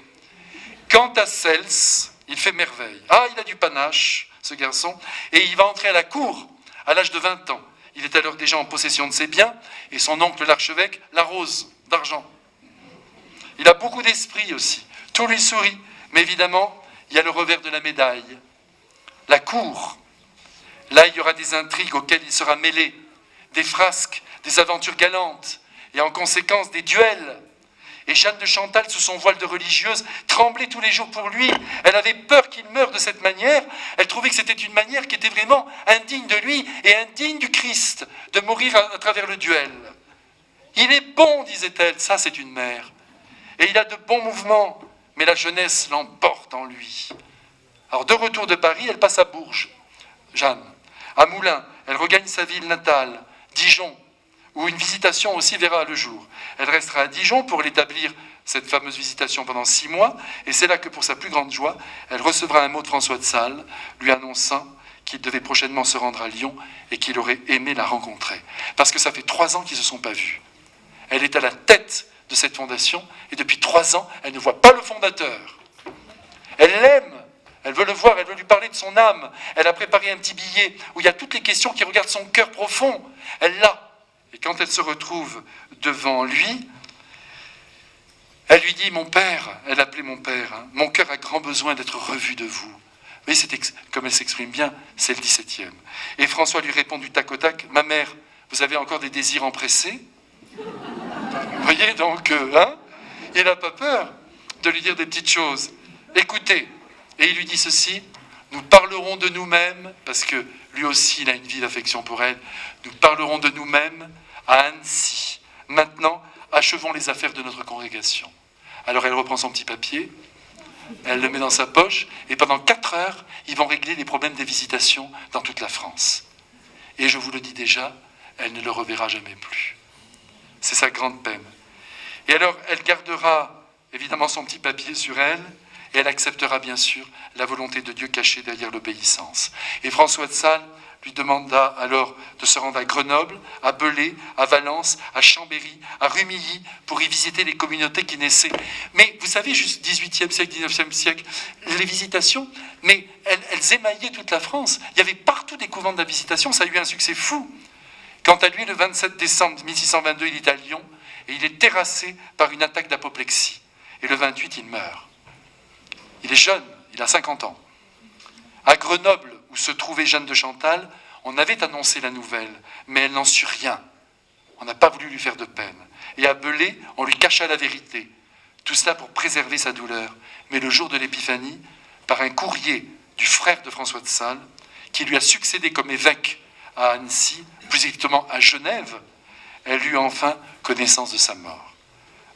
S2: Quant à Celse, il fait merveille. Ah, il a du panache, ce garçon, et il va entrer à la cour à l'âge de 20 ans. Il est alors déjà en possession de ses biens, et son oncle l'archevêque l'arrose d'argent. Il a beaucoup d'esprit aussi. Tout lui sourit, mais évidemment, il y a le revers de la médaille. La cour. Là, il y aura des intrigues auxquelles il sera mêlé, des frasques, des aventures galantes, et en conséquence des duels. Et Jeanne de Chantal, sous son voile de religieuse, tremblait tous les jours pour lui. Elle avait peur qu'il meure de cette manière. Elle trouvait que c'était une manière qui était vraiment indigne de lui et indigne du Christ, de mourir à travers le duel. Il est bon, disait-elle, ça c'est une mère. Et il a de bons mouvements, mais la jeunesse l'emporte en lui. Alors de retour de Paris, elle passe à Bourges, Jeanne. À Moulins, elle regagne sa ville natale, Dijon, où une visitation aussi verra le jour. Elle restera à Dijon pour l'établir, cette fameuse visitation, pendant 6 mois, et c'est là que, pour sa plus grande joie, elle recevra un mot de François de Sales, lui annonçant qu'il devait prochainement se rendre à Lyon et qu'il aurait aimé la rencontrer. Parce que ça fait 3 ans qu'ils ne se sont pas vus. Elle est à la tête de cette fondation, et depuis 3 ans, elle ne voit pas le fondateur. Elle l'aime, elle veut le voir, elle veut lui parler de son âme. Elle a préparé un petit billet où il y a toutes les questions qui regardent son cœur profond. Elle l'a. Et quand elle se retrouve devant lui,
S1: Elle lui dit, mon père, elle appelait mon père, hein, mon cœur a grand besoin d'être revu de vous. Vous voyez, comme elle s'exprime bien, c'est le 17e. Et François lui répond du tac au tac, ma mère, vous avez encore des désirs empressés? Vous voyez, donc, il n'a pas peur de lui dire des petites choses. Écoutez, et il lui dit ceci, nous parlerons de nous-mêmes, parce que lui aussi, il a une vive affection pour elle, nous parlerons de nous-mêmes à Annecy. Maintenant, achevons les affaires de notre congrégation. Alors elle reprend son petit papier, elle le met dans sa poche, et pendant 4 heures, ils vont régler les problèmes des visitations dans toute la France. Et je vous le dis déjà, elle ne le reverra jamais plus. C'est sa grande peine. Et alors, elle gardera évidemment son petit papier sur elle, et elle acceptera bien sûr la volonté de Dieu cachée derrière l'obéissance. Et François de Sales lui demanda alors de se rendre à Grenoble, à Belay, à Valence, à Chambéry, à Rumilly, pour y visiter les communautés qui naissaient. Mais vous savez, juste 18e siècle, 19e siècle, les visitations, mais elles émaillaient toute la France. Il y avait partout des couvents de la visitation, ça a eu un succès fou. Quant à lui, le 27 décembre 1622, il est à Lyon, et il est terrassé par une attaque d'apoplexie. Et le 28, il meurt. Il est jeune, il a 50 ans. À Grenoble, où se trouvait Jeanne de Chantal, on avait annoncé la nouvelle, mais elle n'en sut rien. On n'a pas voulu lui faire de peine. Et à Belay, on lui cacha la vérité. Tout cela pour préserver sa douleur. Mais le jour de l'épiphanie, par un courrier du frère de François de Sales, qui lui a succédé comme évêque à Annecy, plus exactement à Genève, elle eut enfin connaissance de sa mort.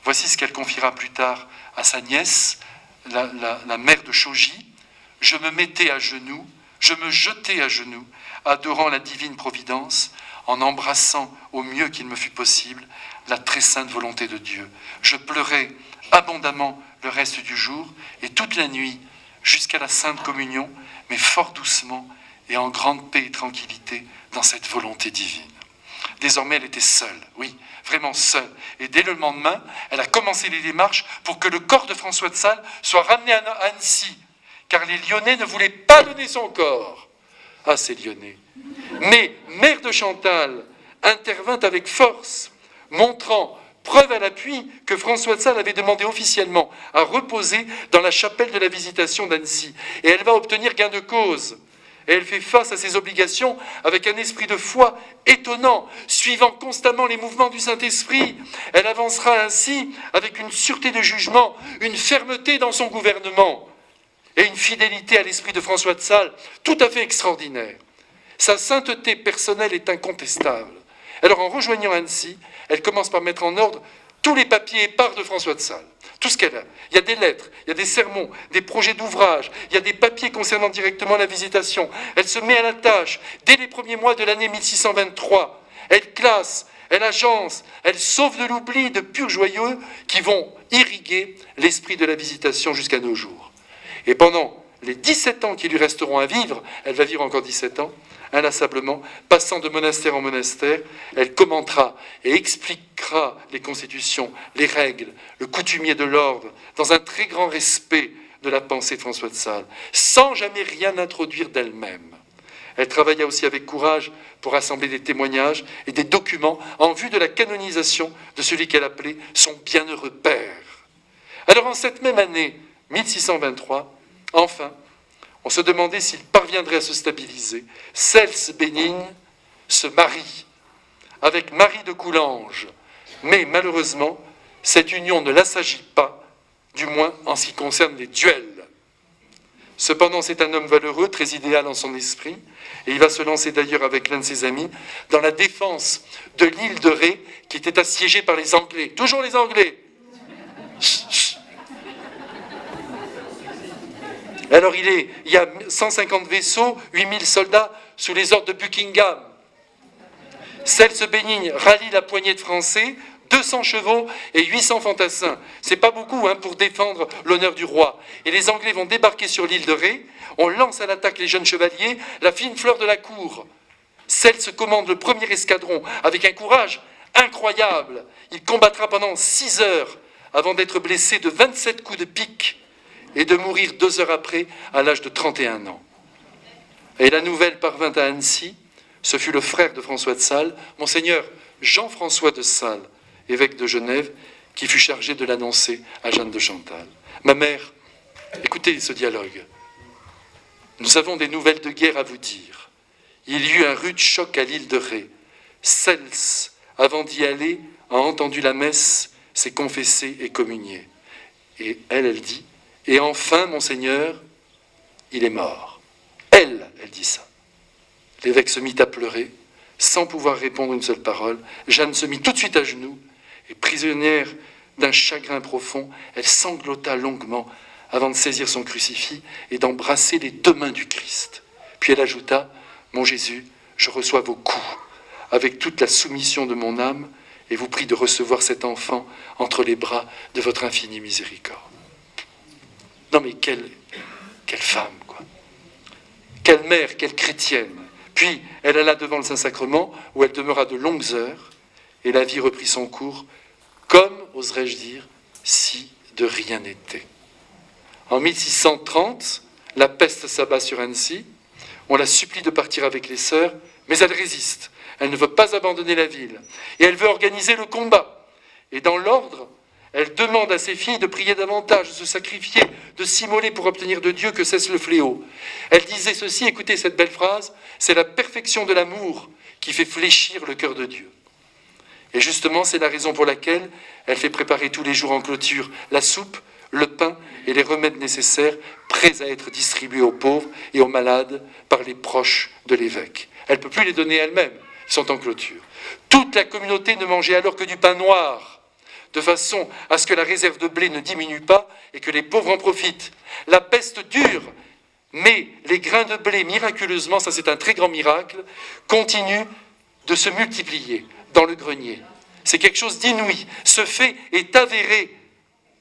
S1: Voici ce qu'elle confiera plus tard à sa nièce, la mère de Chaugy. Je me mettais à genoux, je me jetais à genoux, adorant la divine providence, en embrassant au mieux qu'il me fut possible la très sainte volonté de Dieu. Je pleurais abondamment le reste du jour et toute la nuit jusqu'à la sainte communion, mais fort doucement et en grande paix et tranquillité dans cette volonté divine. Désormais, elle était seule, oui, vraiment seule. Et dès le lendemain, elle a commencé les démarches pour que le corps de François de Sales soit ramené à Annecy, car les Lyonnais ne voulaient pas donner son corps. Ah, ces Lyonnais. Mais Mère de Chantal intervint avec force, montrant, preuve à l'appui, que François de Sales avait demandé officiellement à reposer dans la chapelle de la Visitation d'Annecy. Et elle va obtenir gain de cause. Et elle fait face à ses obligations avec un esprit de foi étonnant, suivant constamment les mouvements du Saint-Esprit. Elle avancera ainsi avec une sûreté de jugement, une fermeté dans son gouvernement et une fidélité à l'esprit de François de Sales tout à fait extraordinaire. Sa sainteté personnelle est incontestable. Alors en rejoignant Annecy, elle commence par mettre en ordre tous les papiers épars de François de Sales. Tout ce qu'elle a. Il y a des lettres, il y a des sermons, des projets d'ouvrages, il y a des papiers concernant directement la visitation. Elle se met à la tâche dès les premiers mois de l'année 1623. Elle classe, elle agence, elle sauve de l'oubli de purs joyeux qui vont irriguer l'esprit de la visitation jusqu'à nos jours. Et pendant les 17 ans qui lui resteront à vivre, elle va vivre encore 17 ans, inlassablement, passant de monastère en monastère, elle commentera et expliquera les constitutions, les règles, le coutumier de l'ordre, dans un très grand respect de la pensée de François de Sales, sans jamais rien introduire d'elle-même. Elle travailla aussi avec courage pour rassembler des témoignages et des documents en vue de la canonisation de celui qu'elle appelait son bienheureux père. Alors en cette même année, 1623, enfin, on se demandait s'il parviendrait à se stabiliser. Cels Bénigne se marie avec Marie de Coulanges. Mais malheureusement, cette union ne l'assagit pas, du moins en ce qui concerne les duels. Cependant, c'est un homme valeureux, très idéal en son esprit, et il va se lancer d'ailleurs avec l'un de ses amis dans la défense de l'île de Ré, qui était assiégée par les Anglais. Toujours les Anglais. Alors il y a 150 vaisseaux, 8000 soldats sous les ordres de Buckingham. Cels Bénigne rallie la poignée de Français, 200 chevaux et 800 fantassins. C'est pas beaucoup pour défendre l'honneur du roi. Et les Anglais vont débarquer sur l'île de Ré. On lance à l'attaque les jeunes chevaliers, la fine fleur de la cour. Cels commande le premier escadron avec un courage incroyable. Il combattra pendant 6 heures avant d'être blessé de 27 coups de pique et de mourir 2 heures après, à l'âge de 31 ans. Et la nouvelle parvint à Annecy. Ce fut le frère de François de Sales, Monseigneur Jean-François de Sales, évêque de Genève,
S2: qui fut chargé de l'annoncer à Jeanne de Chantal. Ma mère, écoutez ce dialogue. Nous avons des nouvelles de guerre à vous dire. Il y eut un rude choc à l'île de Ré. Cels, avant d'y aller, a entendu la messe, s'est confessé et communié. Et elle dit, et enfin, monseigneur, il est mort. Elle dit ça. L'évêque se mit à pleurer, sans pouvoir répondre une seule parole. Jeanne se mit tout de suite à genoux, et prisonnière d'un chagrin profond, elle sanglota longuement avant de saisir son crucifix et d'embrasser les deux mains du Christ. Puis elle ajouta, « Mon Jésus, je reçois vos coups, avec toute la soumission de mon âme, et vous prie de recevoir cet enfant entre les bras de votre infinie miséricorde. » Non mais quelle femme, quoi. Quelle mère, quelle chrétienne. Puis elle alla devant le Saint-Sacrement, où elle demeura de longues heures, et la vie reprit son cours, comme, oserais-je dire, si de rien n'était. En 1630, la peste s'abat sur Annecy, on la supplie de partir avec les sœurs, mais elle résiste. Elle ne veut pas abandonner la ville. Et elle veut organiser le combat. Et dans l'ordre, elle demande à ses filles de prier davantage, de se sacrifier, de s'immoler pour obtenir de Dieu que cesse le fléau. Elle disait ceci, écoutez cette belle phrase, c'est la perfection de l'amour qui fait fléchir le cœur de Dieu. Et justement, c'est la raison pour laquelle elle fait préparer tous les jours en clôture la soupe, le pain et les remèdes nécessaires, prêts à être distribués aux pauvres et aux malades par les proches de l'évêque. Elle ne peut plus les donner elle-même. Sont en clôture. Toute la communauté ne mangeait alors que du pain noir, de façon à ce que la réserve de blé ne diminue pas et que les pauvres en profitent. La peste dure, mais les grains de blé, miraculeusement, ça c'est un très grand miracle, continuent de se multiplier dans le grenier. C'est quelque chose d'inouï. Ce fait est avéré.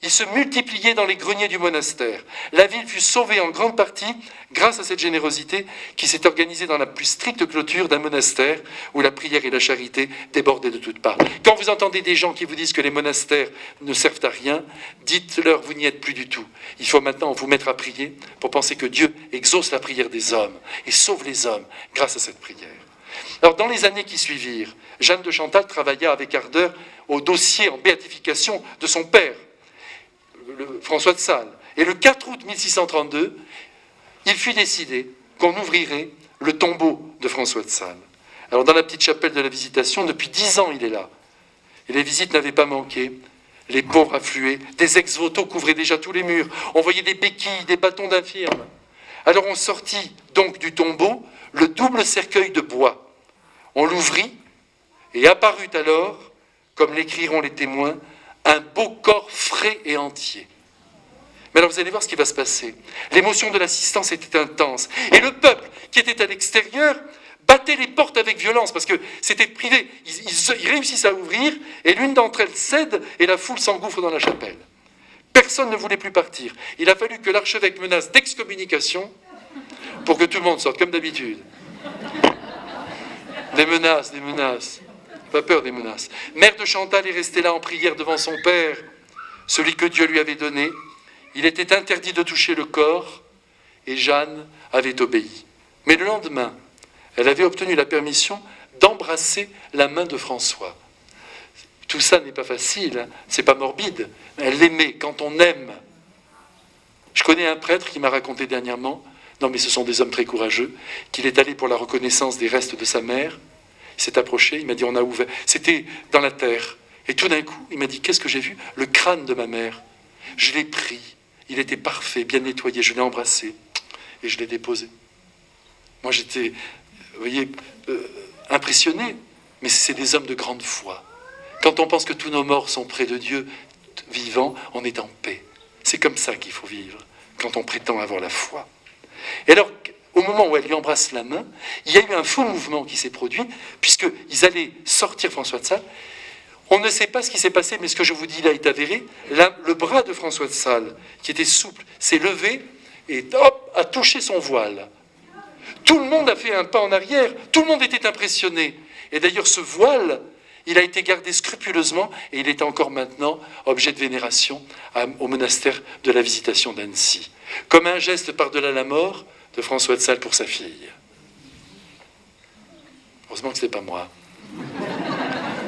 S2: Il se multipliait dans les greniers du monastère. La ville fut sauvée en grande partie grâce à cette générosité qui s'est organisée dans la plus stricte clôture d'un monastère où la prière et la charité débordaient de toutes parts. Quand vous entendez des gens qui vous disent que les monastères ne servent à rien, dites-leur vous n'y êtes plus du tout. Il faut maintenant vous mettre à prier pour penser que Dieu exauce la prière des hommes et sauve les hommes grâce à cette prière. Alors dans les années qui suivirent, Jeanne de Chantal travailla avec ardeur au dossier en béatification de son père, François de Sales. Et le 4 août 1632, il fut décidé qu'on ouvrirait le tombeau de François de Sales. Alors dans la petite chapelle de la Visitation, depuis 10 ans il est là. Et les visites n'avaient pas manqué. Les pauvres affluaient. Des ex-voto couvraient déjà tous les murs. On voyait des béquilles, des bâtons d'infirmes. Alors on sortit donc du tombeau le double cercueil de bois. On l'ouvrit et apparut alors, comme l'écriront les témoins, un beau corps frais et entier. Mais alors vous allez voir ce qui va se passer. L'émotion de l'assistance était intense. Et le peuple qui était à l'extérieur battait les portes avec violence parce que c'était privé. Ils réussissent à ouvrir et l'une d'entre elles cède et la foule s'engouffre dans la chapelle. Personne ne voulait plus partir. Il a fallu que l'archevêque menace d'excommunication pour que tout le monde sorte, comme d'habitude. Des menaces, des menaces. Pas peur des menaces. Mère de Chantal est restée là en prière devant son père, celui que Dieu lui avait donné. Il était interdit de toucher le corps et Jeanne avait obéi. Mais le lendemain, elle avait obtenu la permission d'embrasser la main de François. Tout ça n'est pas facile, hein. C'est pas morbide. Elle l'aimait quand on aime. Je connais un prêtre qui m'a raconté dernièrement, non mais ce sont des hommes très courageux, qu'il est allé pour la reconnaissance des restes de sa mère. Il s'est approché, il m'a dit on a ouvert. C'était dans la terre. Et tout d'un coup, il m'a dit qu'est-ce que j'ai vu? Le crâne de ma mère. Je l'ai pris. Il était parfait, bien nettoyé. Je l'ai embrassé et je l'ai déposé. Moi, j'étais, vous voyez, impressionné. Mais c'est des hommes de grande foi. Quand on pense que tous nos morts sont près de Dieu, vivants, on est en paix. C'est comme ça qu'il faut vivre, quand on prétend avoir la foi. Et alors, au moment où elle lui embrasse la main, il y a eu un faux mouvement qui s'est produit, puisqu'ils allaient sortir François de Sales. On ne sait pas ce qui s'est passé, mais ce que je vous dis là est avéré. Là, le bras de François de Sales, qui était souple, s'est levé et hop, a touché son voile. Tout le monde a fait un pas en arrière, tout le monde était impressionné. Et d'ailleurs, ce voile, il a été gardé scrupuleusement et il est encore maintenant objet de vénération au monastère de la Visitation d'Annecy, comme un geste par-delà la mort de François de Sales pour sa fille. Heureusement que ce n'est pas moi.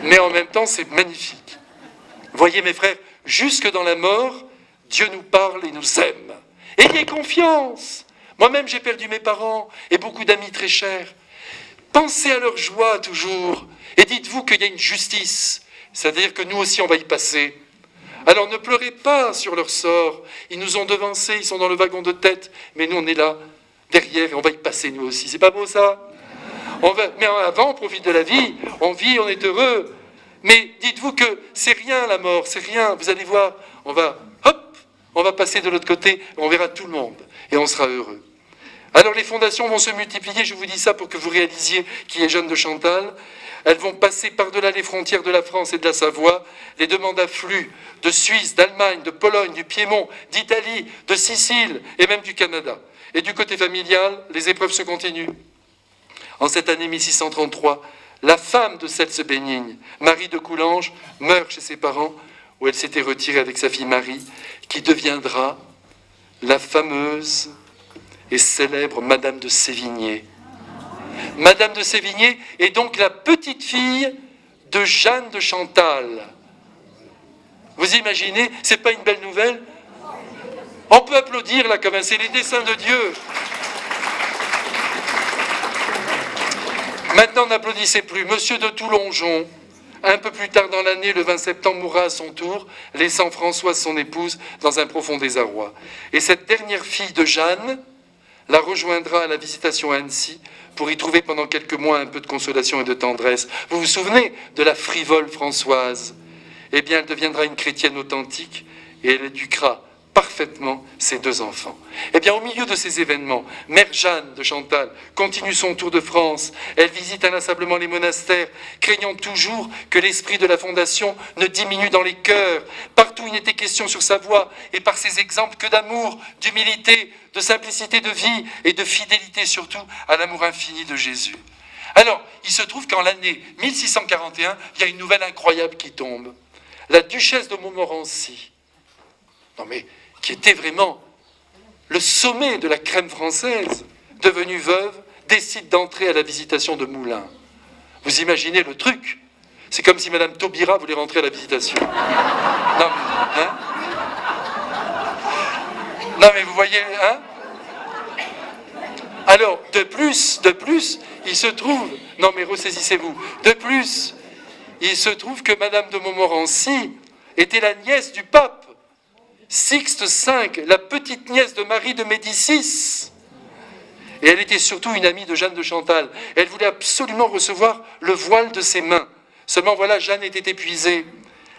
S2: Mais en même temps, c'est magnifique. Voyez mes frères, jusque dans la mort, Dieu nous parle et nous aime. Ayez confiance. Moi-même, j'ai perdu mes parents et beaucoup d'amis très chers. Pensez à leur joie toujours et dites-vous qu'il y a une justice, c'est-à-dire que nous aussi on va y passer. Alors ne pleurez pas sur leur sort, ils nous ont devancés, ils sont dans le wagon de tête, mais nous on est là, derrière, et on va y passer nous aussi. C'est pas beau ça ? Mais avant on profite de la vie, on vit, on est heureux. Mais dites-vous que c'est rien la mort, c'est rien, vous allez voir, on va passer de l'autre côté, on verra tout le monde, et on sera heureux. Alors les fondations vont se multiplier, je vous dis ça pour que vous réalisiez qui est Jeanne de Chantal. Elles vont passer par-delà les frontières de la France et de la Savoie. Les demandes affluent de Suisse, d'Allemagne, de Pologne, du Piémont, d'Italie, de Sicile et même du Canada. Et du côté familial, les épreuves se continuent. En cette année 1633, la femme de Celse Bénigne, Marie de Coulanges, meurt chez ses parents, où elle s'était retirée avec sa fille Marie, qui deviendra la fameuse et célèbre Madame de Sévigné. Madame de Sévigné est donc la petite-fille de Jeanne de Chantal. Vous imaginez, c'est pas une belle nouvelle ? On peut applaudir là quand même, c'est les desseins de Dieu. Maintenant, n'applaudissez plus. Monsieur de Toulongeon, un peu plus tard dans l'année, le 20 septembre, mourra à son tour, laissant Françoise, son épouse, dans un profond désarroi. Et cette dernière fille de Jeanne la rejoindra à la visitation à Annecy pour y trouver pendant quelques mois un peu de consolation et de tendresse. Vous vous souvenez de la frivole Françoise ? Eh bien, elle deviendra une chrétienne authentique et elle éduquera parfaitement ses deux enfants. Eh bien, au milieu de ces événements, Mère Jeanne de Chantal continue son tour de France. Elle visite inlassablement les monastères, craignant toujours que l'esprit de la Fondation ne diminue dans les cœurs. Partout, il n'était question sur sa voie, et par ses exemples, que d'amour, d'humilité, de simplicité de vie et de fidélité surtout à l'amour infini de Jésus. Alors, il se trouve qu'en l'année 1641, il y a une nouvelle incroyable qui tombe. La duchesse de Montmorency, qui était vraiment le sommet de la crème française, devenue veuve, décide d'entrer à la visitation de Moulins. Vous imaginez le truc ? C'est comme si Madame Taubira voulait rentrer à la visitation. Non mais vous voyez, hein ? Alors, de plus, il se trouve... Non mais ressaisissez-vous. De plus, il se trouve que Madame de Montmorency était la nièce du pape. Sixte V, la petite nièce de Marie de Médicis. Et elle était surtout une amie de Jeanne de Chantal. Elle voulait absolument recevoir le voile de ses mains. Seulement voilà, Jeanne était épuisée.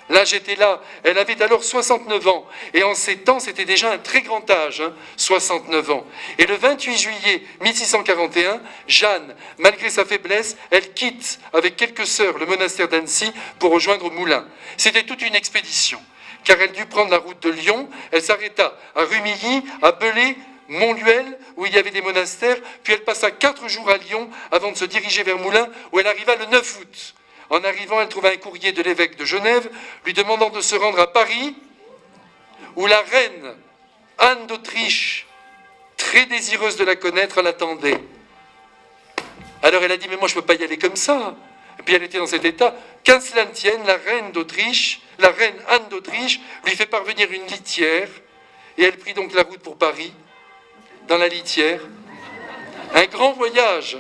S2: L'âge était là. Elle avait alors 69 ans. Et en ces temps, c'était déjà un très grand âge, 69 ans. Et le 28 juillet 1641, Jeanne, malgré sa faiblesse, elle quitte avec quelques sœurs le monastère d'Annecy pour rejoindre Moulins. C'était toute une expédition. Car elle dut prendre la route de Lyon, elle s'arrêta à Rumilly, à Belay, Montluel, où il y avait des monastères, puis elle passa 4 jours à Lyon avant de se diriger vers Moulins, où elle arriva le 9 août. En arrivant, elle trouva un courrier de l'évêque de Genève, lui demandant de se rendre à Paris, où la reine Anne d'Autriche, très désireuse de la connaître, l'attendait. Alors elle a dit, mais moi je ne peux pas y aller comme ça. Et puis elle était dans cet état. Qu'à cela ne tienne, la reine Anne d'Autriche, lui fait parvenir une litière, et elle prit donc la route pour Paris, dans la litière. Un grand voyage,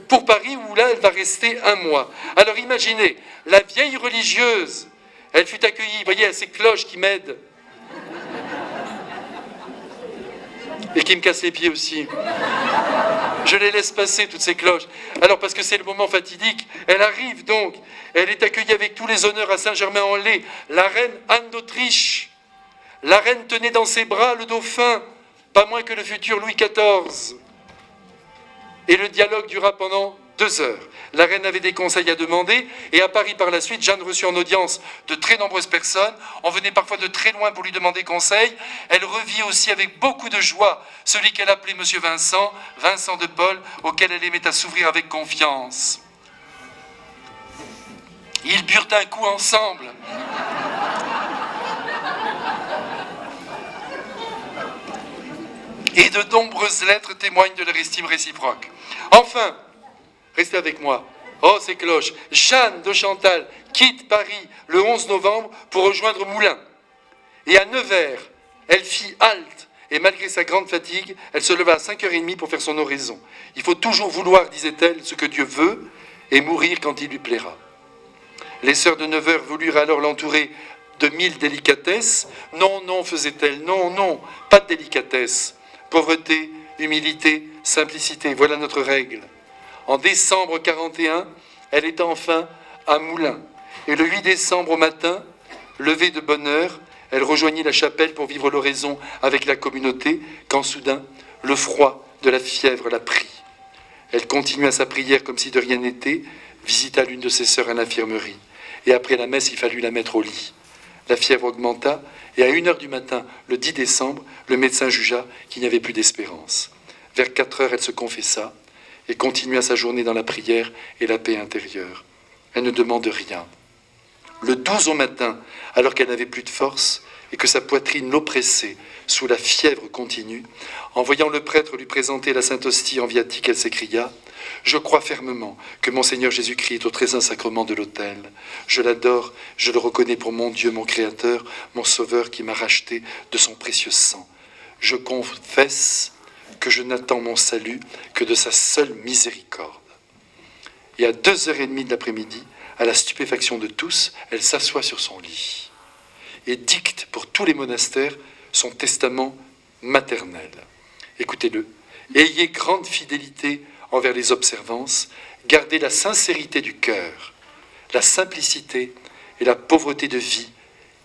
S2: pour Paris, où là, elle va rester 1 mois. Alors imaginez, la vieille religieuse, elle fut accueillie, vous voyez, à ces cloches qui m'aident, et qui me cassent les pieds aussi. Je les laisse passer, toutes ces cloches. Alors, parce que c'est le moment fatidique, elle arrive donc. Elle est accueillie avec tous les honneurs à Saint-Germain-en-Laye. La reine Anne d'Autriche. La reine tenait dans ses bras le dauphin, pas moins que le futur Louis XIV. Et le dialogue dura pendant 2 heures. La reine avait des conseils à demander, et à Paris par la suite, Jeanne reçut en audience de très nombreuses personnes. On venait parfois de très loin pour lui demander conseil. Elle revit aussi avec beaucoup de joie celui qu'elle appelait Monsieur Vincent, Vincent de Paul, auquel elle aimait à s'ouvrir avec confiance. Ils burent un coup ensemble. Et de nombreuses lettres témoignent de leur estime réciproque. Enfin, restez avec moi. Oh, ces cloches! Jeanne de Chantal quitte Paris le 11 novembre pour rejoindre Moulins. Et à Nevers, elle fit halte. Et malgré sa grande fatigue, elle se leva à 5h30 pour faire son oraison. Il faut toujours vouloir, disait-elle, ce que Dieu veut et mourir quand il lui plaira. Les sœurs de Nevers voulurent alors l'entourer de 1000 délicatesses. Non, non, faisait-elle, non, non, pas de délicatesse. Pauvreté, humilité, simplicité, voilà notre règle. En décembre 41, elle était enfin à Moulins. Et le 8 décembre au matin, levée de bonne heure, elle rejoignit la chapelle pour vivre l'oraison avec la communauté, quand soudain, le froid de la fièvre la prit. Elle continua sa prière comme si de rien n'était, visita l'une de ses sœurs à l'infirmerie. Et après la messe, il fallut la mettre au lit. La fièvre augmenta, et à 1h du matin, le 10 décembre, le médecin jugea qu'il n'y avait plus d'espérance. Vers 4h, elle se confessa, et continua sa journée dans la prière et la paix intérieure. Elle ne demande rien. Le 12 au matin, alors qu'elle n'avait plus de force et que sa poitrine l'oppressait sous la fièvre continue, en voyant le prêtre lui présenter la Sainte Hostie en viatique, elle s'écria « Je crois fermement que mon Seigneur Jésus-Christ est au très saint sacrement de l'autel. Je l'adore, je le reconnais pour mon Dieu, mon Créateur, mon Sauveur qui m'a racheté de son précieux sang. Je confesse que je n'attends mon salut que de sa seule miséricorde. » Et à 2h30 de l'après-midi, à la stupéfaction de tous, elle s'assoit sur son lit et dicte pour tous les monastères son testament maternel. Écoutez-le. « Ayez grande fidélité envers les observances, gardez la sincérité du cœur, la simplicité et la pauvreté de vie,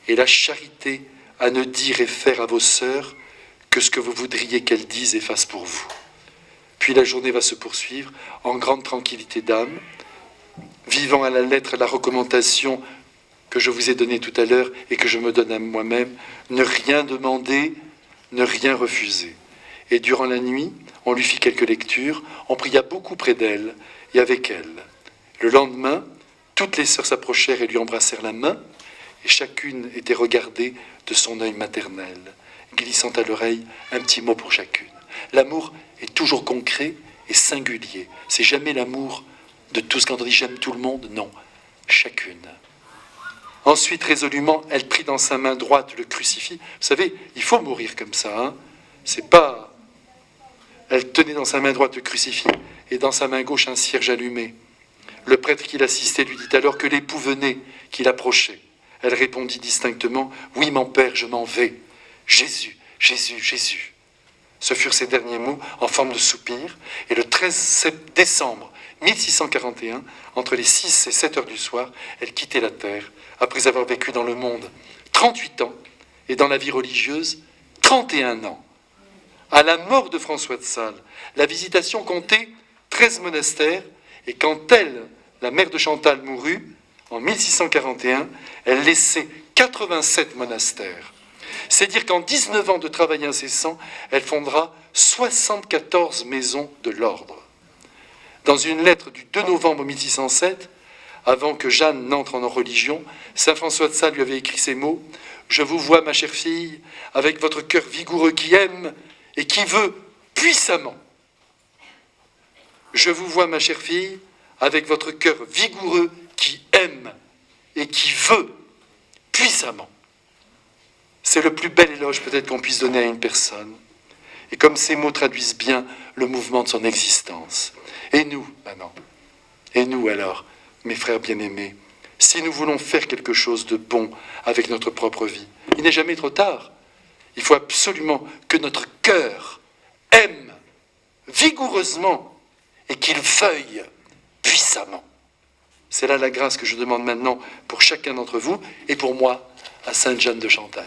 S2: et la charité à ne dire et faire à vos sœurs que ce que vous voudriez qu'elles disent et fassent pour vous. » Puis la journée va se poursuivre en grande tranquillité d'âme, vivant à la lettre la recommandation que je vous ai donnée tout à l'heure et que je me donne à moi-même, ne rien demander, ne rien refuser. Et durant la nuit, on lui fit quelques lectures, on pria beaucoup près d'elle et avec elle. Le lendemain, toutes les sœurs s'approchèrent et lui embrassèrent la main, et chacune était regardée de son œil maternel, glissant à l'oreille un petit mot pour chacune. L'amour est toujours concret et singulier. C'est jamais l'amour de tous quand on dit j'aime tout le monde, non, chacune. Ensuite, résolument, elle prit dans sa main droite le crucifix. Vous savez, il faut mourir comme ça, hein. C'est pas... Elle tenait dans sa main droite le crucifix et dans sa main gauche un cierge allumé. Le prêtre qui l'assistait lui dit alors que l'époux venait, qu'il approchait. Elle répondit distinctement « Oui, mon père, je m'en vais. Jésus, Jésus, Jésus. » Ce furent ses derniers mots en forme de soupir. Et le 13 décembre 1641, entre les 6 et 7 heures du soir, elle quittait la terre, après avoir vécu dans le monde 38 ans et dans la vie religieuse 31 ans. À la mort de François de Sales, la Visitation comptait 13 monastères, et quand elle, la mère de Chantal, mourut, en 1641, elle laissait 87 monastères. C'est dire qu'en 19 ans de travail incessant, elle fondera 74 maisons de l'ordre. Dans une lettre du 2 novembre 1607, avant que Jeanne n'entre en religion, saint François de Sales lui avait écrit ces mots « Je vous vois, ma chère fille, avec votre cœur vigoureux qui aime et qui veut puissamment. Je vous vois, ma chère fille, avec votre cœur vigoureux qui aime et qui veut puissamment. » C'est le plus bel éloge peut-être qu'on puisse donner à une personne. Et comme ces mots traduisent bien le mouvement de son existence. Et nous, maintenant, et nous alors, mes frères bien-aimés, si nous voulons faire quelque chose de bon avec notre propre vie, il n'est jamais trop tard. Il faut absolument que notre cœur aime vigoureusement et qu'il veuille puissamment. C'est là la grâce que je demande maintenant pour chacun d'entre vous et pour moi à Sainte Jeanne de Chantal.